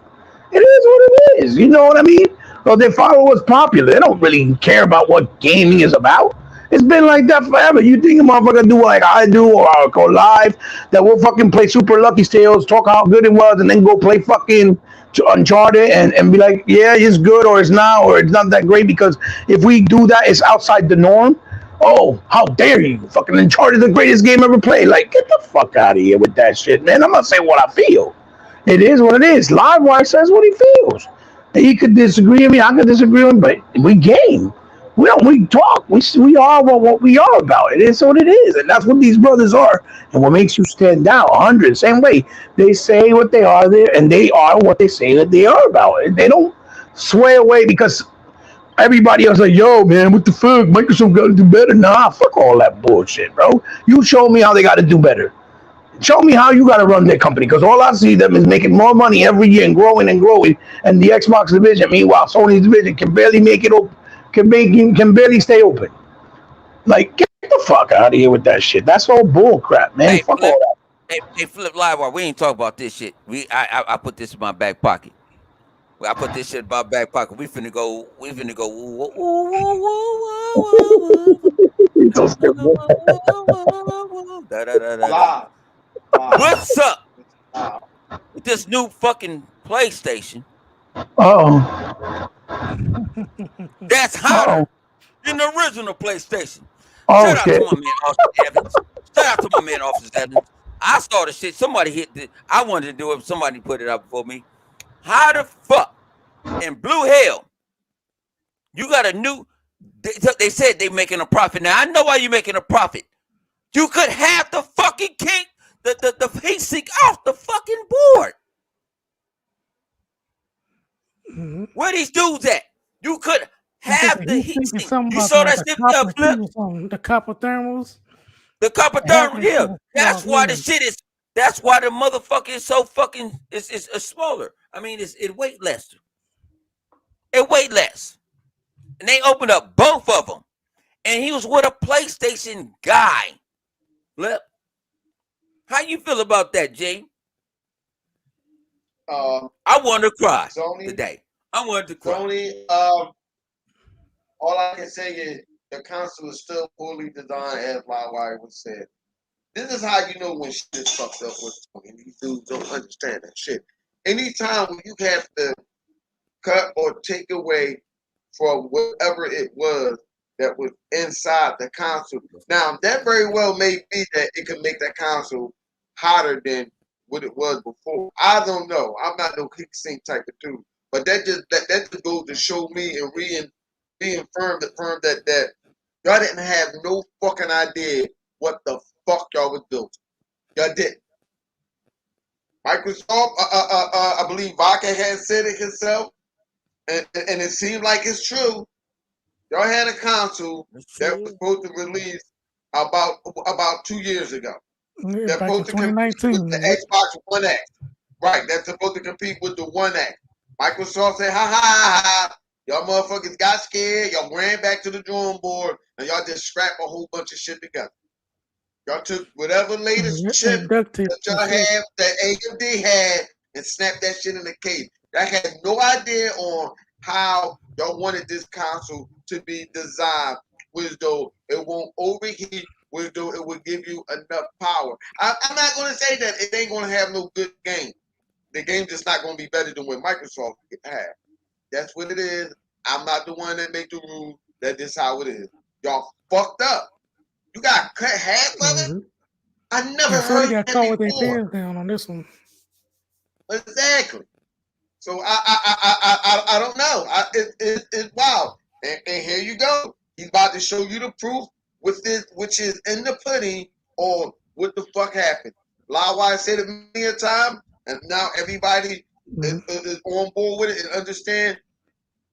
It is what it is. You know what I mean? So they follow what's popular. They don't really care about what gaming is about. It's been like that forever. You think a motherfucker do like I do, or I'll go live, that we'll fucking play Super Lucky Tales, talk how good it was, and then go play fucking Uncharted and be like, yeah, it's good, or it's not, or it's not that great, because if we do that, it's outside the norm. Oh, how dare you? Fucking Uncharted is the greatest game ever played. Like, get the fuck out of here with that shit, man. I'm not saying what I feel. It is what it is. Livewire says what he feels. He could disagree with me. I could disagree with him, but we game. We talk. We are what we are about. It is what it is, and that's what these brothers are. And what makes you stand out, 100. Same way they say what they are there, and they are what they say that they are about. And they don't sway away because everybody else like, yo, man, what the fuck? Microsoft got to do better. Nah, fuck all that bullshit, bro. You show me how they got to do better. Show me how you got to run their company, because all I see them is making more money every year and growing and growing. And the Xbox division, meanwhile, Sony's division can barely make it open, can barely stay open. Like, get the fuck out of here with that shit. That's all bull crap, man. Hey, Fuck Flip. all that. Hey, Flip Live. We ain't talk about this shit. I put this in my back pocket. I put this shit in my back pocket. We finna go. We finna go. Woo, woo, woo, woo, woo, woo, It's so stupid. woo. Da, da, da, da, da. Live. Live. What's up Live. with this new fucking PlayStation Oh, that's hotter oh, than the original PlayStation? oh Shout out to shit. my man Austin Evans. Shout out to my man Austin Evans. I saw the shit. Somebody hit it. I wanted to do it. Somebody put it up before me. How the fuck in blue hell you got a new? They said they making a profit. Now I know why you making a profit. You could have the fucking king, the heat sink off the fucking board. Mhm. Where these dudes at? You could I think have the the heat heat sink is sink. something You about saw like that the shit copper Flip? too or something. The copper thermals. The copper Half thermal, that yeah. shit is That's off, why the yeah. shit is. That's why the motherfucker is so fucking. It's smaller. I mean, it weight less. It weight less. And they opened up both of them. And he was with a PlayStation guy. Flip. How you feel about that, Jay? I wanted to cry Sony. today. I wanted to cry. Sony. All I can say is the console is still poorly designed, as Livewire was said. This is how you know when shit is fucked up with Sony. These dudes don't understand that shit. Anytime when you have to cut or take away from whatever it was that was inside the console. Now, that very well may be that it could make that console hotter than what it was before. I don't know. I'm not no heat sink type of dude. But that just goes to show me and reaffirm that y'all didn't have no fucking idea what the fuck y'all was building. Y'all didn't. Microsoft, I believe Vodka had said it himself, and it seemed like it's true. Y'all had a console that was supposed to release about 2 years ago. Yeah, That's back in supposed to compete with 2019. the Yep. Xbox One X. Right, that's supposed to compete with the One X. Microsoft said, ha ha ha ha. Y'all motherfuckers got scared. Y'all ran back to the drawing board, and y'all just scrapped a whole bunch of shit together. Y'all took whatever latest chip And duct tape. that y'all have, that AMD had, and snapped that shit in the case. Y'all had no idea on how y'all wanted this console to be designed, which though it won't overheat, which though it will give you enough power. I'm not going to say that it ain't going to have no good game. The game just not going to be better than what Microsoft had. That's what it is. I'm not the one that make the rules. That is how it is. Y'all fucked up. You got cut half of it. Mm-hmm. I never Yeah, Sony heard got that caught with their before. pants down on this one. Exactly. So I don't know. It's wild. And here you go. He's about to show you the proof with this, which is in the pudding on what the fuck happened. Livewire said it many a time, and now everybody is on board with it and understand.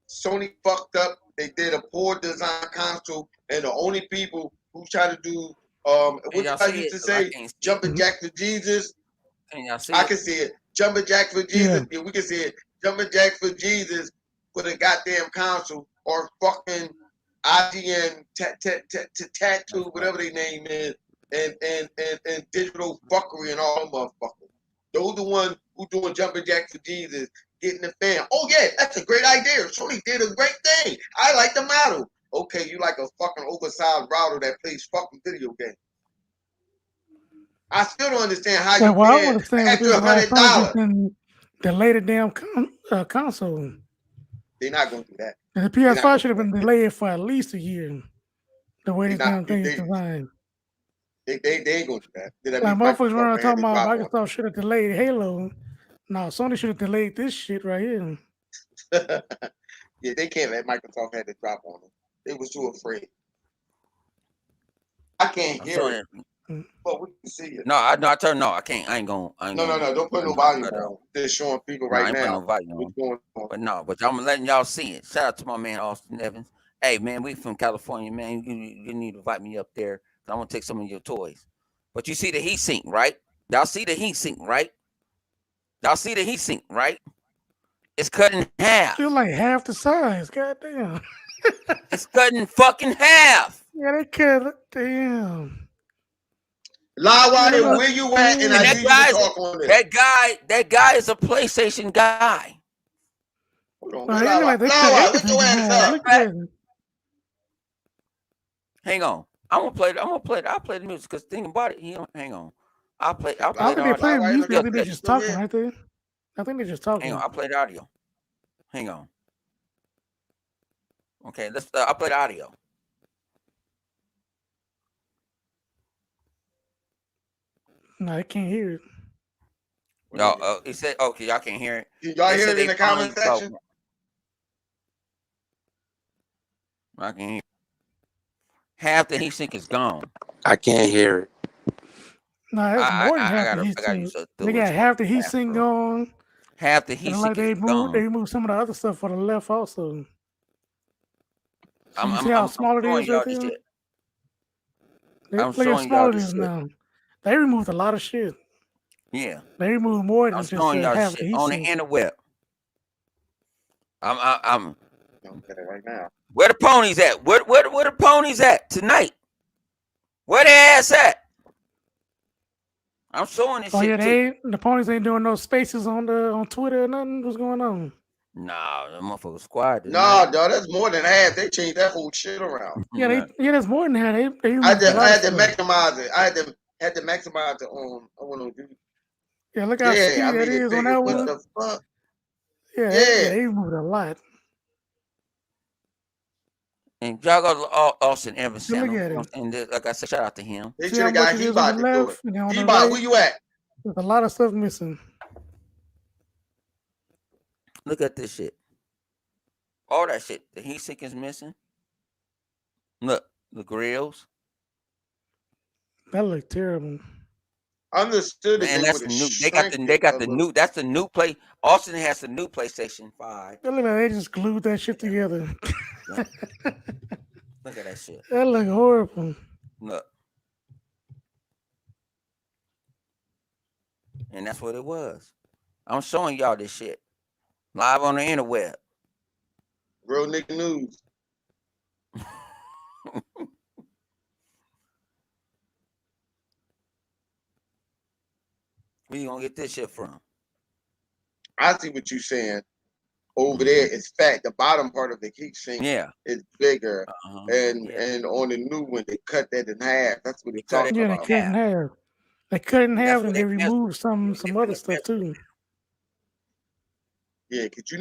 Sony fucked up. They did a poor design console, and the only people who try to do what I used to say, jumping jack for Jesus. Can y'all see I it? can see it. Jumping jack for Jesus. Yeah, we can see it. Jumping jack for Jesus for the goddamn console or fucking IGN tattoo, whatever their name is, and digital fuckery and all them motherfuckers. Those the ones who doing jumping jack for Jesus, getting the fan. Oh yeah, that's a great idea. Sony did a great thing. I like the model. Okay, you like a fucking oversized router that plays fucking video games. I still don't understand how you I can understand extra Sony $100. just been delay the damn console. They're not going to do that. And the PS5 should have been delayed for at least a year. The way this damn thing is designed. They ain't going to do that. Like motherfuckers running talking about Microsoft should have delayed Halo. No, Sony should have delayed this shit right here. Yeah, they can't let Microsoft had to drop on them. They was too afraid. I can't I'm hear showing it, it. but we can see it. No, I turn no. I can't. I ain't gonna. No. Don't put no No, volume cut it off. on. Just showing people No, I right ain't putting no now volume what's on. going on. But no, but I'm letting y'all see it. Shout out to my man Austin Evans. Hey man, we from California, man. You need to invite me up there. 'Cause I want to take some of your toys. But you see the heat sink, right? Y'all see the heat sink, right? Y'all see the heat sink, right? It's cut in half. Still like half the size. Goddamn. It's cut in fucking half. Yeah, they cut. Damn. Lawwadi, Yeah, where you at? And I And need you to talk on this. that guy is a PlayStation guy. Hold on, no, where they look Lawwadi? like they cut Lawwadi, wake everything your in ass half. up. Look at that. Hang on. I'm gonna play. I'll play the music because think about it. Hang on. I'll play I the don't think they audio. play Lawwadi, music. look I at think you. they're You just still talking, here? right there. I think they're just Hang talking. on. I'll play the audio. Hang on. Okay, let's. I'll play the audio. No, I can't hear it. No, he said, okay, y'all can't hear it. Did y'all They hear said it they in the finally comment section? I can hear. Half the heat sink is gone. I can't hear it. No, that's more than half the heat I gotta sink. use a They dual got half the screen heat sink camera. gone. Half the heat And sink like is they gone. moved some of the other stuff for the left also. So you see how I'm small it showing is right y'all this there? shit. Look how showing small y'all it this is shit. now. They removed a lot of shit. Yeah, They removed more I'm than just showing y'all half the shit heat on the sink. interweb. I'm Don't get it right now. where the ponies at? Where the ponies at tonight? Where the ass at? I'm showing this Oh yeah, shit to. the ponies ain't doing no spaces on Twitter or nothing. What's going on? Nah, the motherfucker squad No, tonight. dog, that's more than half. They changed that whole shit around. Yeah, there's more than that. They I removed a lot of had to stuff. maximize it. I had to maximize it on. I want to do. Yeah, look how Yeah, skinny I that made it is on bigger. that What one. the fuck? Yeah, Yeah. they removed a lot. And y'all got Austin Evans Look channel. at him. And like I said, shout out to him. They See should how have much got it is on the Hebot to do it. left and on the Hebot, right? where you at? There's a lot of stuff missing. Look at this shit. All that shit. The heat sink is missing. Look, the grills. That looked terrible. Understood that And they that's would the have new. shrank They it got a the little. new. That's the new play. Austin has the new PlayStation 5. That look like they just glued that shit together. Yeah. Look at that shit. That look horrible. Look. And that's what it was. I'm showing y'all this shit live on the interweb. Real nigga news. Where you gonna get this shit from? I see what you're saying. Over there, it's fat. The bottom part of the heat sink is bigger, and on the new one they cut that in half. That's what he's talking Yeah, they about. cut it in half. They cut it in half and they removed some other stuff too. Yeah, because you're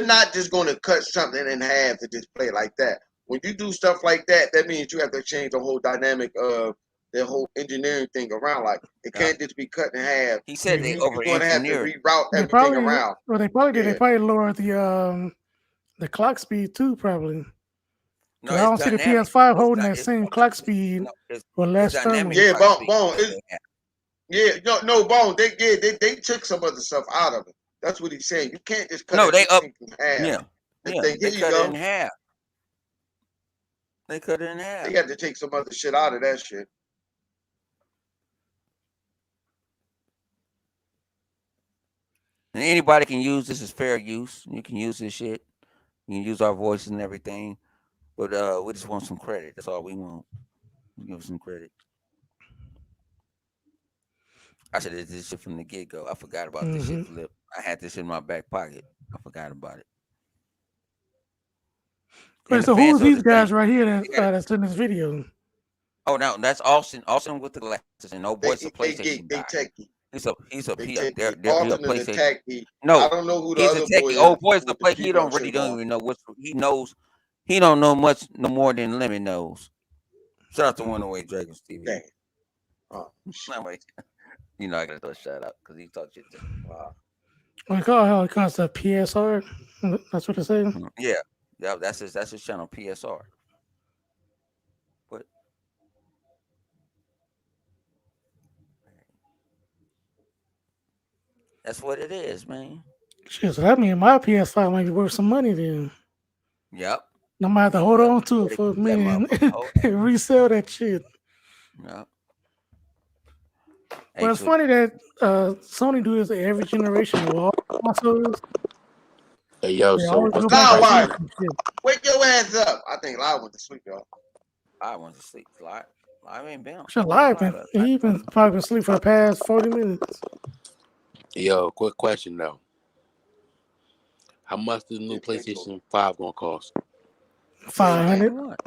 not just gonna cut something in half to just play like that. When you do stuff like that, that means you have to change the whole dynamic of the whole engineering thing around. Like it can't just be cut in half. He said they You're gonna have to over-engineered. reroute everything around. Well, they probably did. They probably lowered the clock speed too, probably. No, I don't see the PS5 holding that same clock speed or less thermal. Yeah, Bone. No, Bone. They took some of the stuff out of it. That's what he's saying. You can't just cut it in half. Yeah, They cut it in half. They cut it in half. They had to take some other shit out of that shit. And anybody can use this as fair use. You can use this shit. You can use our voices and everything. But we just want some credit. That's all we want. Give us some credit. I should have did this shit from the get go. I forgot about this shit, Flip. I had this in my back pocket. I forgot about it. Wait, so who are these guys right here that's in this video? Oh no, that's Austin. Austin with the glasses, and no boy's a PlayStation guy. He's a they're a PlayStation. No, I don't know who the he's a other techie. boy is. Old boy's a play. He don't even know what he knows. He don't know much no more than Lemon knows. Shout out to One Away Dragons TV. Dang. Oh, you know I gotta throw a shout out because he talked shit to me. Wow. It calls the PSR. That's what it says. Yeah, that's his channel PSR. But that's what it is, man. Shit, so that means my PS5 might be worth some money then. Yep. I might have to hold Yep. on to it Better for a keep that minute motherfucker. Hold and resell that shit. Yep. Well, it's funny that Sony do this every generation with all consoles. Hey, yo, They so always what's go the back and price change on it? some shit. Wake your ass up. I think Lyle went to sleep, y'all. I want to sleep. I ain't been. Shit, I wasn't live. live. He been probably been asleep for the past 40 minutes. Yo, quick question though. How much does the new PlayStation 5 gonna cost? 500. What?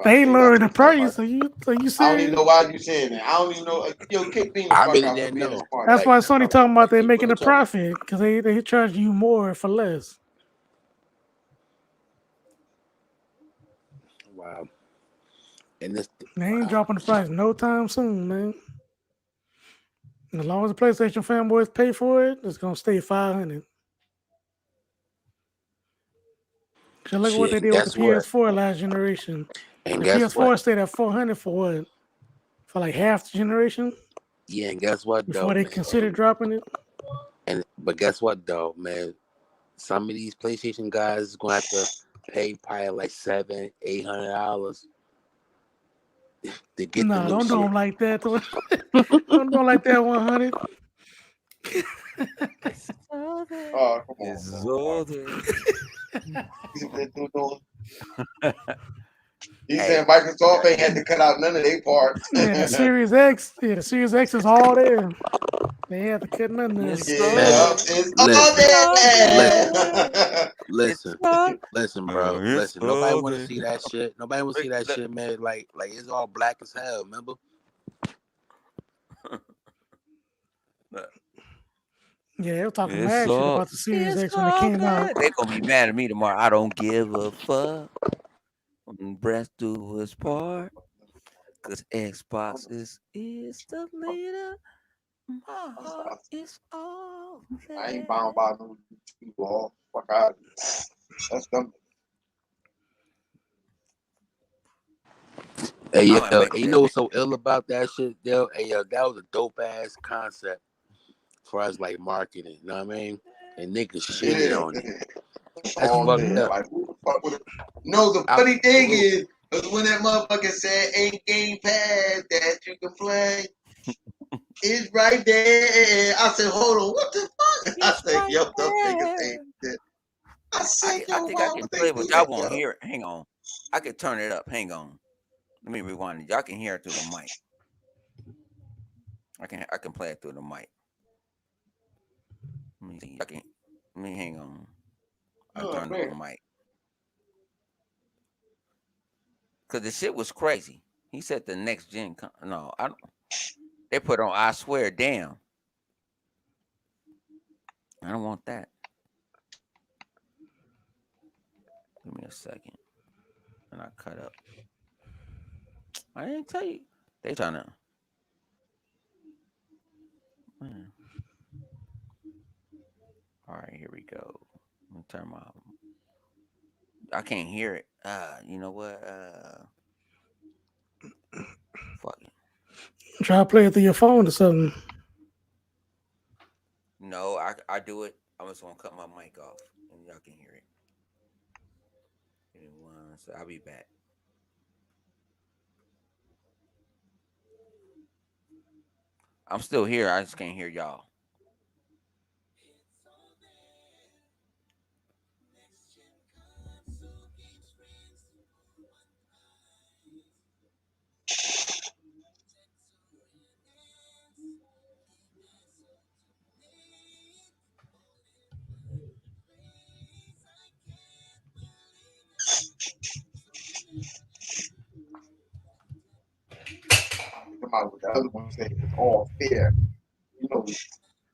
They ain't lowered the price. Are you I don't even serious? know why you saying that. I don't even know. Yo, kick me the I fuck really out for didn't being a know. smart. That's Like, why Sony talking about they they making really a profit because they charge you more for less. wow. And this, They ain't dropping the price no time soon, man. And as long as the PlayStation fanboys pay for it, it's gonna stay 500. So look at what shit. they And did with the guess what? PS4 last generation. And The guess what? PS4 stayed at 400 for what? For like half the generation Yeah, and guess what before though, they man? considered dropping it. But guess what though, man? Some of these PlayStation guys is gonna have to pay probably like $700-800 to get the No, new don't do shit. them like that. Don't do them like that. 100. Oh, come on. It's all there. He Hey. said Microsoft ain't had to cut out none of their parts. Yeah, the Series X. Yeah, the Series X is all there. They have to cut nothing there. It's Yeah, Man, it's all there. listen, bro. It's Listen, nobody all want to there. see that shit. Nobody want to see that shit, man. Like it's all black as hell. Remember? Yeah, they were talking It's mad shit all. about the Series It's X when it all came out. there. They gonna be mad at me tomorrow. I don't give a fuck. Breath do his part. Cause Xbox is the leader. My heart is all I ain't there. bound by no YouTube law. Fuck out. That's dumb. Hey, I yo, might make you know what's so ill about that shit, yo? Hey, yo, that was a dope ass concept for us, like marketing. You know what I mean? And niggas shitted on it. That's All fucked day. up. Like, who the fuck would it? No, the funny thing is when that motherfucker said ain't Game Pass that you can play. It's right there. I said, hold on, what the fuck? I said, yo, them niggas ain't shit. I said, I yo, think I why can would they play it, do but y'all that, won't yo? hear it. Hang on. I can turn it up. Hang on. Let me rewind it. Y'all can hear it through the mic. I can play it through the mic. Let me see. Let me hang on. I Oh, turned on man. the mic. Cause the shit was crazy. He said the next gen. No, I don't. They put on. I swear, damn. I don't want that. Give me a second. And I cut up. I didn't tell you. They trying to. Man. All right, here we go. Let me turn my. I can't hear it. You know what? Fuck it. Try to play it through your phone or something. No, I do it. I'm just gonna cut my mic off, and y'all can hear it. Give me one. So I'll be back. I'm still here. I just can't hear y'all. Come out with the other one saying it's all fair. You know,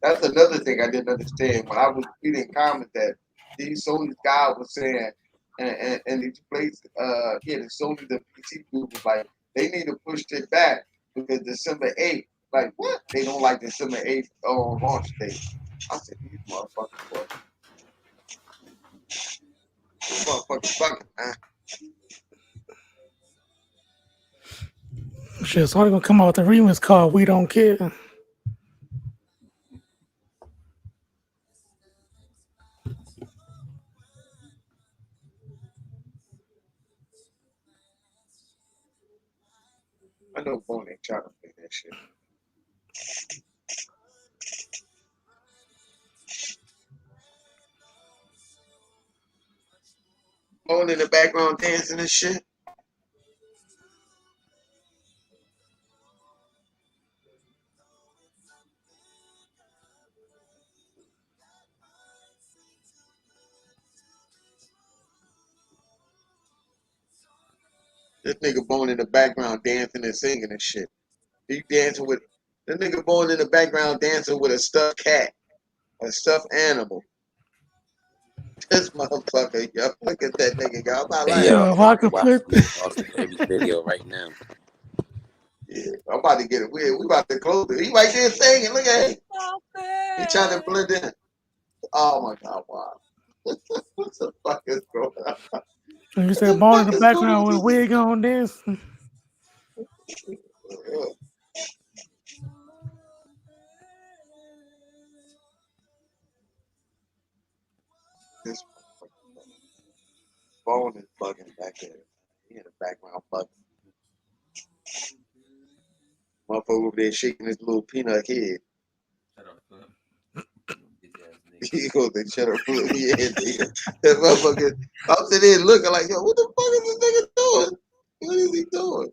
that's another thing I didn't understand when I was reading comments that these Sony guy was saying, and these places, the Sony, the PC group was like, they need to push it back because December 8th, like what? They don't like December 8th launch date. I said, these motherfuckers, boy. These motherfuckers fucking, man. Shit, Sony gonna come out with a remix called "We Don't Care." I know Bone ain't trying to play that shit. Bone in the background dancing and shit. This nigga Bone in the background dancing and singing and shit. He dancing with this nigga Bone in the background dancing with a stuffed cat, a stuffed animal. This motherfucker, yo, look at that nigga, yo. I'm not Hey, lying. yo, If I'm I could watching put, this Austin Aries video right now. Yeah, I'm about to get it weird. We about to close it. He right there singing. Look at him. He trying to blend in. Oh my God, wow. What the fuck is going on? you What said the Bone in fuck the is going background on? with a wig on this. This Bone is bugging back there. He in the background bugging. Motherfucker over there shaking his little peanut head. He goes, they shut up. Yeah, that motherfucker. I'm sitting there looking like, yo, what the fuck is this nigga doing? What is he doing?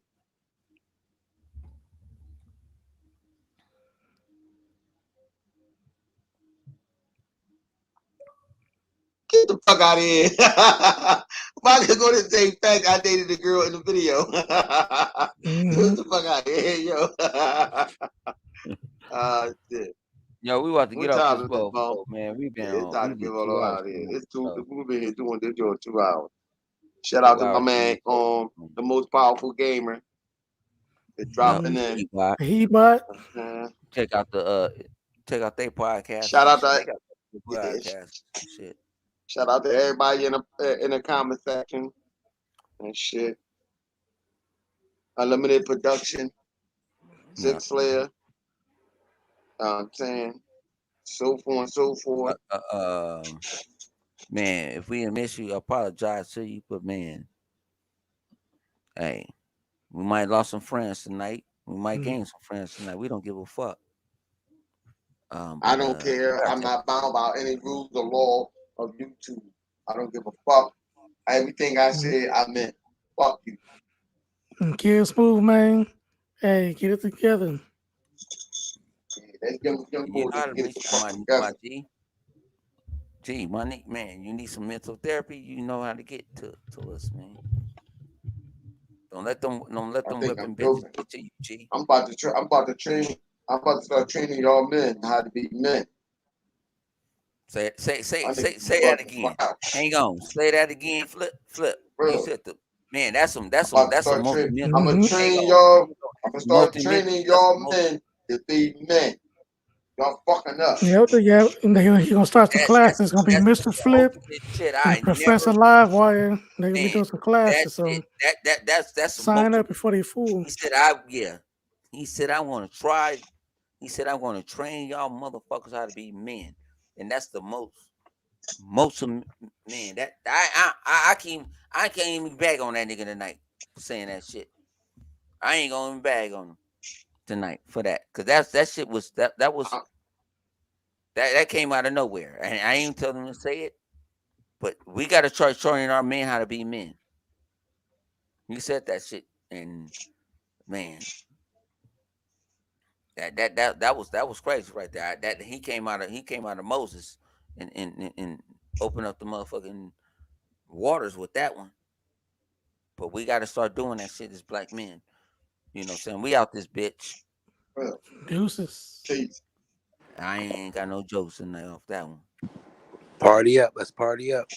Get the fuck out of here. If I could go to the same fact, I dated the girl in the video. Get the fuck out of here, yo. Shit. Yo, we about to What get off time this is it, Bo? motherfucker, man. We been Yeah, it's on. time We to get did all 2 hours. out of here. Man. It's two. So, We've been here doing this for 2 hours. Shout 2 out to my hours. man, the most powerful gamer. It's dropping in. He but Check out their podcast. Shout out to They got podcast shit. Shout out to everybody in the comment section and shit. Unlimited Production, Zip Slayer. I'm saying, so forth and so forth. Man, if we miss you, I apologize to you, but man, hey, we might lost some friends tonight. We might gain some friends tonight. We don't give a fuck. I don't care. I'm not bound by any rules or law of YouTube. I don't give a fuck. Everything I said, I meant. Fuck you. Kill Smooth, man. Hey, get it together. That young boy to get make the sure fuck together. G, man, you need some mental therapy. You know how to get to us, man. Don't let them whipping bitches get to you, G. I'm about to start training y'all men how to be men. Say that again. Hang on. Say that again. Flip. Bro. You said that's I'm gonna start training y'all men to be men. Y'all fucking up. Yeah, and he gonna start some classes. It's gonna be Mr. Flip and Professor Livewire. They're gonna be doing some classes. So that's sign up before they fool. He said I want to try. He said I want to train y'all motherfuckers how to be men, and that's the most of man. That I can't even bag on that nigga tonight for saying that shit. I ain't gonna even bag on him tonight for that, cause that shit was that came out of nowhere, and I ain't telling him to say it, but we got to start showing our men how to be men. You said that shit, and man, that was crazy right there. That he came out of Moses and opened up the motherfucking waters with that one. But we got to start doing that shit as black men. You know what I'm saying? We out this bitch. Deuces. I ain't got no jokes in there off that one. Party up. Let's party up.